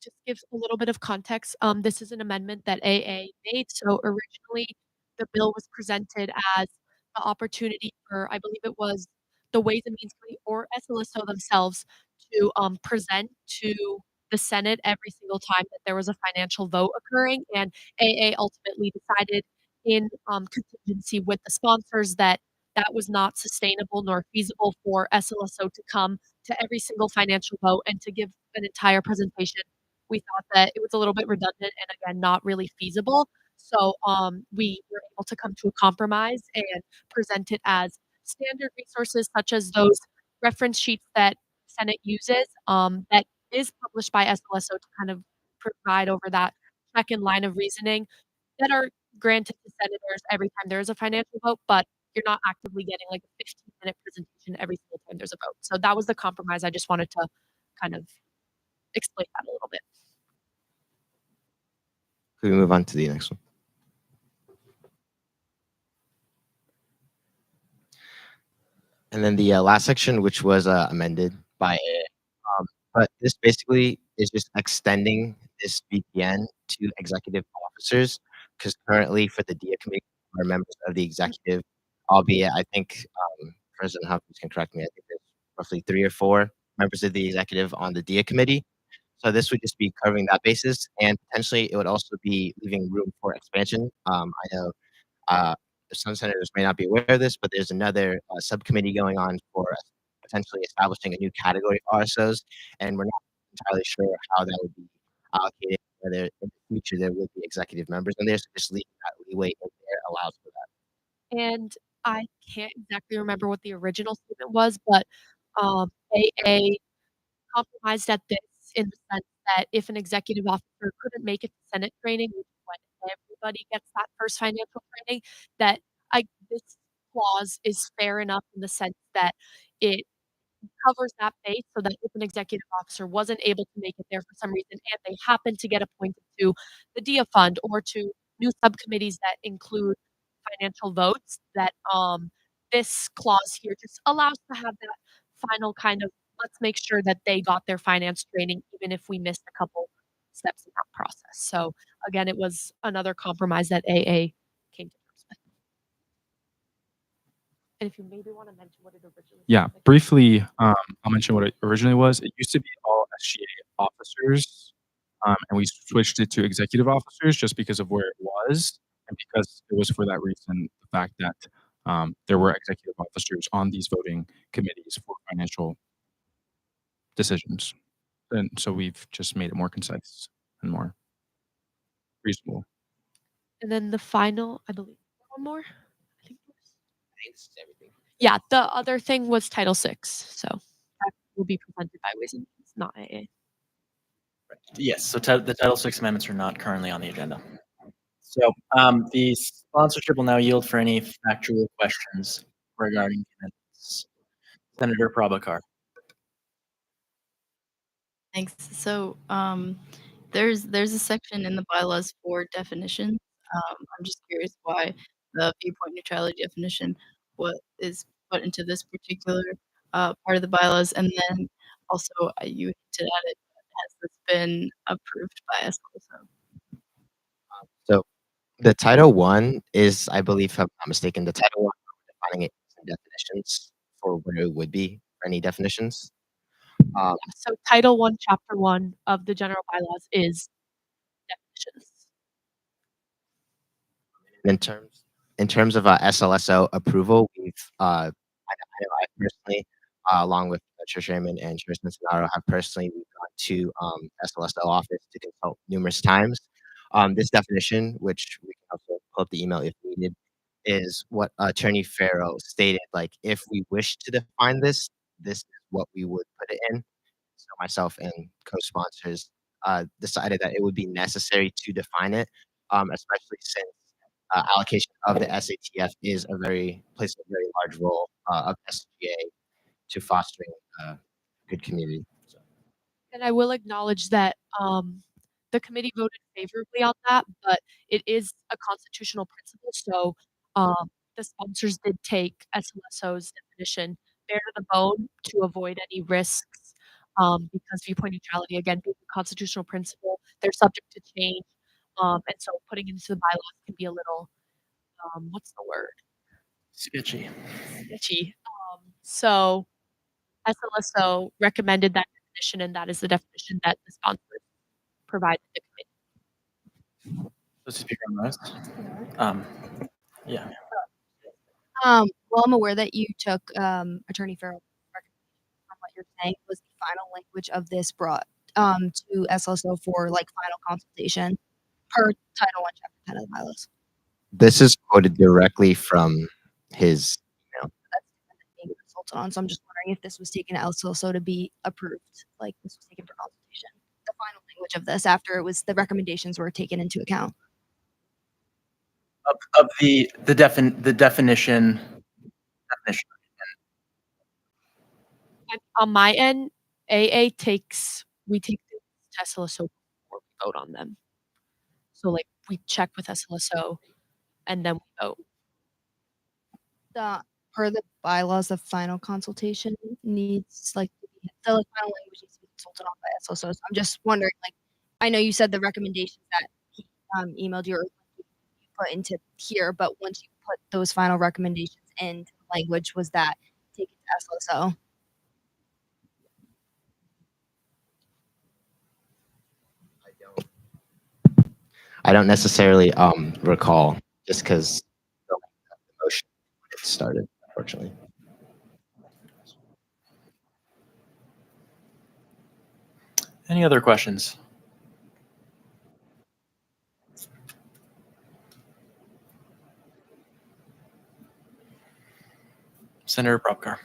Just gives a little bit of context. This is an amendment that AA made. So originally, the bill was presented as the opportunity for, I believe it was the Ways and Means Committee or SLSO themselves to present to the Senate every single time that there was a financial vote occurring. And AA ultimately decided in contingency with the sponsors that that was not sustainable nor feasible for SLSO to come to every single financial vote and to give an entire presentation. We thought that it was a little bit redundant and again, not really feasible. So we were able to come to a compromise and present it as standard resources such as those reference sheets that Senate uses that is published by SLSO to kind of provide over that second line of reasoning that are granted to senators every time there is a financial vote, but you're not actively getting like a 15-minute presentation every single time there's a vote. So that was the compromise. I just wanted to kind of explain that a little bit. Could we move on to the next one? And then the last section, which was amended by but this basically is just extending this VPN to executive officers, because currently for the DIA committee are members of the executive, albeit I think President Hopkins can correct me. I think there's roughly 3 or 4 members of the executive on the DIA committee. So this would just be covering that basis, and potentially it would also be leaving room for expansion. I know uh, some senators may not be aware of this, but there's another subcommittee going on for potentially establishing a new category of RSOs, and we're not entirely sure how that would be allocated, whether in the future there will be executive members in there, so just leaving that leeway in there allows for that. And I can't exactly remember what the original statement was, but AA compromised at this in the sense that if an executive officer couldn't make it to Senate training, which is when everybody gets that first financial training, that this clause is fair enough in the sense that it covers that base so that if an executive officer wasn't able to make it there for some reason and they happen to get appointed to the DIA fund or to new subcommittees that include financial votes, that this clause here just allows to have that final kind of let's make sure that they got their finance training even if we missed a couple steps in that process. So again, it was another compromise that AA came to terms with. And if you maybe want to mention what it originally Yeah, briefly, I'll mention what it originally was. It used to be all SGA officers, and we switched it to executive officers just because of where it was, and because it was for that reason, the fact that there were executive officers on these voting committees for financial decisions. And so we've just made it more concise and more reasonable. And then the final, I believe, one more. I think Thanks, everything. yeah, the other thing was Title VI. So that will be presented by Ways and Means, not AA. Yes, so the Title VI amendments are not currently on the agenda. So the sponsorship will now yield for any factual questions regarding amendments. Senator Prabhakar. Thanks. So there's a section in the bylaws for definitions. I'm just curious why the viewpoint neutrality definition what is put into this particular part of the bylaws, and then also you hinted at it. Has this been approved by us also? So the Title I is, I believe, if I'm not mistaken, the Title I defining it in definitions for where it would be for any definitions. So Title I, Chapter 1 of the general bylaws is definitions. In terms of SLSO approval, we've I know I personally, along with Chair Raymond and Chair Cincinnati, have personally we've gone to SLSO office to consult numerous times. This definition, which we can also pull up the email if needed, is what Attorney Farrow stated. Like, if we wish to define this, this is what we would put it in. So myself and co-sponsors decided that it would be necessary to define it, especially since allocation of the SATF is plays a very large role of SGA to fostering a good community. So. And I will acknowledge that the committee voted favorably on that, but it is a constitutional principle. So the sponsors did take SLSO's definition bare to the bone to avoid any risks because viewpoint neutrality, again, being a constitutional principle, they're subject to change. And so putting it into the bylaws can be a little, what's the word? Sketchy. Sketchy. So SLSO recommended that definition, and that is the definition that the sponsors provided the committee. So Speaker Amherst. Yeah. Well, I'm aware that you took Attorney Farrell's recommendation from what you're saying was the final language of this brought to SLSO for like final consultation per Title I, Chapter 10 of the bylaws. This is quoted directly from his email. Being consulted on, so I'm just wondering if this was taken also to be approved, like this was taken for consultation. The final language of this after it was the recommendations were taken into account. Of the definition. On my end, we take the SLSO before we vote on them. So like we check with SLSO and then we vote. Per the bylaws, the final consultation needs the final language needs to be consulted on by SLSO. So I'm just wondering, like, I know you said the recommendations that he emailed you or you put into here, but once you put those final recommendations into language, was that taken to SLSO? I don't necessarily recall, just because the motion started, unfortunately. Any other questions? Senator Propkar.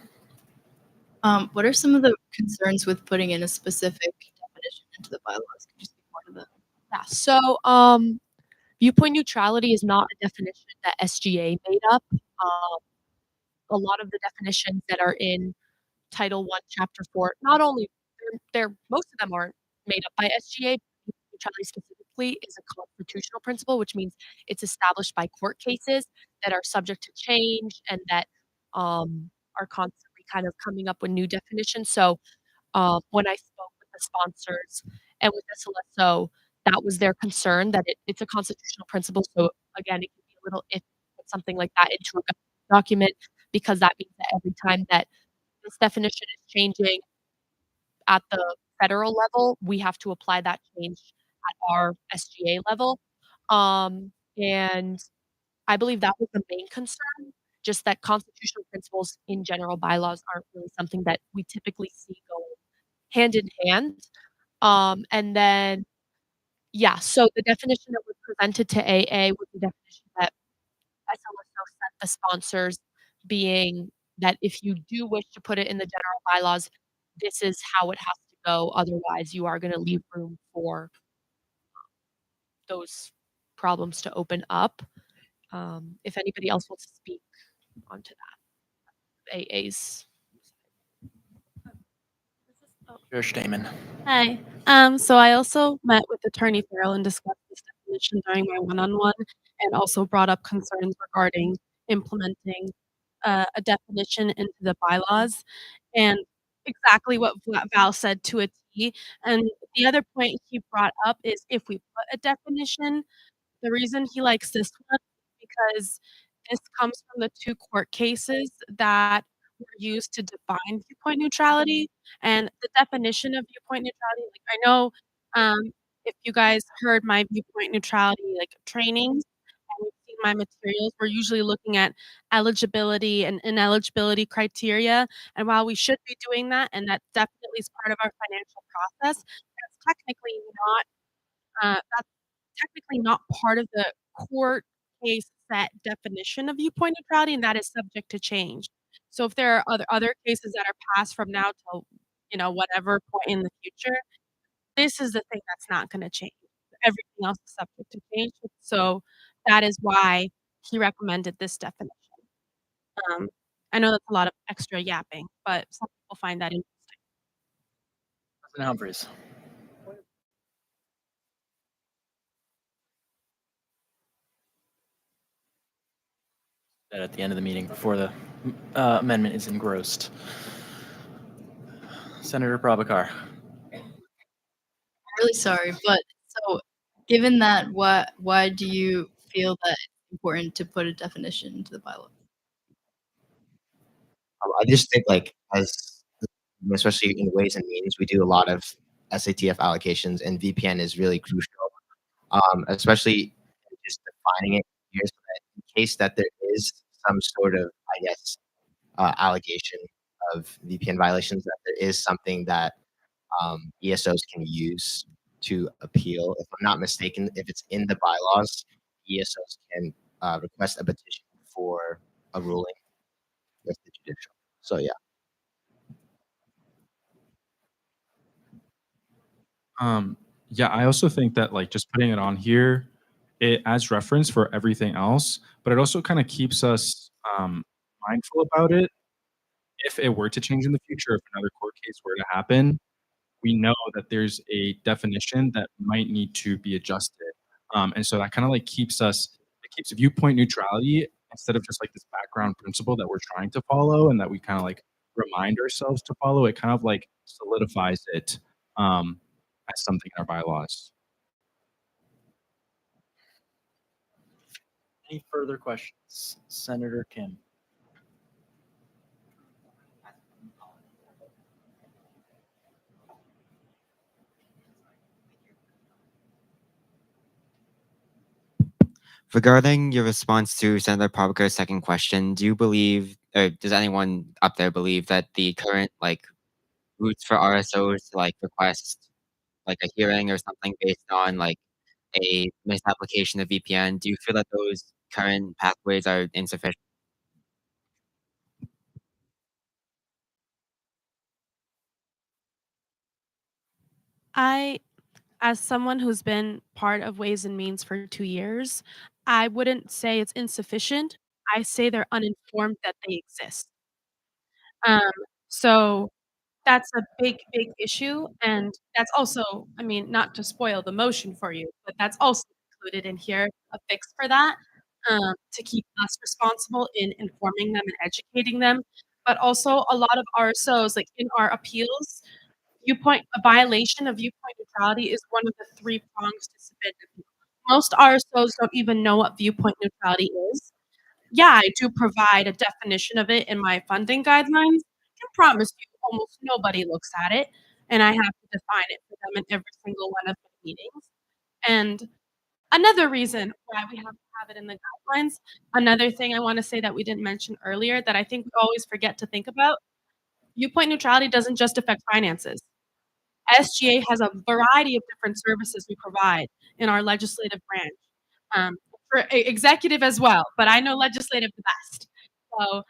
What are some of the concerns with putting in a specific definition into the bylaws? Could you speak more to that? Yeah. So viewpoint neutrality is not a definition that SGA made up. A lot of the definitions that are in Title I, Chapter 4, not only they're most of them aren't made up by SGA. Neutrality specifically is a constitutional principle, which means it's established by court cases that are subject to change and that are constantly kind of coming up with new definitions. So when I spoke with the sponsors and with SLSO, that was their concern that it's a constitutional principle. So again, it can be a little if put something like that into a document because that means that every time that this definition is changing at the federal level, we have to apply that change at our SGA level. And I believe that was the main concern, just that constitutional principles in general bylaws aren't really something that we typically see go hand in hand. And then, yeah, so the definition that was presented to AA was the definition that SLSO sent the sponsors, being that if you do wish to put it in the general bylaws, this is how it has to go. Otherwise, you are going to leave room for those problems to open up. If anybody else wants to speak onto that, AA's. Chair Stamen. Hi. So I also met with Attorney Farrell and discussed this definition during my one-on-one, and also brought up concerns regarding implementing a definition into the bylaws, and exactly what Val said to a T. And the other point he brought up is if we put a definition, the reason he likes this one is because this comes from the 2 court cases that were used to define viewpoint neutrality, and the definition of viewpoint neutrality, like, I know, if you guys heard my viewpoint neutrality, like, trainings and you've seen my materials, we're usually looking at eligibility and ineligibility criteria, and while we should be doing that, and that definitely is part of our financial process, that's technically not part of the court case set definition of viewpoint neutrality, and that is subject to change. So if there are other cases that are passed from now till, whatever point in the future, this is the thing that's not gonna change. Everything else is subject to change. So that is why he recommended this definition. I know that's a lot of extra yapping, but some people find that interesting. President Humphries. That at the end of the meeting before the amendment is engrossed. Senator Prabhakar. Really sorry, but so given that, why do you feel that it's important to put a definition into the bylaw? I just think especially in Ways and Means, we do a lot of SATF allocations, and VPN is really crucial, especially just defining it here so that in case that there is some sort of, allegation of VPN violations, that there is something that ESOs can use to appeal. If I'm not mistaken, if it's in the bylaws, ESOs can request a petition for a ruling with the judicial. So yeah. Yeah, I also think that like just putting it on here, it adds reference for everything else, but it also kind of keeps us mindful about it. If it were to change in the future, if another court case were to happen, we know that there's a definition that might need to be adjusted. And so that kind of like keeps us, it keeps viewpoint neutrality instead of just like this background principle that we're trying to follow and that we kind of like remind ourselves to follow. It kind of like solidifies it as something in our bylaws. Any further questions? Senator Kim. Regarding your response to Senator Provoca's second question, do you believe, or does anyone up there believe that the current like routes for RSOs to like request like a hearing or something based on like a misapplication of VPN, do you feel that those current pathways are insufficient? I, as someone who's been part of Ways and Means for 2 years, I wouldn't say it's insufficient. I say they're uninformed that they exist. Um, so that's a big, big issue, and that's also, I mean, not to spoil the motion for you, but that's also included in here, a fix for that, to keep us responsible in informing them and educating them. But also a lot of RSOs, like in our appeals, a violation of viewpoint neutrality is one of the 3 prongs to submit an appeal. Most RSOs don't even know what viewpoint neutrality is. Yeah, I do provide a definition of it in my funding guidelines. I can promise you almost nobody looks at it, and I have to define it for them in every single one of my meetings. And another reason why we have to have it in the guidelines, another thing I wanna say that we didn't mention earlier that I think we always forget to think about, viewpoint neutrality doesn't just affect finances. SGA has a variety of different services we provide in our legislative branch, for executive as well, but I know legislative the best. So,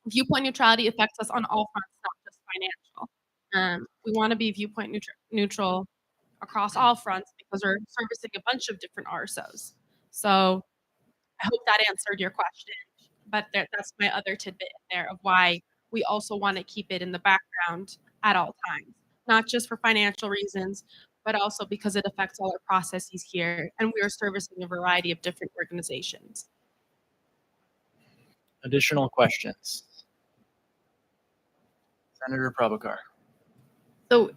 viewpoint neutrality affects us on all fronts, not just financial. We wanna be viewpoint neutral across all fronts because we're servicing a bunch of different RSOs. So, I hope that answered your question, but that's my other tidbit in there of why we also wanna keep it in the background at all times, not just for financial reasons, but also because it affects all our processes here, and we are servicing a variety of different organizations. Additional questions? Senator Prabhakar. So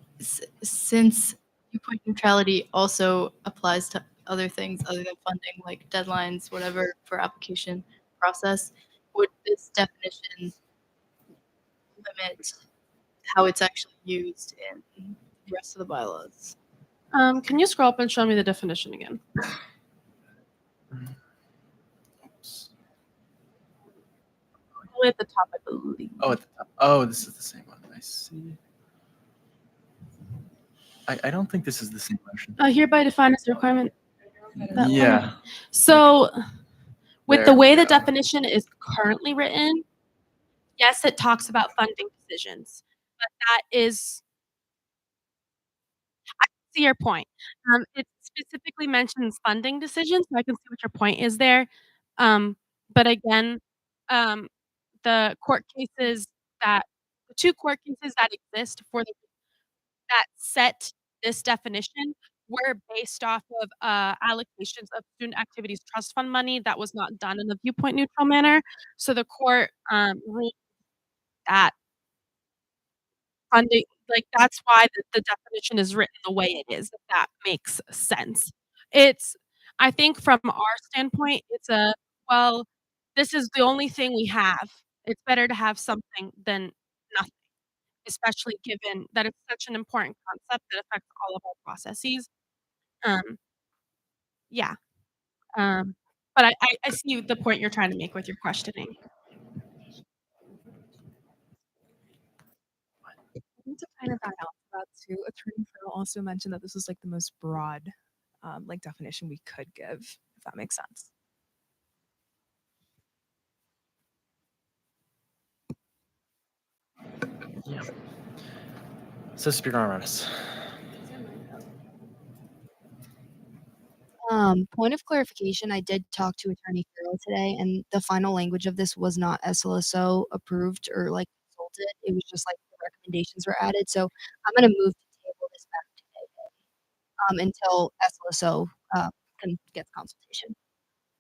since viewpoint neutrality also applies to other things other than funding, like deadlines, whatever, for application process, would this definition limit how it's actually used in the rest of the bylaws? Can you scroll up and show me the definition again? Only at the top, I believe. Oh, at the top. Oh, this is the same one. I see. I don't think this is the same motion. Hereby defined as a requirement. That Yeah. one. So, with the There way we the go. definition is currently written, yes, it talks about funding decisions, but that is I see your point. It specifically mentions funding decisions, so I can see what your point is there. But again, um, the 2 court cases that exist for the that set this definition were based off of, allocations of student activities trust fund money that was not done in a viewpoint neutral manner. So the court, ruled that funding like, that's why the definition is written the way it is, if that makes sense. It's I think from our standpoint, it's well, this is the only thing we have. It's better to have something than nothing, especially given that it's such an important concept that affects all of our processes. Um, yeah, but I see the point you're trying to make with your questioning. I think to kind of add on to that too, Attorney Farrell also mentioned that this was like the most broad like definition we could give, if that makes sense. Yeah. So Speaker Armanis. Point of clarification, I did talk to Attorney Farrell today, and the final language of this was not SLSO approved or like consulted. It was just like the recommendations were added. So I'm gonna move to table this back today, until SLSO gets consultation.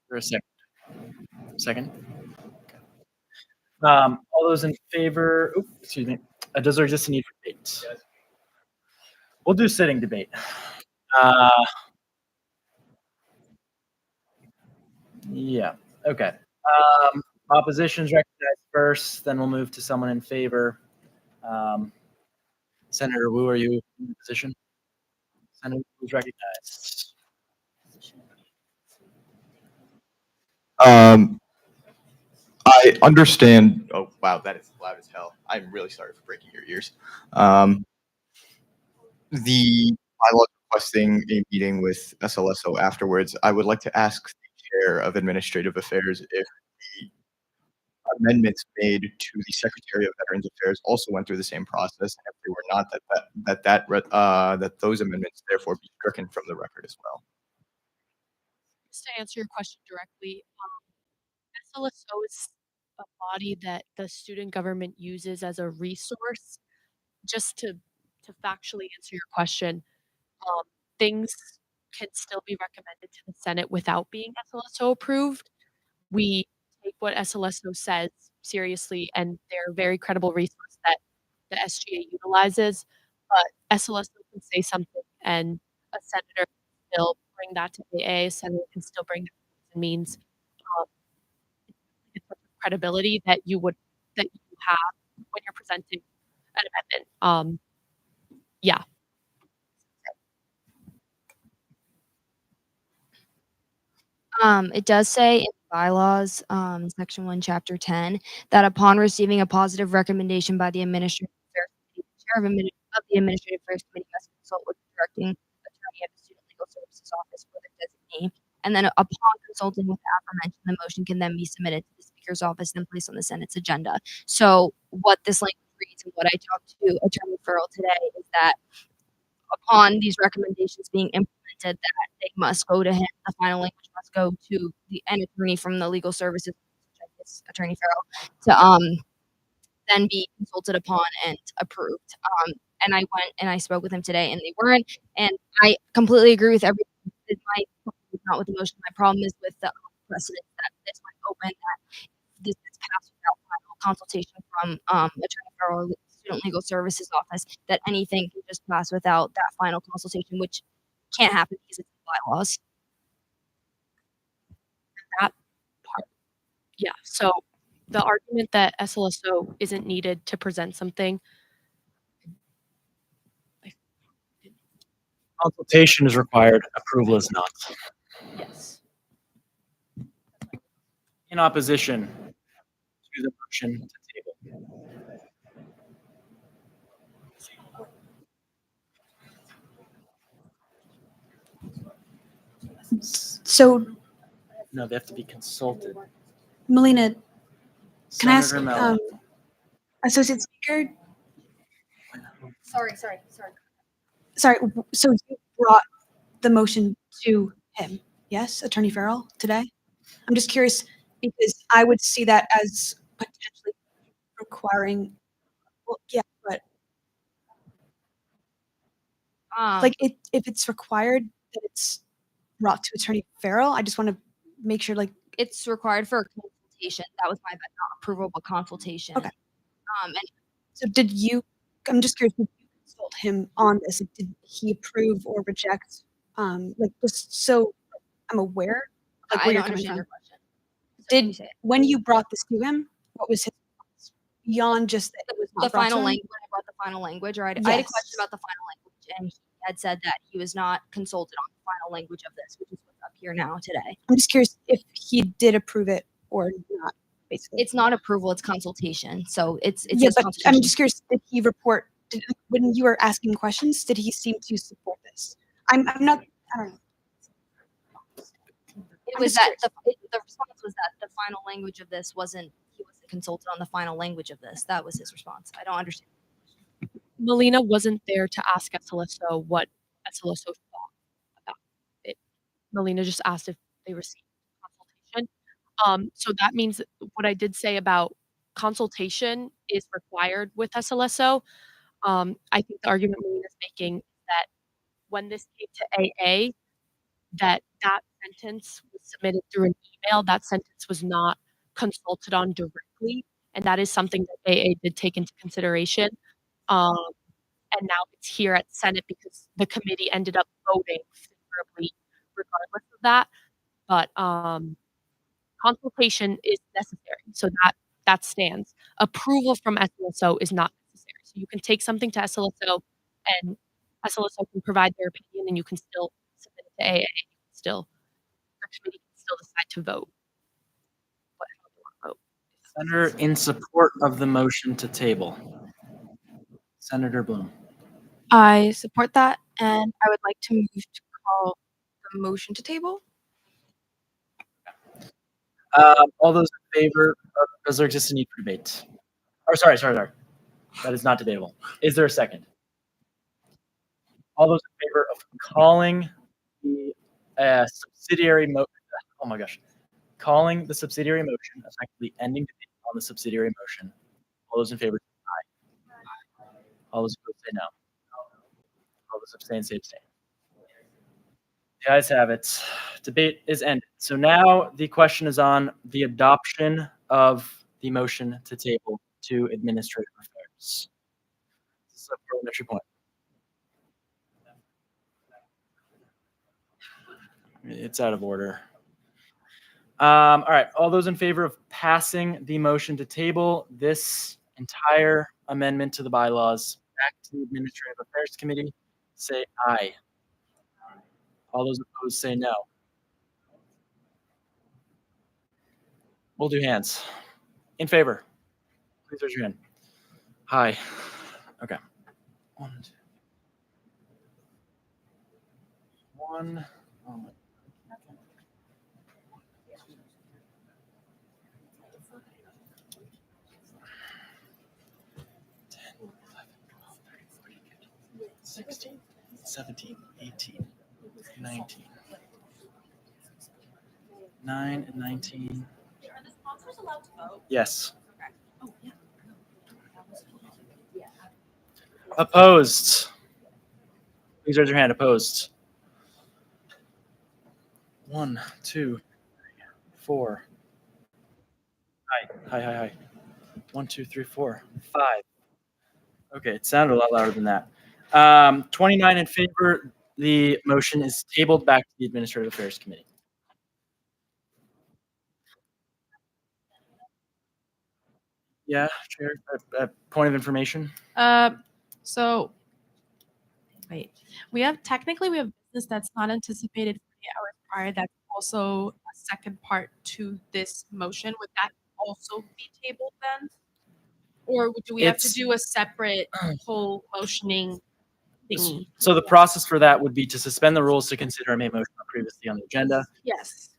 For a second. Second. Okay. All those in favor? Oops, excuse me. Does there exist a need for debate? We'll do sitting debate. Yeah. Okay. Opposition's recognized first, then we'll move to someone in favor. Senator Wu, are you in position? Senator Wu is recognized. I understand. Oh, wow, that is loud as hell. I'm really sorry for breaking your ears. The bylaw requesting a meeting with SLSO afterwards. I would like to ask the Chair of Administrative Affairs if the amendments made to the Secretary of Veterans Affairs also went through the same process, and if they were not, that those amendments therefore be stricken from the record as well. Just to answer your question directly, SLSO is a body that the student government uses as a resource. Just to factually answer your question, things can still be recommended to the Senate without being SLSO approved. We take what SLSO says seriously, and they're a very credible resource that the SGA utilizes. But SLSO can say something, and a senator can still bring that to AA. A senator can still bring that to Ways and Means. It's such a credibility that you have when you're presenting an amendment. Yeah. It does say in bylaws, section 1, chapter 10, that upon receiving a positive recommendation by the Administrative Affairs Committee, the Chair of the Administrative Affairs Committee must consult with the directing attorney of the Student Legal Services Office for the designee. And then upon consulting with the aforementioned, the motion can then be submitted to the Speaker's office and placed on the Senate's agenda. So what this language reads and what I talked to Attorney Farrell today is that upon these recommendations being implemented, that they must go to him. The final language must go to an attorney from the legal services, Attorney Farrell, to then be consulted upon and approved. And I went and I spoke with him today, and they weren't. And I completely agree with everything. My problem is not with the motion. My problem is with the precedent that this might open, that this is passed without final consultation from Attorney Farrell, Student Legal Services Office, that anything can just pass without that final consultation, which can't happen because it's bylaws. That part. Yeah. So the argument that SLSO isn't needed to present something. Consultation is required, approval is not. Yes. In opposition to the motion to table. So, No, they have to be consulted. Melina, can I ask, Senator Mello. Associate Speaker? Sorry. Sorry, so you brought the motion to him, yes, Attorney Farrell, today? I'm just curious because I would see that as potentially requiring, well, yeah, but like if it's required that it's brought to Attorney Farrell, I just want to make sure like it's required for a consultation. That was my bad, not approval, but consultation. Okay. And so did you? I'm just curious. Did you consult him on this? Like, did he approve or reject? Like just so I'm aware, like where you're coming from. Did when you brought this to him, what was his response? Beyond just that it was not the brought final to him? language? When I brought the final language, or I had a question Yes. about the final language, and he had said that he was not consulted on the final language of this, which is what's up here now today. I'm just curious if he did approve it or not. Basically, It's not approval; it's consultation. So it's yeah, says but consultation. I'm just curious. Did he report when you were asking questions? Did he seem to support this? I'm not. I don't know. It was that the response was that the final language of this wasn't, he wasn't consulted on the final language of this. That was his response. I don't understand. Melina wasn't there to ask SLSO what SLSO thought about it. Melina just asked if they received consultation. So that means what I did say about consultation is required with SLSO. I think the argument Melina is making is that when this came to AA, that sentence was submitted through an email. That sentence was not consulted on directly, and that is something that AA did take into consideration. Um, and now it's here at Senate because the committee ended up voting favorably regardless of that. But consultation is necessary, so that stands. Approval from SLSO is not necessary. So you can take something to SLSO, and SLSO can provide their opinion, and you can still submit it to AA. Still, the committee can still decide to vote. Senator in support of the motion to table. Senator Bloom. I support that, and I would like to move to call the motion to table. All those in favor, does there exist a need for debate? Or sorry. That is not debatable. Is there a second? All those in favor of calling the subsidiary motion, oh my gosh, calling the subsidiary motion, effectively ending debate on the subsidiary motion. All those in favor say aye. All those opposed say no. All those abstain say abstain. The ayes have it. Debate is ended. So now the question is on the adoption of the motion to table to administrative affairs. This is a parliamentary point. It's out of order. All right. All those in favor of passing the motion to table this entire amendment to the bylaws back to the Administrative Affairs Committee, say aye. All those opposed say no. We'll do hands. In favor, please raise your hand. Hi. Okay. One. Oh my. 16, 17, 18, 19. 9 and 19. Are the sponsors allowed to vote? Yes. Okay. Oh, yeah. Opposed? Please raise your hand. Opposed? 1, 2, 3, 4. Hi. 1, 2, 3, 4, 5. Okay, it sounded a lot louder than that. 29 in favor. The motion is tabled back to the Administrative Affairs Committee. Yeah, Chair. A point of information. So wait, we have business that's not anticipated 48 hours prior. That's also a second part to this motion. Would that also be tabled then? Or do we have to do a separate whole motioning thingy? So the process for that would be to suspend the rules to consider a main motion previously on the agenda. Yes.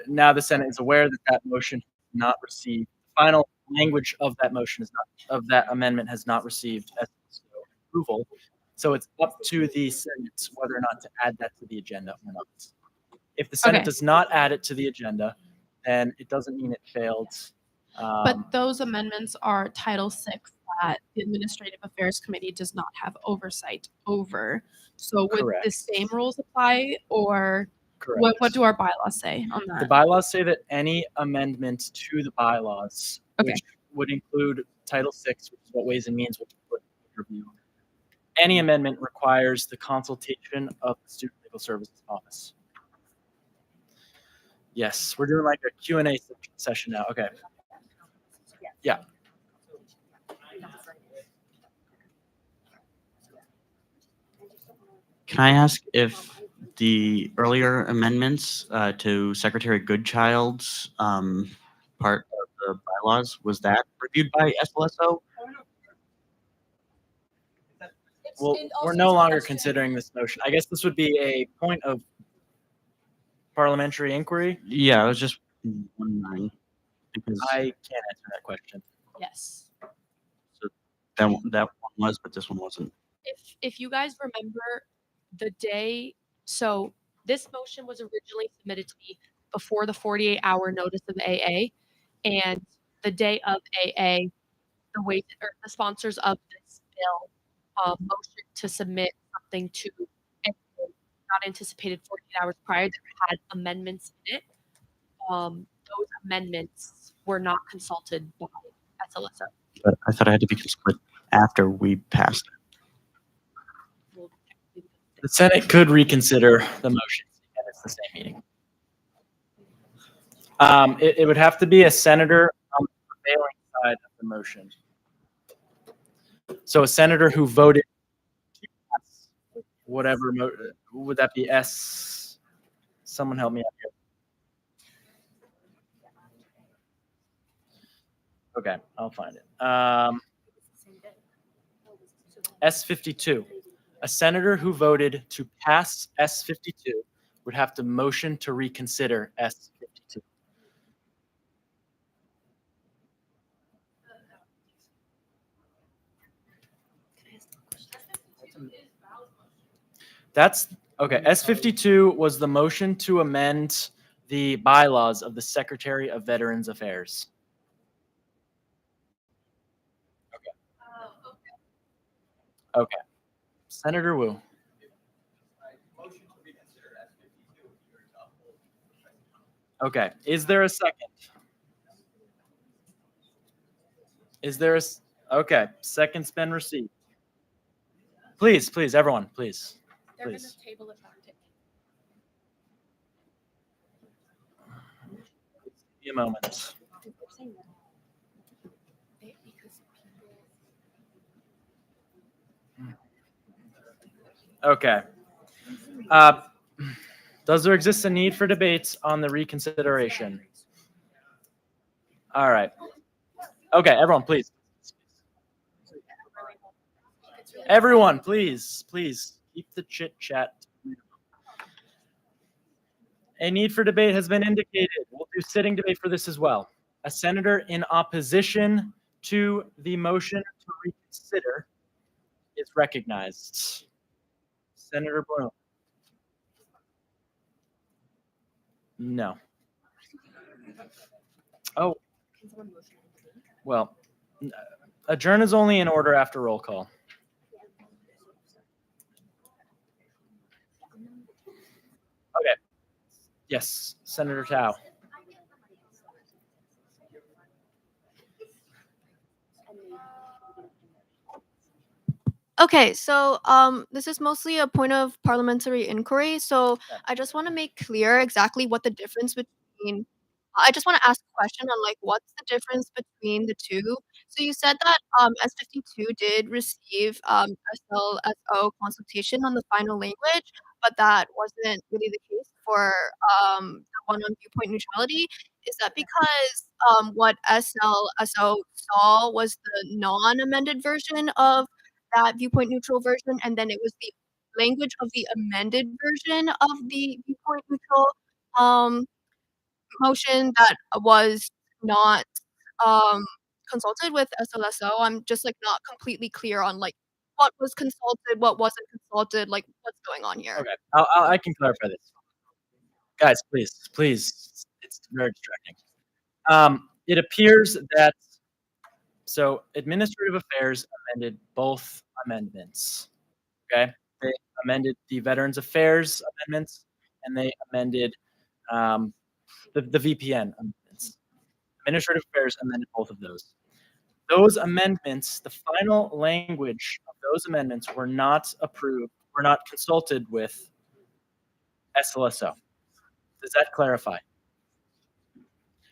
Now the Senate is aware that that motion has not received, final language of that motion is not, of that amendment has not received approval. So it's up to the Senate whether or not to add that to the agenda or not. If the Senate does not add it to the agenda, then it doesn't mean it failed. But those amendments are Title VI that the Administrative Affairs Committee does not have oversight over. So would the same rules apply, or what do our bylaws say on that? The bylaws say that any amendment to the bylaws, which would include Title VI, which is what Ways and Means will review, any amendment requires the consultation of the Student Legal Services Office. Yes, we're doing like a Q&A session now. Okay. Yeah. Can I ask if the earlier amendments to Secretary Goodchild's part of the bylaws, was that reviewed by SLSO? Well, we're no longer considering this motion. I guess this would be a point of parliamentary inquiry? Yeah, I was just wondering because I can't answer that question. Yes. so that one was, but this one wasn't. If you guys remember the day, so this motion was originally submitted to me before the 48-hour notice of AA, and the day of AA, the sponsors of this bill motioned to submit something to AA, not anticipated 48 hours prior that had amendments in it. Those amendments were not consulted by SLSO. But I thought I had to be split after we passed it. The Senate could reconsider the motion, and it's the same meeting. It would have to be a senator on the prevailing side of the motion. So a senator who voted to pass whatever, would that be S? Someone help me out here. Okay, I'll find it. S52. A senator who voted to pass S52 would have to motion to reconsider S52. That's okay. S52 was the motion to amend the bylaws of the Secretary of Veterans Affairs. Okay. Senator Wu. Okay. Is there a second? Is there a okay? Second's been received. Please, everyone, please. They're going Please. to table it back to Give me a moment. Okay. Does there exist a need for debates on the reconsideration? All right. Okay, everyone, please. Everyone, please keep the chit chat. A need for debate has been indicated. We'll do sitting debate for this as well. A senator in opposition to the motion to reconsider is recognized. Senator Bloom. No. Oh. Well, adjourn is only in order after roll call. Okay. Yes, Senator Tao. Okay, so this is mostly a point of parliamentary inquiry. So I just want to make clear exactly what the difference between. I just want to ask a question on like what's the difference between the two. So you said that S52 did receive SLSO consultation on the final language, but that wasn't really the case for the one on viewpoint neutrality. Is that because what SLSO saw was the non-amended version of that viewpoint neutral version, and then it was the language of the amended version of the viewpoint neutral motion that was not consulted with SLSO? I'm just like not completely clear on like what was consulted, what wasn't consulted, like what's going on here. Okay, I can clarify this. Guys, please, it's very distracting. It appears that Administrative Affairs amended both amendments. Okay, they amended the Veterans Affairs amendments, and they amended the VPN amendments. Administrative Affairs amended both of those. Those amendments, the final language of those amendments were not approved, were not consulted with SLSO. Does that clarify?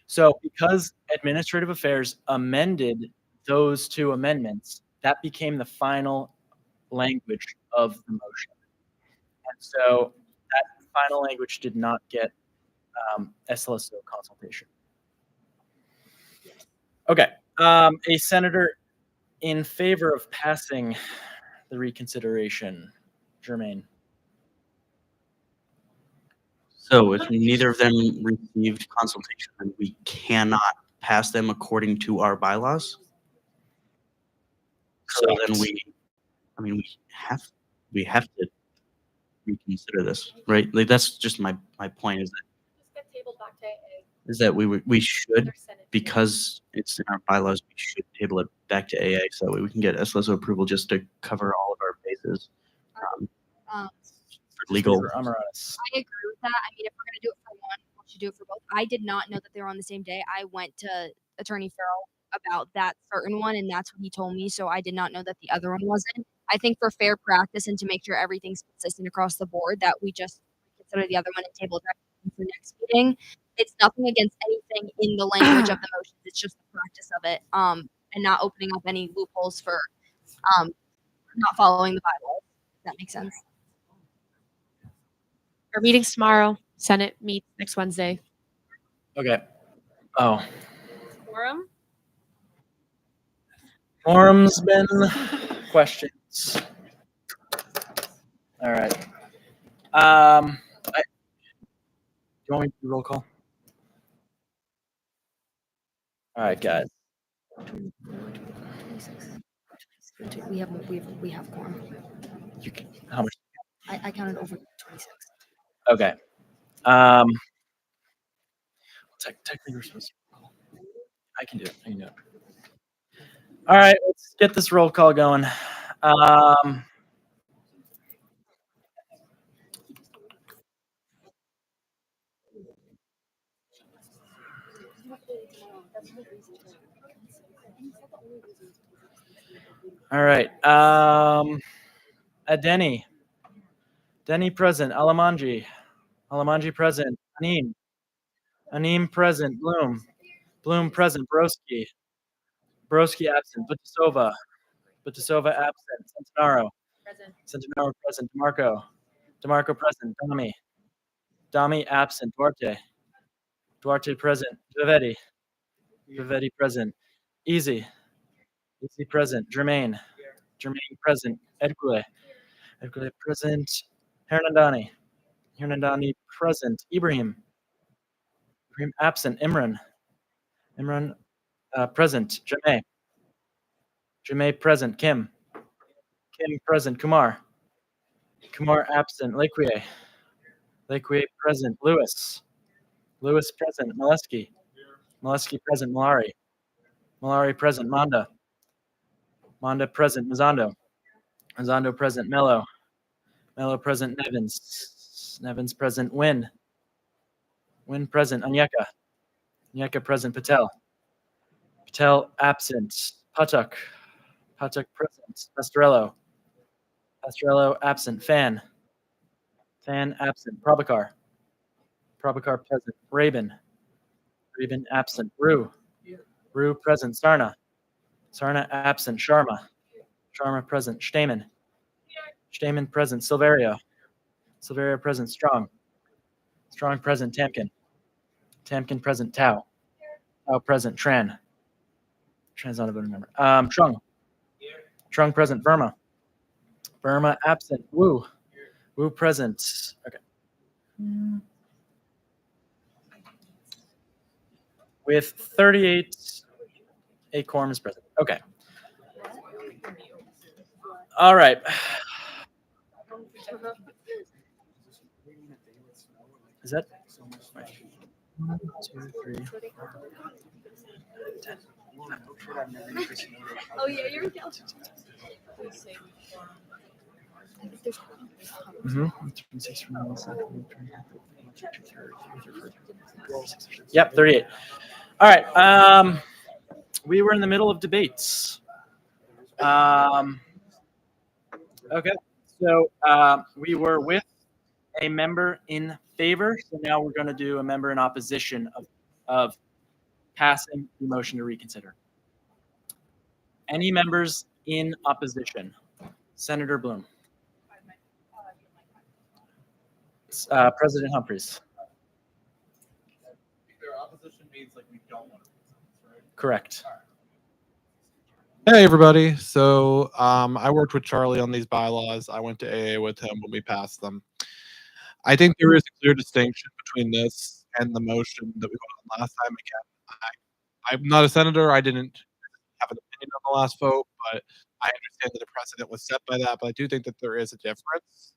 So because Administrative Affairs amended those two amendments, that became the final language of the motion. And so that final language did not get SLSO consultation. Okay. A senator in favor of passing the reconsideration, Jermaine. So if neither of them received consultation, then we cannot pass them according to our bylaws? So then we have to reconsider this, right? Like, that's just my point is that we should, because it's in our bylaws, we should table it back to AA so that way we can get SLSO approval just to cover all of our bases. For legal. I agree with that. I mean, if we're gonna do it for one, we should do it for both. I did not know that they were on the same day. I went to Attorney Farrell about that certain one, and that's what he told me. So I did not know that the other one wasn't. I think for fair practice and to make sure everything's consistent across the board, that we just consider the other one and table it back for next meeting. It's nothing against anything in the language of the motions. It's just the practice of it, and not opening up any loopholes for not following the bylaws. If that makes sense. Our meeting's tomorrow. Senate meets next Wednesday. Okay. Oh, Quorum? forum's been questions. All right. Do you want me to do roll call? All right, guys. We have quorum. How much? I counted over 26. Okay. Technically, we're supposed to. I can do it. I can do it. All right, let's get this roll call going. All right. Denny. Denny present. Alamanji. Alamanji present. Anim. Anim present. Bloom. Bloom present. Broski. Broski absent. Butasova. Butasova absent. Centenaro. Present. Centenaro present. DeMarco. DeMarco present. Dami. Dami absent. Duarte. Duarte present. Vivetti. Vivetti present. Easy. Easy present. Jermaine. Jermaine present. Edgule. Edgule present. Hernandani. Hernandani present. Ibrahim. Ibrahim absent. Imran. Imran present. Jamay. Jamay present. Kim. Kim present. Kumar. Kumar absent. Lequier. Lequier present. Lewis. Lewis present. Molesky. Molesky present. Malari. Malari present. Manda. Manda present. Mazando. Mazando present. Mello. Mello present. Nevins. Nevins present. Win. Win present. Anyeka. Anyeka present. Patel. Patel absent. Patak. Patak present. Pastorello. Pastorello absent. Fan. Fan absent. Prabhakar. Prabhakar present. Rabin. Rabin absent. Rue. Rue present. Sarna. Sarna absent. Sharma. Sharma present. Stamen. Stamen present. Silverio. Silverio present. Strong. Strong present. Tamkin. Tamkin present. Tao. Tao present. Tran. Tran's not a voting member. Trung. Trung present. Verma. Verma absent. Wu. Wu present. Okay. With 38, a quorum is present. Okay. All right. Is that? Right. 1, 2, 3, 4, 10. Oh yeah, you're Yep, 38. All right. We were in the middle of debates. Okay. So we were with a member in favor. So now we're going to do a member in opposition of passing the motion to reconsider. Any members in opposition? Senator Bloom. President Humphreys. Opposition means like we don't want to. Right? Correct. Hey everybody. So I worked with Charlie on these bylaws. I went to AA with him when we passed them. I think there is a clear distinction between this and the motion that we voted on last time. Again, I'm not a senator. I didn't have an opinion on the last vote, but I understand that a precedent was set by that. But I do think that there is a difference.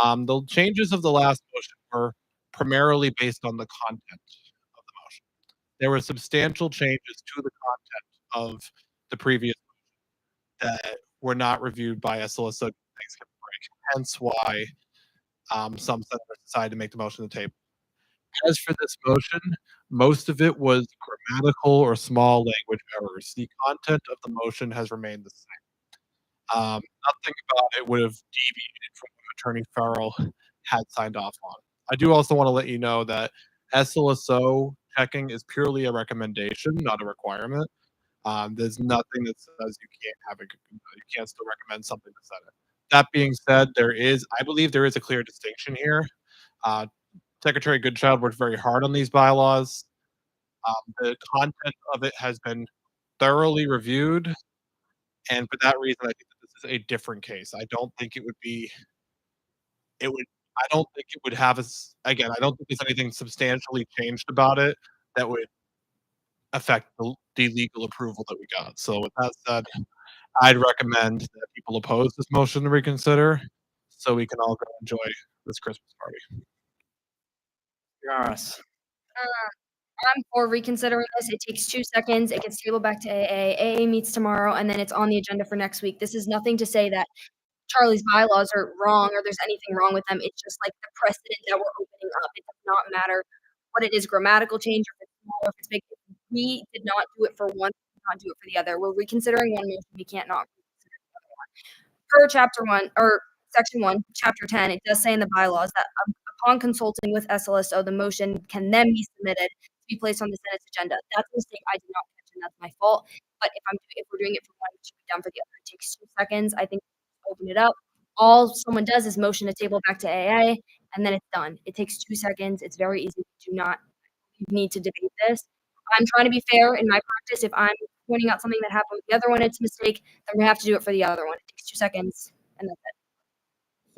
The changes of the last motion were primarily based on the content of the motion. There were substantial changes to the content of the previous motion that were not reviewed by SLS Thanksgiving break. Hence why some senators decided to make the motion to the table. As for this motion, most of it was grammatical or small language errors. The content of the motion has remained the same. Nothing about it would have deviated from what Attorney Farrell had signed off on. I do also want to let you know that SLSO checking is purely a recommendation, not a requirement. There's nothing that says you can't have it. You can't still recommend something to Senate. That being said, I believe there is a clear distinction here. Secretary Goodchild worked very hard on these bylaws. The content of it has been thoroughly reviewed, and for that reason, I think that this is a different case. I don't think it would be. It would. I don't think it would have us again. I don't think there's anything substantially changed about it that would affect the legal approval that we got. So with that said, I'd recommend that people oppose this motion to reconsider, so we can all go enjoy this Christmas party. Yes. I'm for reconsidering this. It takes 2 seconds. It gets tabled back to AA. AA meets tomorrow, and then it's on the agenda for next week. This is nothing to say that Charlie's bylaws are wrong or there's anything wrong with them. It's just like the precedent that we're opening up. It does not matter what it is, grammatical change, or if it's small, or if it's big. We did not do it for one, we did not do it for the other. We're reconsidering one motion. We can't not reconsider the other one. Per chapter 1 or section 1, chapter 10, it does say in the bylaws that upon consulting with SLSO, the motion can then be submitted to be placed on the Senate's agenda. That's a mistake I did not catch, and that's my fault. But if we're doing it for one, it should be done for the other. It takes 2 seconds. I think open it up. All someone does is motion a table back to AA, and then it's done. It takes 2 seconds. It's very easy. Do not need to debate this. I'm trying to be fair in my practice. If I'm pointing out something that happened with the other one, it's a mistake, then we have to do it for the other one. It takes 2 seconds, and that's it.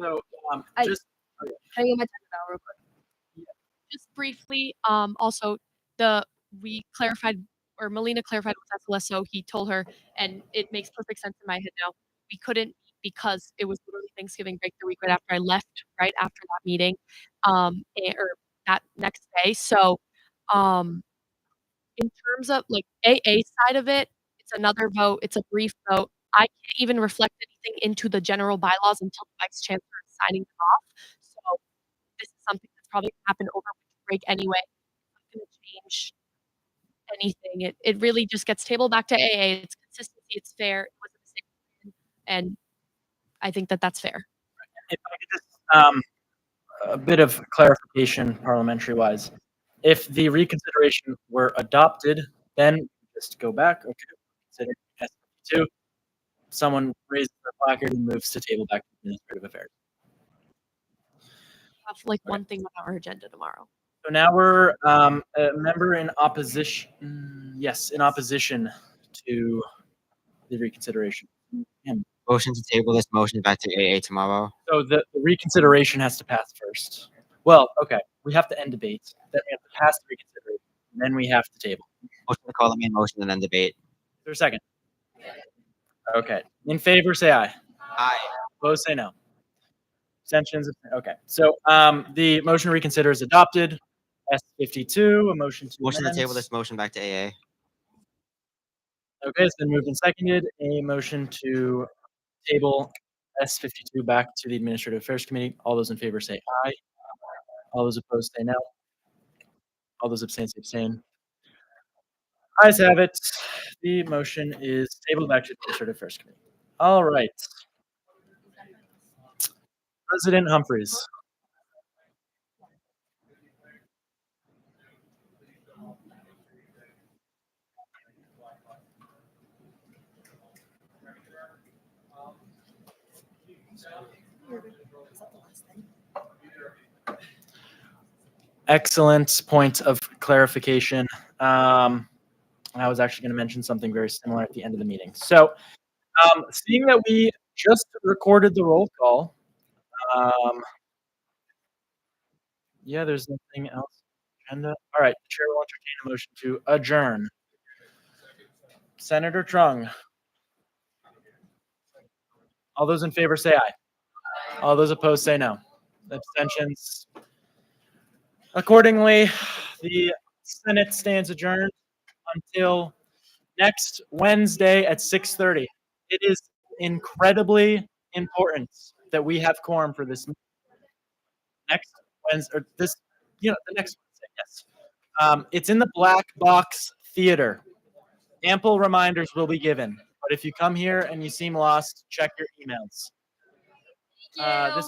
So, just Can I get my time about real quick? Just briefly, also we clarified, or Melina clarified with SLSO. He told her, and it makes perfect sense in my head now. We couldn't because it was literally Thanksgiving break the week right after I left, right after that meeting, or that next day. So, in terms of like AA side of it, it's another vote. It's a brief vote. I can't even reflect anything into the general bylaws until the vice chancellor is signing them off. So this is something that's probably going to happen over winter break anyway. It's not going to change anything. It really just gets tabled back to AA. It's consistency. It's fair. It was a mistake, and I think that that's fair. If I could just a bit of clarification, parliamentary-wise. If the reconsideration were adopted, then just go back. Okay, consider S2. Someone raises their placard and moves to table back to administrative affairs. Have like one thing on our agenda tomorrow. So now we're a member in opposition. Yes, in opposition to the reconsideration. Motion to table this motion back to AA tomorrow. So the reconsideration has to pass first. Well, okay, we have to end debate. Then we have to pass the reconsideration. And then we have to table. Motion to call the main motion and then debate. Is there a second? Okay. In favor, say aye. Aye. Opposed, say no. Abstentions? Okay. So the motion to reconsider is adopted. S52, a motion to Motion to amend. table this motion back to AA. Okay, it's been moved and seconded. A motion to table S52 back to the Administrative Affairs Committee. All those in favor say aye. All those opposed say no. All those abstain say abstain. Ayes have it. The motion is tabled back to the Administrative Affairs Committee. All right. President Humphreys. Excellent point of clarification. I was actually going to mention something very similar at the end of the meeting. So, seeing that we just recorded the roll call, Yeah, there's nothing else. Agenda. All right, the chair will entertain a motion to adjourn. Senator Trung. All those in favor say aye. All those opposed say no. Abstentions. Accordingly, the Senate stands adjourned until next Wednesday at 6:30. It is incredibly important that we have quorum for this next Wednesday, or this, the next Wednesday, yes. It's in the Black Box Theater. Ample reminders will be given. But if you come here and you seem lost, check your emails. This